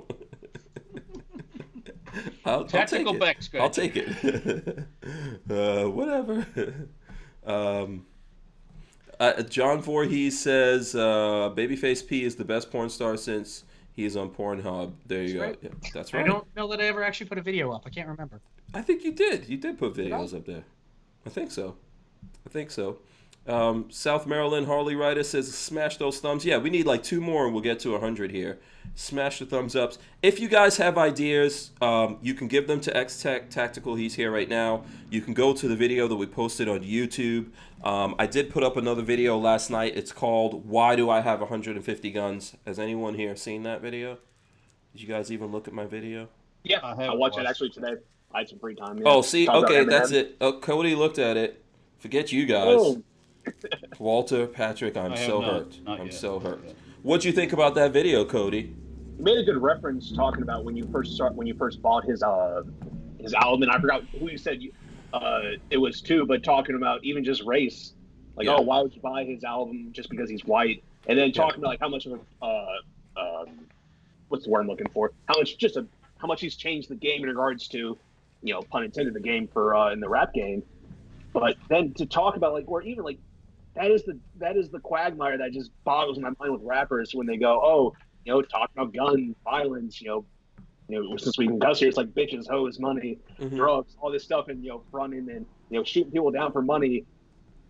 I'll take it. I'll take it. Whatever. John Voorhees says, Babyface P is the best porn star since he's on Pornhub. There you go. Yeah, that's right. I don't know that I ever actually put a video up. I can't remember. I think you did. You did put videos up there. I think so. South Maryland Harley Rider says, smash those thumbs. Yeah, we need like 2 more and we'll get to 100 here. Smash the thumbs ups. If you guys have ideas, you can give them to X-Tech Tactical. He's here right now. You can go to the video that we posted on YouTube. I did put up another video last night. It's called Why Do I Have 150 Guns? Has anyone here seen that video? Did you guys even look at my video? Yeah, I watched it actually today. I had some free time. Yeah. Oh, see? Okay, that's it. Oh, Cody looked at it. Forget you guys. Oh. Walter, Patrick, I'm so hurt. I'm so hurt. What'd you think about that video, Cody? You made a good reference talking about when you first bought his album, and I forgot who you said it was to, but talking about even just race, like why would you buy his album just because he's white, and then talking about like how much of what's the word I'm looking for? How much he's changed the game in regards to, pun intended, the game for in the rap game, but then to talk about like, or even like. That is the quagmire that just boggles my mind with rappers when they go, talking about gun violence, since we can cuss here, it's like bitches, hoes, money, drugs, all this stuff, and fronting and shooting people down for money.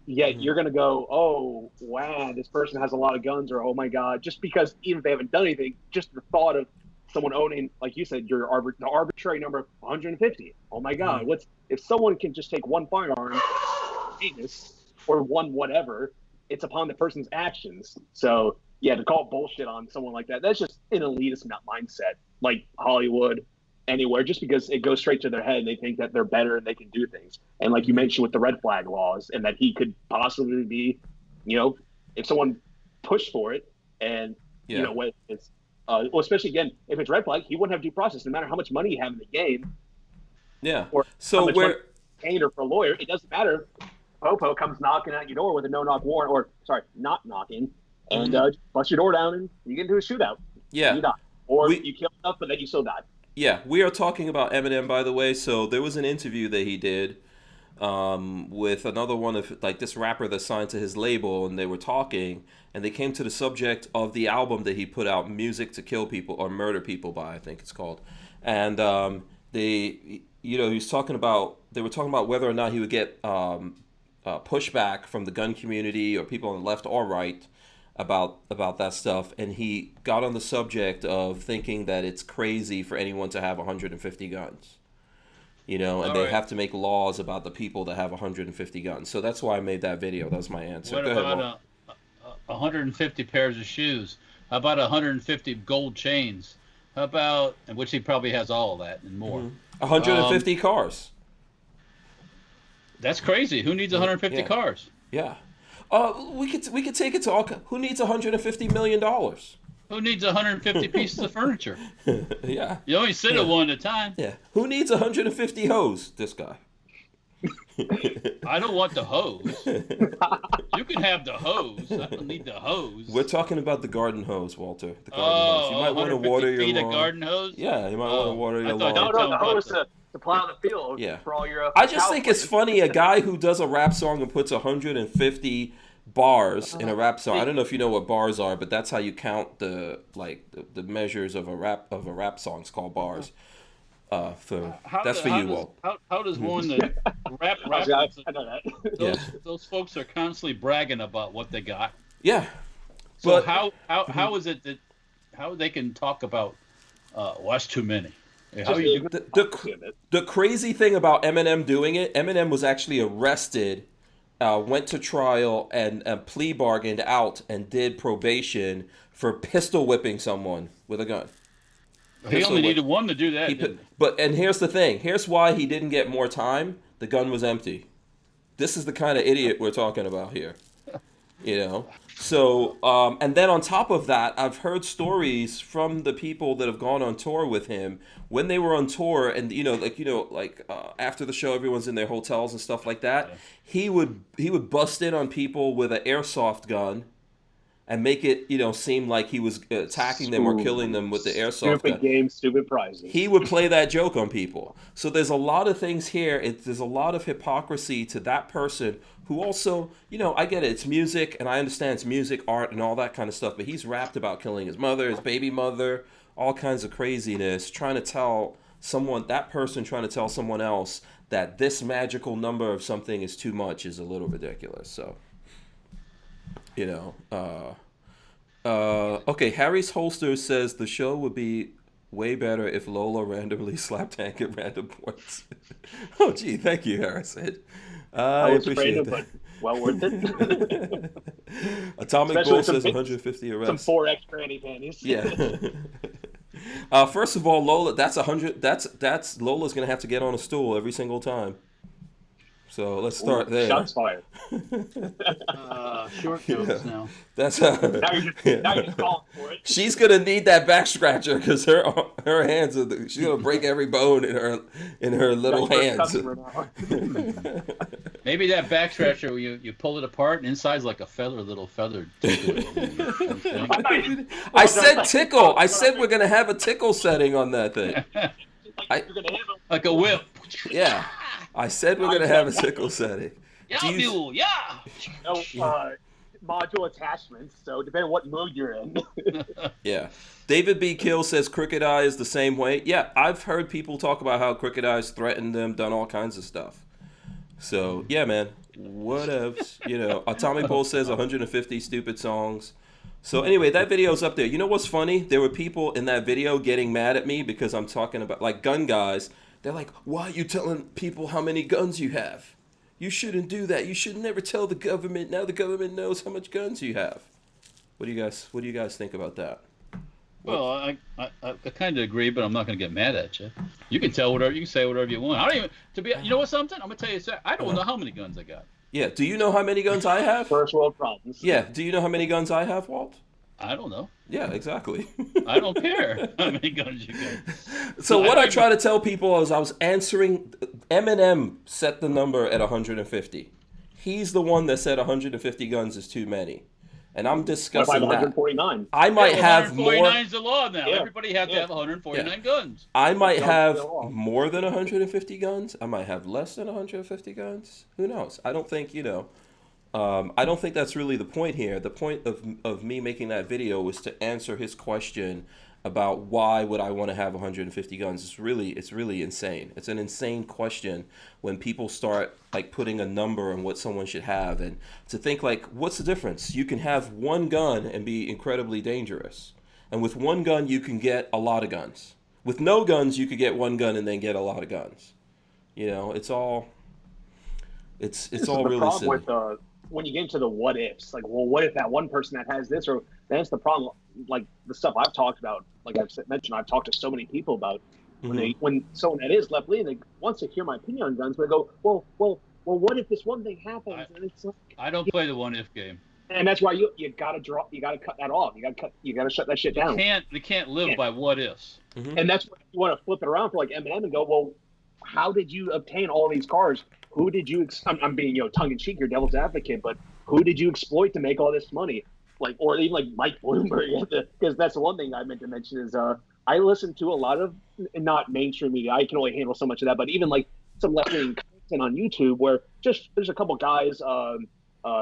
Yet you're gonna go, oh wow, this person has a lot of guns, or oh my god, just because even if they haven't done anything, just the thought of someone owning, like you said, the arbitrary number of 150. Oh my god, if someone can just take one firearm, penis. Or one whatever, it's upon the person's actions. So yeah, to call bullshit on someone like that's just an elitist mindset, like Hollywood, anywhere, just because it goes straight to their head and they think that they're better and they can do things. And like you mentioned with the red flag laws, and that he could possibly be, if someone pushed for it, and it's especially again, if it's red flag, he wouldn't have due process, no matter how much money you have in the game. Yeah. Or So we're or for a lawyer, it doesn't matter. Popo comes knocking at your door with a no-knock warrant, or sorry, not knocking, and bust your door down, and you get into a shootout. Yeah. You die, or you kill enough, but then you still die. Yeah, we are talking about Eminem, by the way. So there was an interview that he did with another one of like this rapper that's signed to his label, and they were talking, and they came to the subject of the album that he put out, "Music to Kill People" or "Murder People" by, I think it's called, and they, he was talking about, they were talking about whether or not he would get pushback from the gun community or people on the left or right about that stuff, and he got on the subject of thinking that it's crazy for anyone to have 150 guns, and they have to make laws about the people that have 150 guns. So that's why I made that video. That was my answer. What about 150 pairs of shoes? How about 150 gold chains? How about, which he probably has all of that and more. 150 cars. That's crazy. Who needs 150 cars? Yeah. We could take it to all. Who needs $150 million? Who needs 150 pieces of furniture? Yeah. You only sit at one at a time. Yeah. Who needs 150 hoes? This guy. I don't want the hose. You can have the hose. I don't need the hose. We're talking about the garden hose, Walter. The garden hose. You might want to water your lawn. A garden hose? Yeah, you might want to water your lawn. No, the hose to plow the field. Yeah. For all your. I just think it's funny, a guy who does a rap song and puts 150 bars in a rap song. I don't know if you know what bars are, but that's how you count the measures of a rap song. It's called bars. That's for you, Walt. How does one that rap? I know that. Those folks are constantly bragging about what they got. Yeah. So how is it that how they can talk about that's too many? The crazy thing about Eminem doing it, Eminem was actually arrested, went to trial, and plea bargained out and did probation for pistol whipping someone with a gun. He only needed one to do that. And here's the thing. Here's why he didn't get more time. The gun was empty. This is the kind of idiot we're talking about here. So, and then on top of that, I've heard stories from the people that have gone on tour with him when they were on tour, and after the show, everyone's in their hotels and stuff like that. Yeah. He would bust in on people with an airsoft gun and make it, seem like he was attacking them or killing them with the airsoft gun. Stupid game, stupid prizes. He would play that joke on people. So there's a lot of things here. There's a lot of hypocrisy to that person who also, I get it. It's music, and I understand it's music, art, and all that kind of stuff. But he's rapped about killing his mother, his baby mother, all kinds of craziness, trying to tell someone else that this magical number of something is too much is a little ridiculous. So, okay, Harry's Holster says the show would be way better if Lola randomly slapped Hank at random points. Oh, gee, thank you, Harrison. I appreciate random, that. But well worth it. Atomic Bull says 150 arrests. Some 4X granny panties. Yeah. First of all, Lola, that's 100. That's Lola's gonna have to get on a stool every single time. So let's start there. Shots fired. Short notes now. That's now you're just calling for it. She's gonna need that back scratcher because her hands are. She's gonna break every bone in her little hands. Maybe that back scratcher, you pull it apart and inside's like a little feathered tickle. I said tickle. I said we're gonna have a tickle setting on that thing. Like a whip. Yeah. I said we're going to have a tickle setting. Module attachments, so depending on what mood you're in. Yeah. David B. Kill says Crooked Eye is the same way. Yeah, I've heard people talk about how Crooked Eye's threatened them, done all kinds of stuff. So, yeah, man. Whatevs. Atomic Bull says 150 stupid songs. So, anyway, that video's up there. You know what's funny? There were people in that video getting mad at me because I'm talking about, like, gun guys. They're like, why are you telling people how many guns you have? You shouldn't do that. You should never tell the government. Now the government knows how much guns you have. What do you guys think about that? Well, I kind of agree, but I'm not going to get mad at you. You can tell whatever, you can say whatever you want. I don't even, you know what, something? I'm going to tell you, I don't know how many guns I got. Yeah, do you know how many guns I have? First world problems. Yeah, do you know how many guns I have, Walt? I don't know. Yeah, exactly. I don't care how many guns you get. So what I try to tell people is I was answering. Eminem set the number at 150. He's the one that said 150 guns is too many. And I'm discussing that. 149. I might have more. 149 is the law now. Yeah. Everybody has to have 149 guns. I might have more than 150 guns. I might have less than 150 guns. Who knows? I don't think, I don't think that's really the point here. The point of me making that video was to answer his question about why would I want to have 150 guns. It's really insane. It's an insane question when people start like putting a number on what someone should have, and to think like, what's the difference? You can have one gun and be incredibly dangerous, and with one gun you can get a lot of guns. With no guns you could get one gun and then get a lot of guns. It's all really silly. With, when you get into the what ifs, like, well, what if that one person that has this, or that's the problem. Like the stuff I've talked about, like I've mentioned, I've talked to so many people about when someone that is left leaning, they wants to hear my opinion on guns, but they go, well, what if this one thing happens? And it's like, I don't play the what if game. And that's why you gotta cut that off. You gotta shut that shit down. You can't live by what ifs. And that's what you want to flip it around for, like Eminem, and go, well, how did you obtain all these cars? Who did you? I'm being tongue in cheek, you're devil's advocate, but who did you exploit to make all this money? Like, or even like Mike Bloomberg, because that's the one thing I meant to mention is I listen to a lot of not mainstream media. I can only handle so much of that, but even like some left-wing content on YouTube where just there's a couple guys,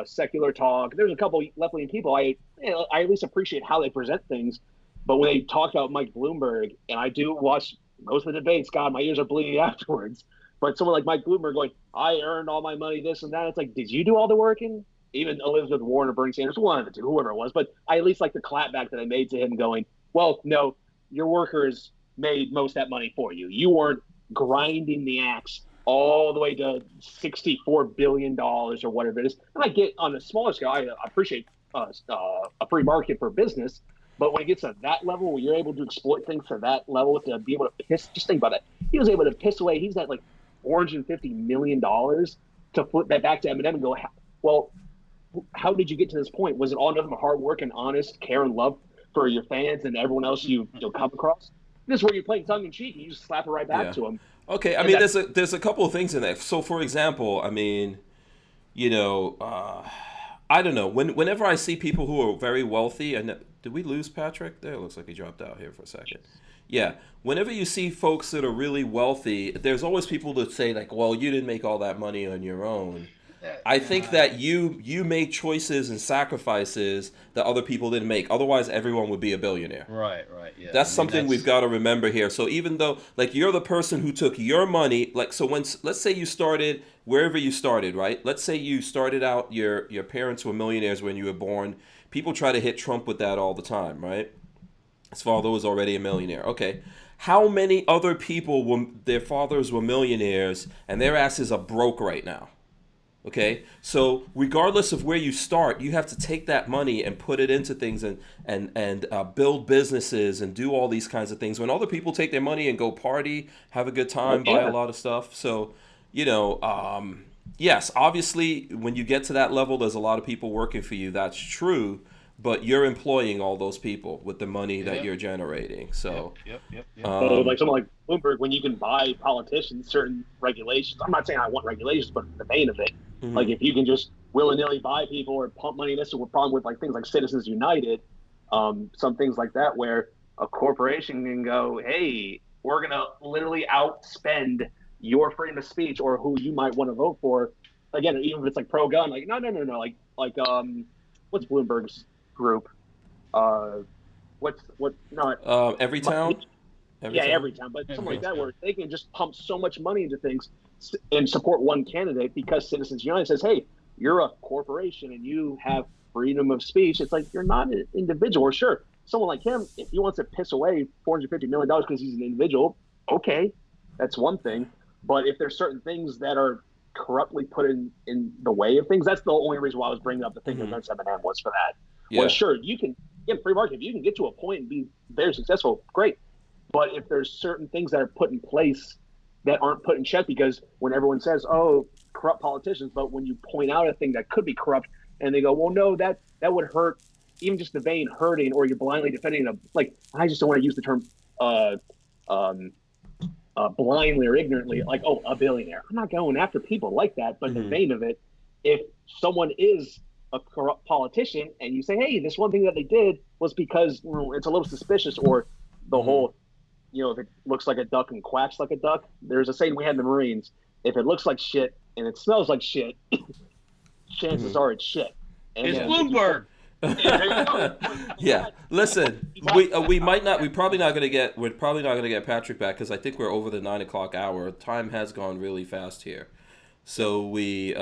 secular talk. There's a couple left-wing people. I at least appreciate how they present things, but when they talk about Mike Bloomberg, and I do watch most of the debates, God, my ears are bleeding afterwards. But someone like Mike Bloomberg going, I earned all my money, this and that. It's like, did you do all the working? Even Elizabeth Warren or Bernie Sanders, one of the two, whoever it was. But I at least like the clapback that I made to him going, well, no, your workers made most of that money for you. You weren't grinding the axe all the way to $64 billion or whatever it is. And I get on a smaller scale, I appreciate a free market for business. But when it gets to that level where you're able to exploit things to that level, to be able to piss, just think about it. He was able to piss away, he's at like $450 million to flip that back to Eminem and go, well, how did you get to this point? Was it all nothing but hard work and honest care and love for your fans and everyone else you'll come across? This is where you're playing tongue in cheek and you just slap it right back to them. Okay, I mean, there's a couple of things in there. So, for example, I mean, I don't know. Whenever I see people who are very wealthy, and did we lose Patrick? There, it looks like he dropped out here for a second. Yeah. Whenever you see folks that are really wealthy, there's always people that say like, well, you didn't make all that money on your own. I think that you made choices and sacrifices that other people didn't make. Otherwise, everyone would be a billionaire. Right, yeah. That's something we've got to remember here. So even though, like, you're the person who took your money, like, so let's say you started wherever you started, right? Let's say you started out, your parents were millionaires when you were born. People try to hit Trump with that all the time, right? His father was already a millionaire. Okay. How many other people their fathers were millionaires and their asses are broke right now? Okay, so regardless of where you start, you have to take that money and put it into things and build businesses and do all these kinds of things. When other people take their money and go party, have a good time, buy a lot of stuff. So, yes, obviously, when you get to that level, there's a lot of people working for you. That's true. But you're employing all those people with the money that you're generating. So, Yep. So like someone like Bloomberg, when you can buy politicians certain regulations, I'm not saying I want regulations, but the vein of it, like if you can just willy-nilly buy people or pump money, this is a problem with like things like Citizens United, some things like that, where a corporation can go, hey, we're gonna literally outspend your freedom of speech or who you might want to vote for. Again, even if it's like pro-gun, like no, like what's Bloomberg's group? Every Town? Every Town, but something like that, where they can just pump so much money into things and support one candidate because Citizens United says, hey, you're a corporation and you have freedom of speech. It's like, you're not an individual. Or sure, someone like him, if he wants to piss away $450 million because he's an individual, okay, that's one thing. But if there's certain things that are corruptly put in the way of things, that's the only reason why I was bringing up the thing against Eminem was for that. Yeah. Well, sure, you can, in free market, if you can get to a point and be very successful, great. But if there's certain things that are put in place that aren't put in check, because when everyone says, oh, corrupt politicians, but when you point out a thing that could be corrupt and they go, well, no, that would hurt even just the vein hurting, or you're blindly defending I just don't want to use the term blindly or ignorantly, like, oh, a billionaire. I'm not going after people like that, but in the vein of it, if someone is a corrupt politician and you say, hey, this one thing that they did was because it's a little suspicious, or the whole, if it looks like a duck and quacks like a duck, there's a saying we had in the Marines, if it looks like shit and it smells like shit, chances are it's shit. And it's Bloomberg. Yeah, listen, we're probably not gonna get Patrick back, because I think we're over the 9 o'clock hour. Time has gone really fast here, so we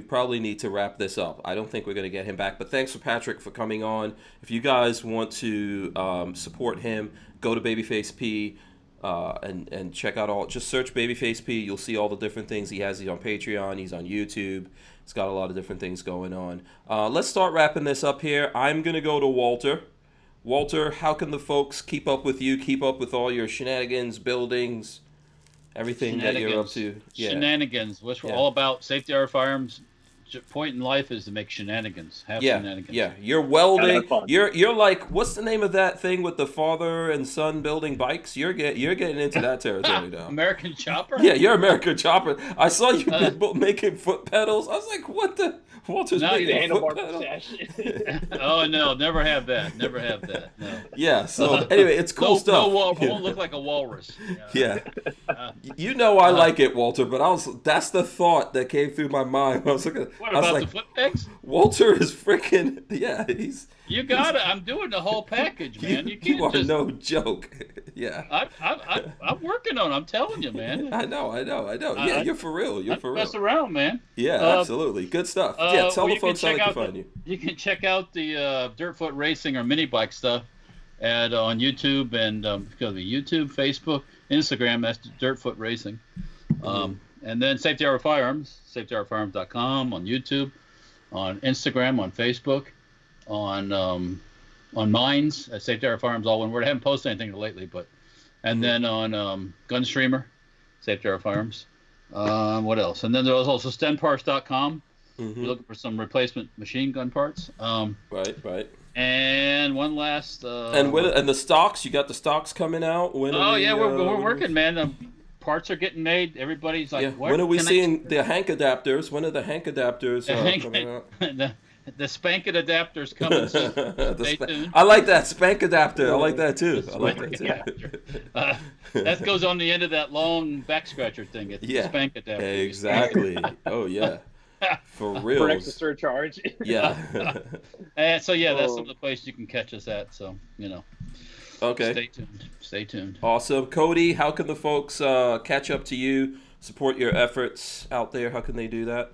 probably need to wrap this up. I don't think we're gonna get him back, but thanks for Patrick for coming on. If you guys want to support him, go to Babyface P. And check out just search Babyface P. You'll see all the different things he has. He's on Patreon. He's on YouTube. He's got a lot of different things going on. Let's start wrapping this up here. I'm going to go to Walter. Walter, how can the folks keep up with you, keep up with all your shenanigans, buildings, everything that you're up to? Yeah. Shenanigans, which we're all about. Safety Hour Firearms. Point in life is to make shenanigans. Shenanigans. Yeah, you're welding. You're like, what's the name of that thing with the father and son building bikes? You're getting into that territory now. American Chopper. Yeah, you're American Chopper. I saw you making foot pedals. I was like, what the? Walter's making foot pedals. Oh no, never have that. Never have that. No. Yeah. So anyway, it's cool stuff. Won't look like a walrus. Yeah. I like it, Walter, but that's the thought that came through my mind. I was looking. What about the foot pegs? Walter is freaking he's. You got it. I'm doing the whole package, man. You are no joke. Yeah. I'm working on it. I'm telling you, man. I know. Yeah, you're for real. You're for real. Mess around, man. Yeah, absolutely. Good stuff. Yeah, tell the folks how they can find you. You can check out the Dirtfoot Racing or mini bike stuff on YouTube, and go to YouTube, Facebook, Instagram. That's Dirtfoot Racing. And then Safety Hour Firearms, safetyhourfirearms.com, on YouTube, on Instagram, on Facebook, on Minds at Safety Hour Firearms, all one word. I haven't posted anything lately, and then on Gunstreamer, Safety Hour Firearms. What else? And then there's also stenparts.com. You're looking for some replacement machine gun parts. Right. And one last. And the stocks, you got the stocks coming out. We're working, man. Parts are getting made. Everybody's like, when are we seeing the Hank adapters? When are the Hank adapters coming out? The Spankit adapters coming soon. Stay tuned. I like that Spank adapter. I like that too. That goes on the end of that long back scratcher thing. It's the Spank adapter. Exactly. Oh yeah. For real. For extra surcharge. Yeah. And so that's some of the places you can catch us at. So Okay. Stay tuned. Awesome. Cody, how can the folks catch up to you, support your efforts out there? How can they do that?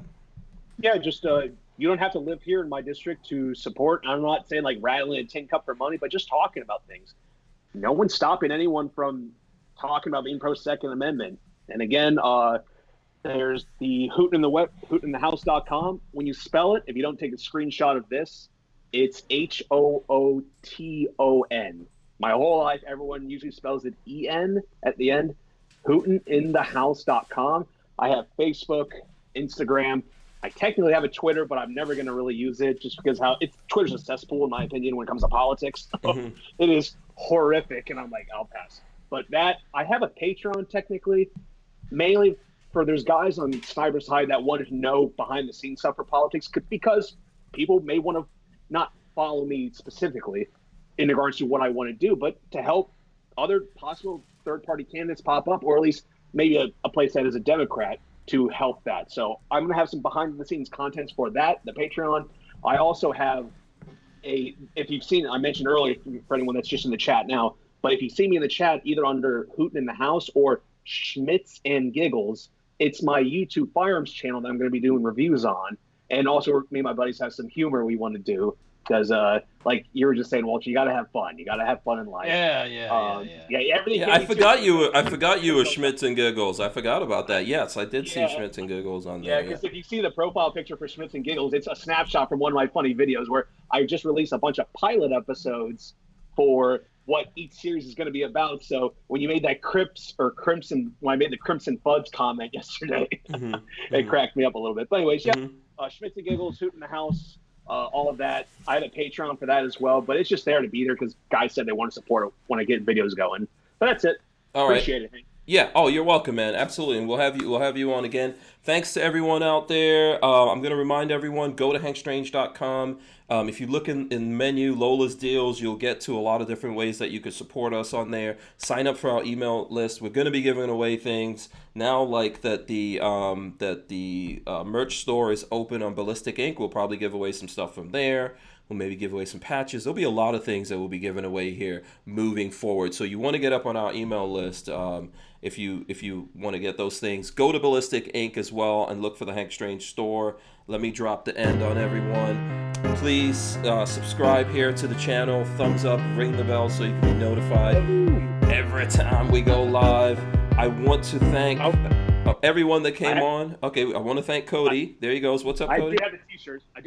Yeah, just you don't have to live here in my district to support. I'm not saying like rattling a tin cup for money, but just talking about things. No one's stopping anyone from talking about being pro Second Amendment. And again, there's the hootinthehouse.com. When you spell it, if you don't take a screenshot of this, it's HOOTON. My whole life, everyone usually spells it EN at the end. hootinthehouse.com. I have Facebook, Instagram. I technically have a Twitter, but I'm never going to really use it just because Twitter's a cesspool, in my opinion, when it comes to politics. It is horrific, and I'm like, I'll pass. But I have a Patreon technically, mainly for there's guys on Sniper's Side that wanted to know behind the scenes stuff for politics, because people may want to not follow me specifically in regards to what I want to do, but to help other possible third-party candidates pop up, or at least maybe a place that is a Democrat to help that. So I'm going to have some behind-the-scenes contents for that, the Patreon. I also have if you've seen, I mentioned earlier for anyone that's just in the chat now, but if you see me in the chat, either under Hootin' in the House or Schmitz and Giggles, it's my YouTube firearms channel that I'm going to be doing reviews on. And also me and my buddies have some humor we want to do. Because, like you were just saying, Walter, you got to have fun. You got to have fun in life. Yeah. Everything. I forgot you were Schmitz and Giggles. I forgot about that. Yes, I did see Schmitz and Giggles on there. Yeah, because if you see the profile picture for Schmitz and Giggles, it's a snapshot from one of my funny videos where I just released a bunch of pilot episodes for what each series is going to be about. So when you made that when I made the Crimson Fudge comment yesterday, it cracked me up a little bit. But anyways, Schmitz and Giggles, Hoot in the House, all of that. I had a Patreon for that as well, but it's just there to be there because guys said they want to support it when I get videos going. But that's it. Appreciate it, Hank. Yeah. Oh, you're welcome, man. Absolutely. And we'll have you on again. Thanks to everyone out there. I'm going to remind everyone, go to hankstrange.com. If you look in the menu, Lola's Deals, you'll get to a lot of different ways that you could support us on there. Sign up for our email list. We're going to be giving away things now, like that the merch store is open on Ballistic Inc. We'll probably give away some stuff from there. We'll maybe give away some patches. There'll be a lot of things that we'll be giving away here moving forward. So you want to get up on our email list. If you want to get those things, go to Ballistic Inc. as well and look for the Hank Strange store. Let me drop the end on everyone. Please subscribe here to the channel. Thumbs up, ring the bell so you can be notified every time we go live. I want to thank everyone that came on. Okay, I want to thank Cody. There he goes. What's up, Cody? I do have the t-shirts. I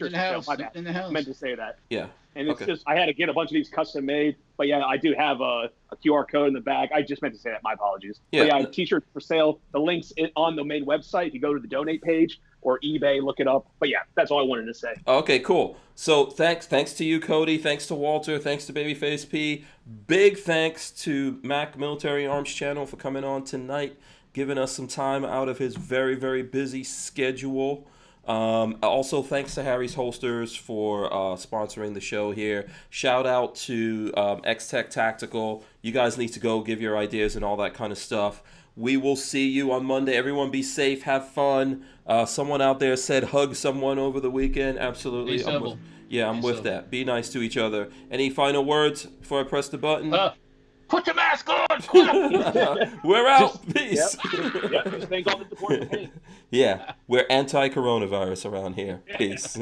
In the house. I meant to say that. Yeah. And it's just, I had to get a bunch of these custom made. But yeah, I do have a QR code in the back. I just meant to say that. My apologies. Yeah. But yeah, t-shirts for sale. The link's on the main website. If you go to the donate page or eBay, look it up. But yeah, that's all I wanted to say. Okay, cool. So thanks to you, Cody. Thanks to Walter. Thanks to Babyface P. Big thanks to Mac Military Arms Channel for coming on tonight, giving us some time out of his very, very busy schedule. Also, thanks to Harry's Holsters for sponsoring the show here. Shout out to X-Tech Tactical. You guys need to go give your ideas and all that kind of stuff. We will see you on Monday. Everyone be safe. Have fun. Someone out there said hug someone over the weekend. Absolutely. I'm with that. Be nice to each other. Any final words before I press the button? Put your mask on! We're out. Peace. Yep. Just thank all the support. Yeah, we're anti-coronavirus around here. Peace.